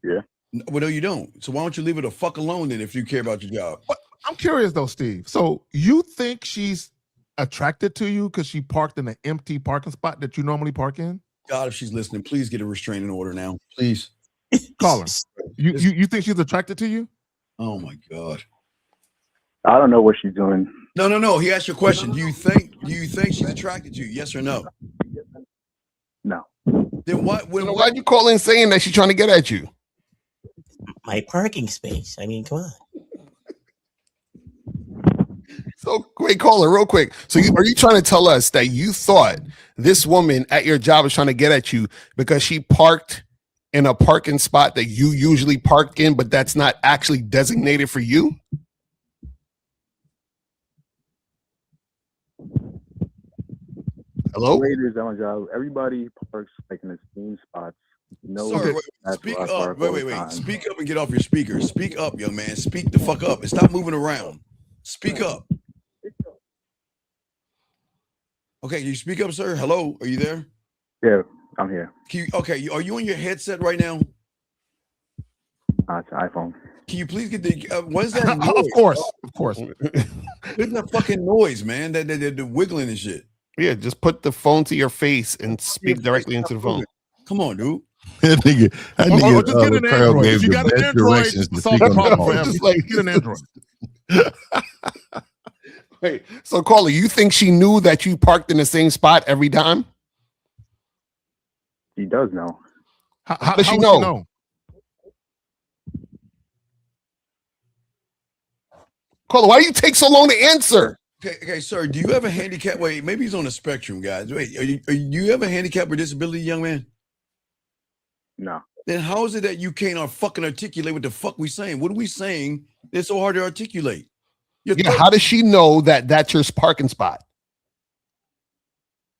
Yeah. Well, no, you don't. So why don't you leave it the fuck alone then if you care about your job? But I'm curious though, Steve. So you think she's attracted to you because she parked in an empty parking spot that you normally park in? God, if she's listening, please get a restraining order now. Please. Call her. You think she's attracted to you? Oh my God. I don't know what she's doing. No. He asked you a question. Do you think she's attracted to you? Yes or no? No. Then why'd you call in saying that she's trying to get at you? My parking space. I mean, come on. So wait, caller, real quick. So are you trying to tell us that you thought this woman at your job was trying to get at you because she parked in a parking spot that you usually park in, but that's not actually designated for you? Hello? Ladies at my job, everybody parks like in the same spots. No, Sir, speak up. Wait. Speak up and get off your speaker. Speak up, young man. Speak the fuck up and stop moving around. Speak up. Okay, you speak up, sir. Hello, are you there? Yeah, I'm here. Are you on your headset right now? It's an iPhone. Can you please get the? What is that noise? Of course. What's that fucking noise, man? That the wiggling and shit. Yeah, just put the phone to your face and speak directly into the phone. Come on, dude. That nigga just get an Android. If you got an Android, solve the problem forever. Just like Get an Android. Wait, so caller, you think she knew that you parked in the same spot every time? She does know. How does she know? Caller, why do you take so long to answer? Okay, sir. Do you have a handicap? Wait, maybe he's on the spectrum, guys. Wait, do you have a handicap or disability, young man? No. Then how is it that you can't fucking articulate what the fuck we saying? What are we saying that's so hard to articulate? How does she know that that's your parking spot?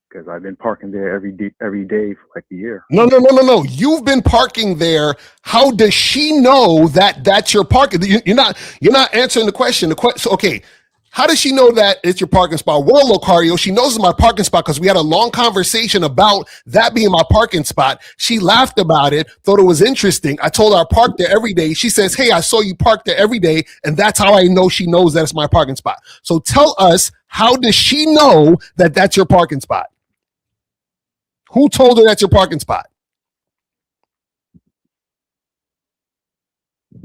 Because I've been parking there every day for like a year. No. You've been parking there. How does she know that that's your parking? You're not answering the question. Okay. How does she know that it's your parking spot? Well, Locario, she knows it's my parking spot because we had a long conversation about that being my parking spot. She laughed about it, thought it was interesting. I told her I park there every day. She says, hey, I saw you park there every day, and that's how I know she knows that it's my parking spot. So tell us, how does she know that that's your parking spot? Who told her that's your parking spot?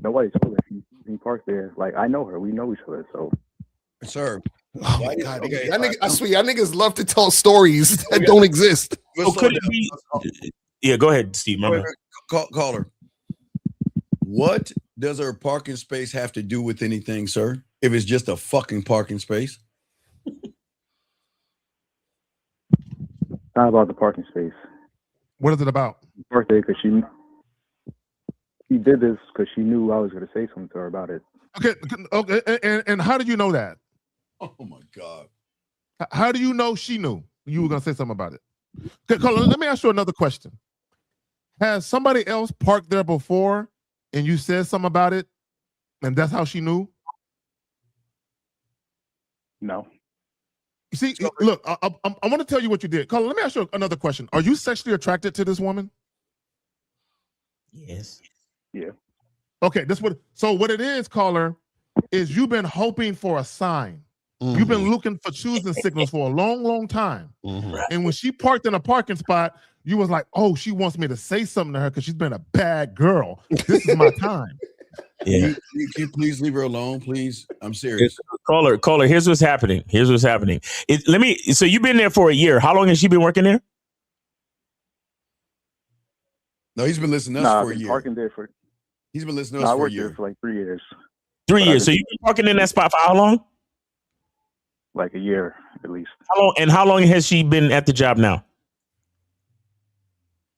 Nobody told her. She parked there. Like, I know her. We know each other, so... Sir. Oh my God, I swear, y'all niggas love to tell stories that don't exist. So could it be? Yeah, go ahead, Steve. Caller. What does her parking space have to do with anything, sir? If it's just a fucking parking space? Not about the parking space. What is it about? Birthday, because she did this because she knew I was going to say something to her about it. Okay, and how did you know that? Oh my God! How do you know she knew you were going to say something about it? Okay, Colin, let me ask you another question. Has somebody else parked there before, and you said something about it, and that's how she knew? No. You see, look, I want to tell you what you did. Colin, let me ask you another question. Are you sexually attracted to this woman? Yes. Yeah. Okay, so what it is, caller, is you've been hoping for a sign. Mm-hmm. You've been looking for choosing signals for a long, long time. Mm-hmm. And when she parked in a parking spot, you was like, oh, she wants me to say something to her because she's been a bad girl. This is my time. Yeah. Can you please leave her alone, please? I'm serious. Caller. Here's what's happening. So you've been there for a year. How long has she been working there? No, he's been listening to us for a I've been year. parking there for. He's been listening to us I for a worked year. there for like 3 years. 3 years. So you've been parking in that spot for how long? Like a year at least. How long has she been at the job now?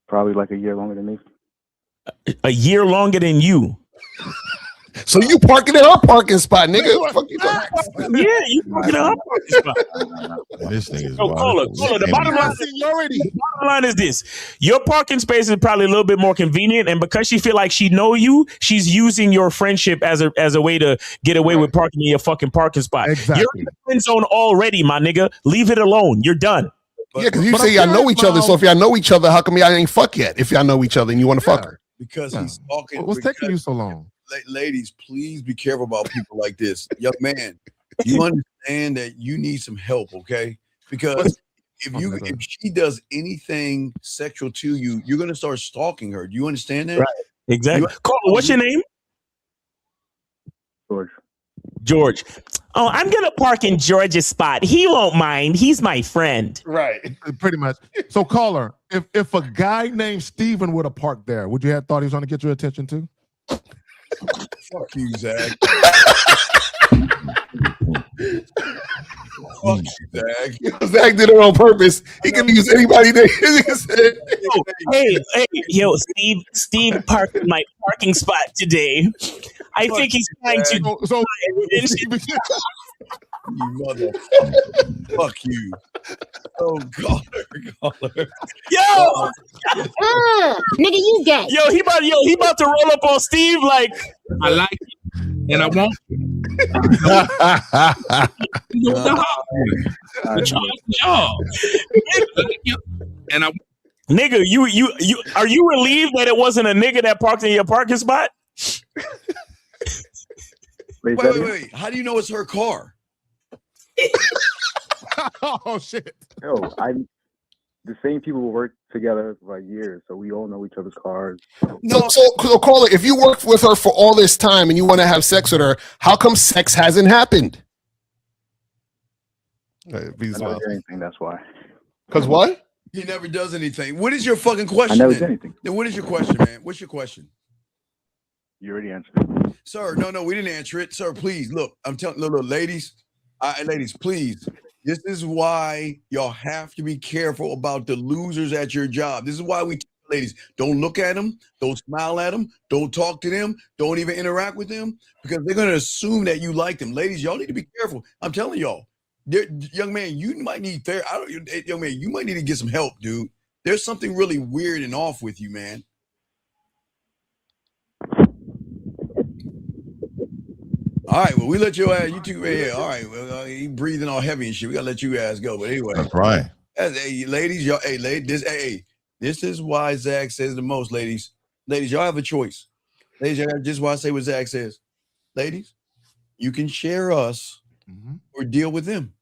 Probably like a year longer than me. A year longer than you. So you parking in our parking spot, nigga. What the fuck you talking? Yeah, you parking in our parking spot. This thing is Caller, the bottom line is this. Your parking space is probably a little bit more convenient, and because she feel like she know you, she's using your friendship as a way to get away with parking in your fucking parking spot. Exactly. You're in the friend zone already, my nigga. Leave it alone. You're done. Yeah, because you say y'all know each other. So if y'all know each other, how come y'all ain't fuck yet? If y'all know each other and you want to fuck her. Because he's talking. What's taking you so long? Ladies, please be careful about people like this. Young man, you understand that you need some help, okay? Because if she does anything sexual to you, you're gonna start stalking her. Do you understand that? Right. Exactly. Caller, what's your name? George. Oh, I'm gonna park in George's spot. He won't mind. He's my friend. Right. Pretty much. So, caller, if a guy named Steven would have parked there, would you have thought he was trying to get your attention too? Fuck you, Zach. Fuck you, Zach. Zach did it on purpose. He can use anybody there. Yo, Steve parked in my parking spot today. I think he's trying to. You motherfucker. Fuck you. Oh, caller. Yo! Nigga, you gay. Yo, he about to roll up on Steve like I like it, and I want and I nigga, you are you relieved that it wasn't a nigga that parked in your parking spot? Wait. How do you know it's her car? Oh shit! Yo, the same people work together for like years, so we all know each other's cars. So caller, if you worked with her for all this time and you want to have sex with her, how come sex hasn't happened? I never did anything. That's why. Because what? He never does anything. What is your fucking question? I never did anything. Then what is your question, man? What's your question? You already answered. Sir, no, we didn't answer it. Sir, please, look, I'm telling look, ladies, please. This is why y'all have to be careful about the losers at your job. This is why we tell ladies, don't look at them, don't smile at them, don't talk to them, don't even interact with them, because they're going to assume that you like them. Ladies, y'all need to be careful. I'm telling y'all, young man, you might need therapy. Young man, you might need to get some help, dude. There's something really weird and off with you, man. All right, well, we let your ass, you two right here. All right, well, he breathing all heavy and shit. We gotta let you ass go. But anyway, that's right. Hey, ladies, y'all. Hey, ladies, this is why Zach says the most. Ladies, y'all have a choice. Ladies, y'all just why I say what Zach says. Ladies, you can share us or deal with them.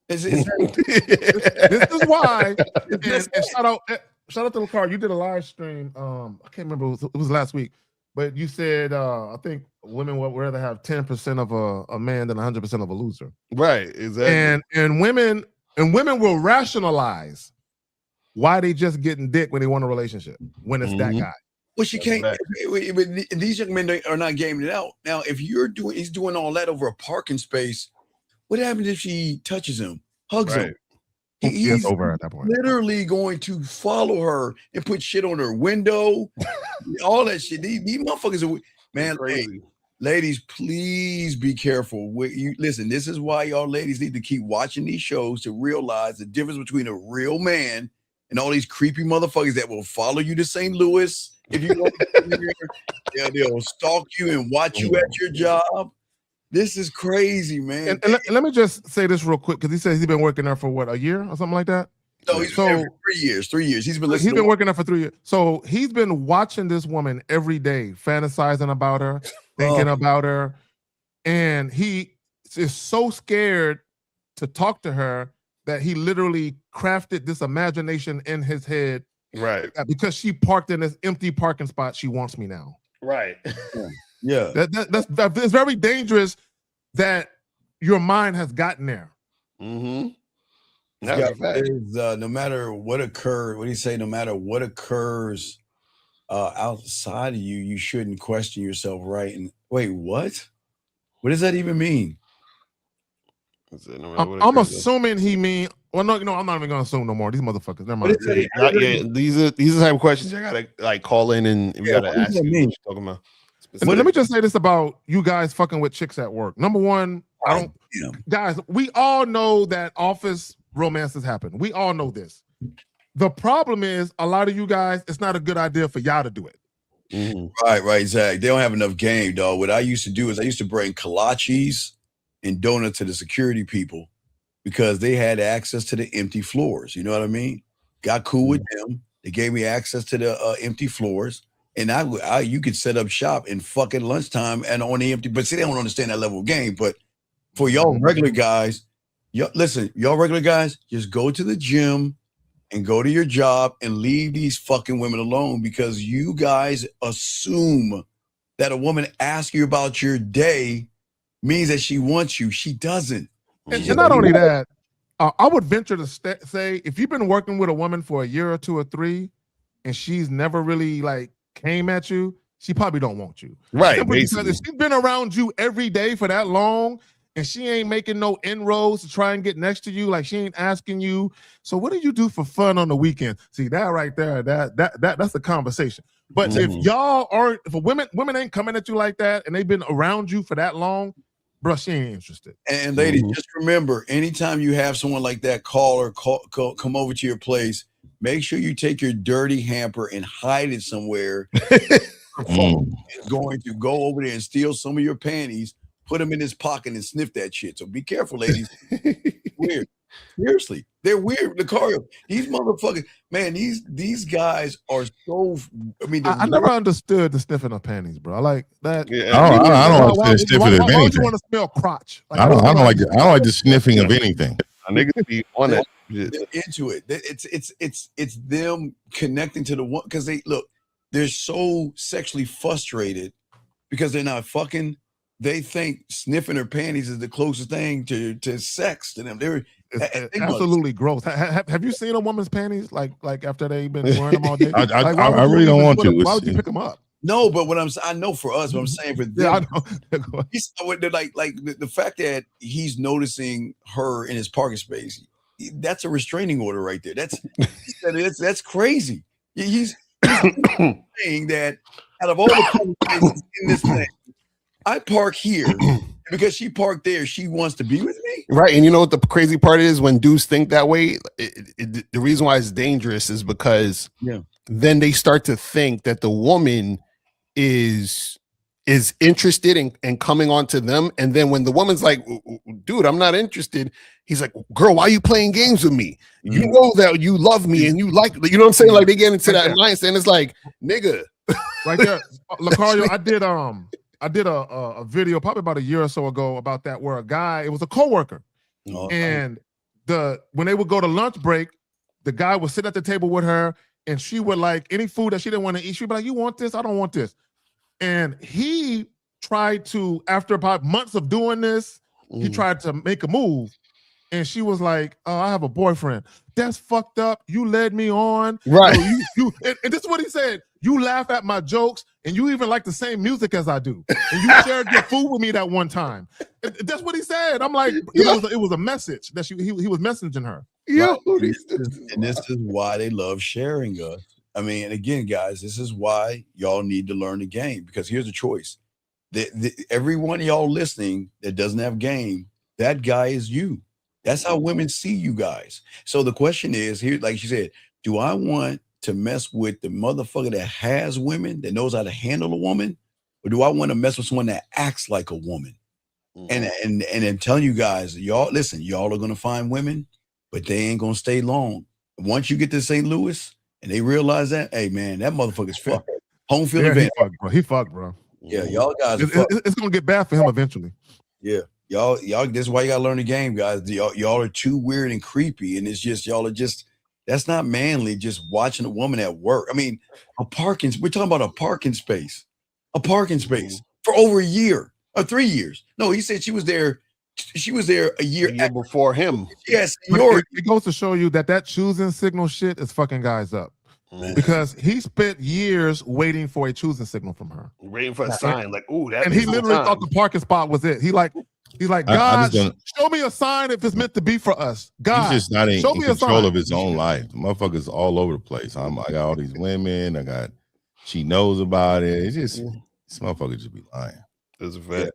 This is why. And shout out to the car. You did a live stream. I can't remember. It was last week. But you said, I think women would rather have 10% of a man than 100% of a loser. Right, exactly. And women will rationalize why they just getting dick when they want a relationship, when it's that guy. Well, she can't. These young men are not gaming it out. Now, if he's doing all that over a parking space, what happens if she touches him, hugs him? He's over at that point. Literally going to follow her and put shit on her window, all that shit. These motherfuckers are, man. Hey, ladies, please be careful. Listen, this is why y'all ladies need to keep watching these shows to realize the difference between a real man and all these creepy motherfuckers that will follow you to St. Louis if you want to come here. They'll stalk you and watch you at your job. This is crazy, man. And let me just say this real quick, because he says he's been working there for what, a year or something like that? No, he's been there for 3 years. 3 years. He's been listening. He's been working there for 3 years. So he's been watching this woman every day, fantasizing about her, thinking about her. And he is so scared to talk to her that he literally crafted this imagination in his head. Right. Because she parked in this empty parking spot, she wants me now. Right. Yeah. That's very dangerous that your mind has gotten there. Mm-hmm. No matter what occurred, what do you say? No matter what occurs outside of you, you shouldn't question yourself, right? And wait, what? What does that even mean? I'm assuming he mean. Well, no, I'm not even gonna assume no more. These motherfuckers. Never mind. These are the type of questions you gotta like call in and we gotta ask you what you're talking about. Let me just say this about you guys fucking with chicks at work. Number one, guys, we all know that office romances happen. We all know this. The problem is a lot of you guys, it's not a good idea for y'all to do it. Right, Zach. They don't have enough game, dog. What I used to do is I used to bring kolaches and donuts to the security people because they had access to the empty floors. You know what I mean? Got cool with them. They gave me access to the empty floors. And you could set up shop in fucking lunchtime and on the empty. But see, they don't understand that level of game. But for y'all regular guys, y'all regular guys, just go to the gym and go to your job and leave these fucking women alone because you guys assume that a woman asks you about your day means that she wants you. She doesn't. And not only that, I would venture to say if you've been working with a woman for a year or two or three and she's never really like came at you, she probably don't want you. Right. Because if she's been around you every day for that long and she ain't making no inroads to try and get next to you, like she ain't asking you, so what do you do for fun on the weekend? See that right there, that's the conversation. But if y'all aren't, if women ain't coming at you like that and they've been around you for that long, bro, she ain't interested. And ladies, just remember, anytime you have someone like that come over to your place, make sure you take your dirty hamper and hide it somewhere. Going to go over there and steal some of your panties, put them in his pocket and sniff that shit. So be careful, ladies. Weird. Seriously, they're weird. Lucario, these motherfuckers, man, these guys are so. I mean, I never understood the sniffing of panties, bro. I like that. Yeah, I don't like the sniffing of anything. Why would you want to smell crotch? Like, I don't like the sniffing of anything. Niggas be on that. They're into it. It's them connecting to the one because they're so sexually frustrated because they're not fucking. They think sniffing her panties is the closest thing to sex to them. It's absolutely gross. Have you seen a woman's panties like after they've been wearing them all day? I really don't want to. Why would you pick them up? No, but I know for us, but I'm saying for them, yeah, I know. the fact that he's noticing her in his parking space, that's a restraining order right there. That's crazy. He's saying that out of all the places in this thing, I park here because she parked there. She wants to be with me. Right. And you know what the crazy part is when dudes think that way? The reason why it's dangerous is because then they start to think that the woman is interested in coming on to them. And then when the woman's like, dude, I'm not interested. He's like, girl, why are you playing games with me? You know that you love me and you like, you know what I'm saying? Like they get into that mindset and it's like, nigga. Right there. Lucario, I did a video probably about a year or so ago about that where a guy, it was a coworker. And when they would go to lunch break, the guy would sit at the table with her and she would like any food that she didn't want to eat. She'd be like, you want this? I don't want this. And he tried to, after about months of doing this, he tried to make a move. And she was like, oh, I have a boyfriend. That's fucked up. You led me on. Right. And this is what he said. You laugh at my jokes and you even like the same music as I do. And you shared your food with me that one time. That's what he said. I'm like, it was a message that he was messaging her. Yeah. And this is why they love sharing us. I mean, and again, guys, this is why y'all need to learn the game because here's the choice. Every one of y'all listening that doesn't have game, that guy is you. That's how women see you guys. So the question is here, like she said, do I want to mess with the motherfucker that has women, that knows how to handle a woman? Or do I want to mess with someone that acts like a woman? And I'm telling you guys, y'all, listen, y'all are going to find women, but they ain't going to stay long. Once you get to St. Louis and they realize that, hey, man, that motherfucker's fucked. Home field advantage. He fucked, bro. Yeah, y'all guys it's going to get bad for him eventually. Yeah. Y'all, this is why you gotta learn the game, guys. Y'all are too weird and creepy, and it's just that's not manly. Just watching a woman at work. I mean, we're talking about a parking space. for over a year or 3 years. No, he said she was there a year before him. Yes, it goes to show you that choosing signal shit is fucking guys up. Because he spent years waiting for a choosing signal from her. Waiting for a sign, like, ooh, that. And he literally thought the parking spot was it. He's like, God, show me a sign if it's meant to be for us. God, he's just not in show me control of his own life. The motherfucker's all over the place. I got all these women. She knows about it. It's just this motherfucker just be lying. That's a fact.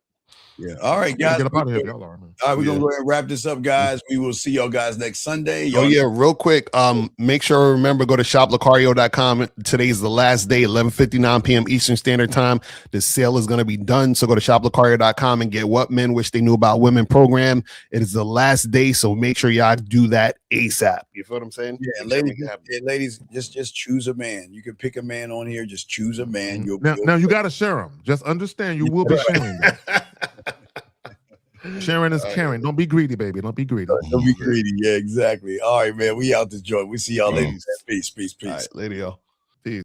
Yeah. All right, guys. Get up out of here, y'all are, man. All right, we're gonna go ahead and wrap this up, guys. We will see y'all guys next Sunday. Oh yeah, real quick. Make sure to remember, go to shoplucario.com. Today's the last day, 11:59 p.m. Eastern Standard Time. The sale is gonna be done. So go to shoplucario.com and get What Men Wish They Knew About Women program. It is the last day, so make sure y'all do that ASAP. You feel what I'm saying? Yeah, ladies, just choose a man. You can pick a man on here. Just choose a man. Now you got to share them. Just understand, you will be sharing them. Sharing is caring. Don't be greedy, baby. Don't be greedy. Don't be greedy. Yeah, exactly. All right, man. We out this joint. We see y'all later. Peace. All right, later, y'all.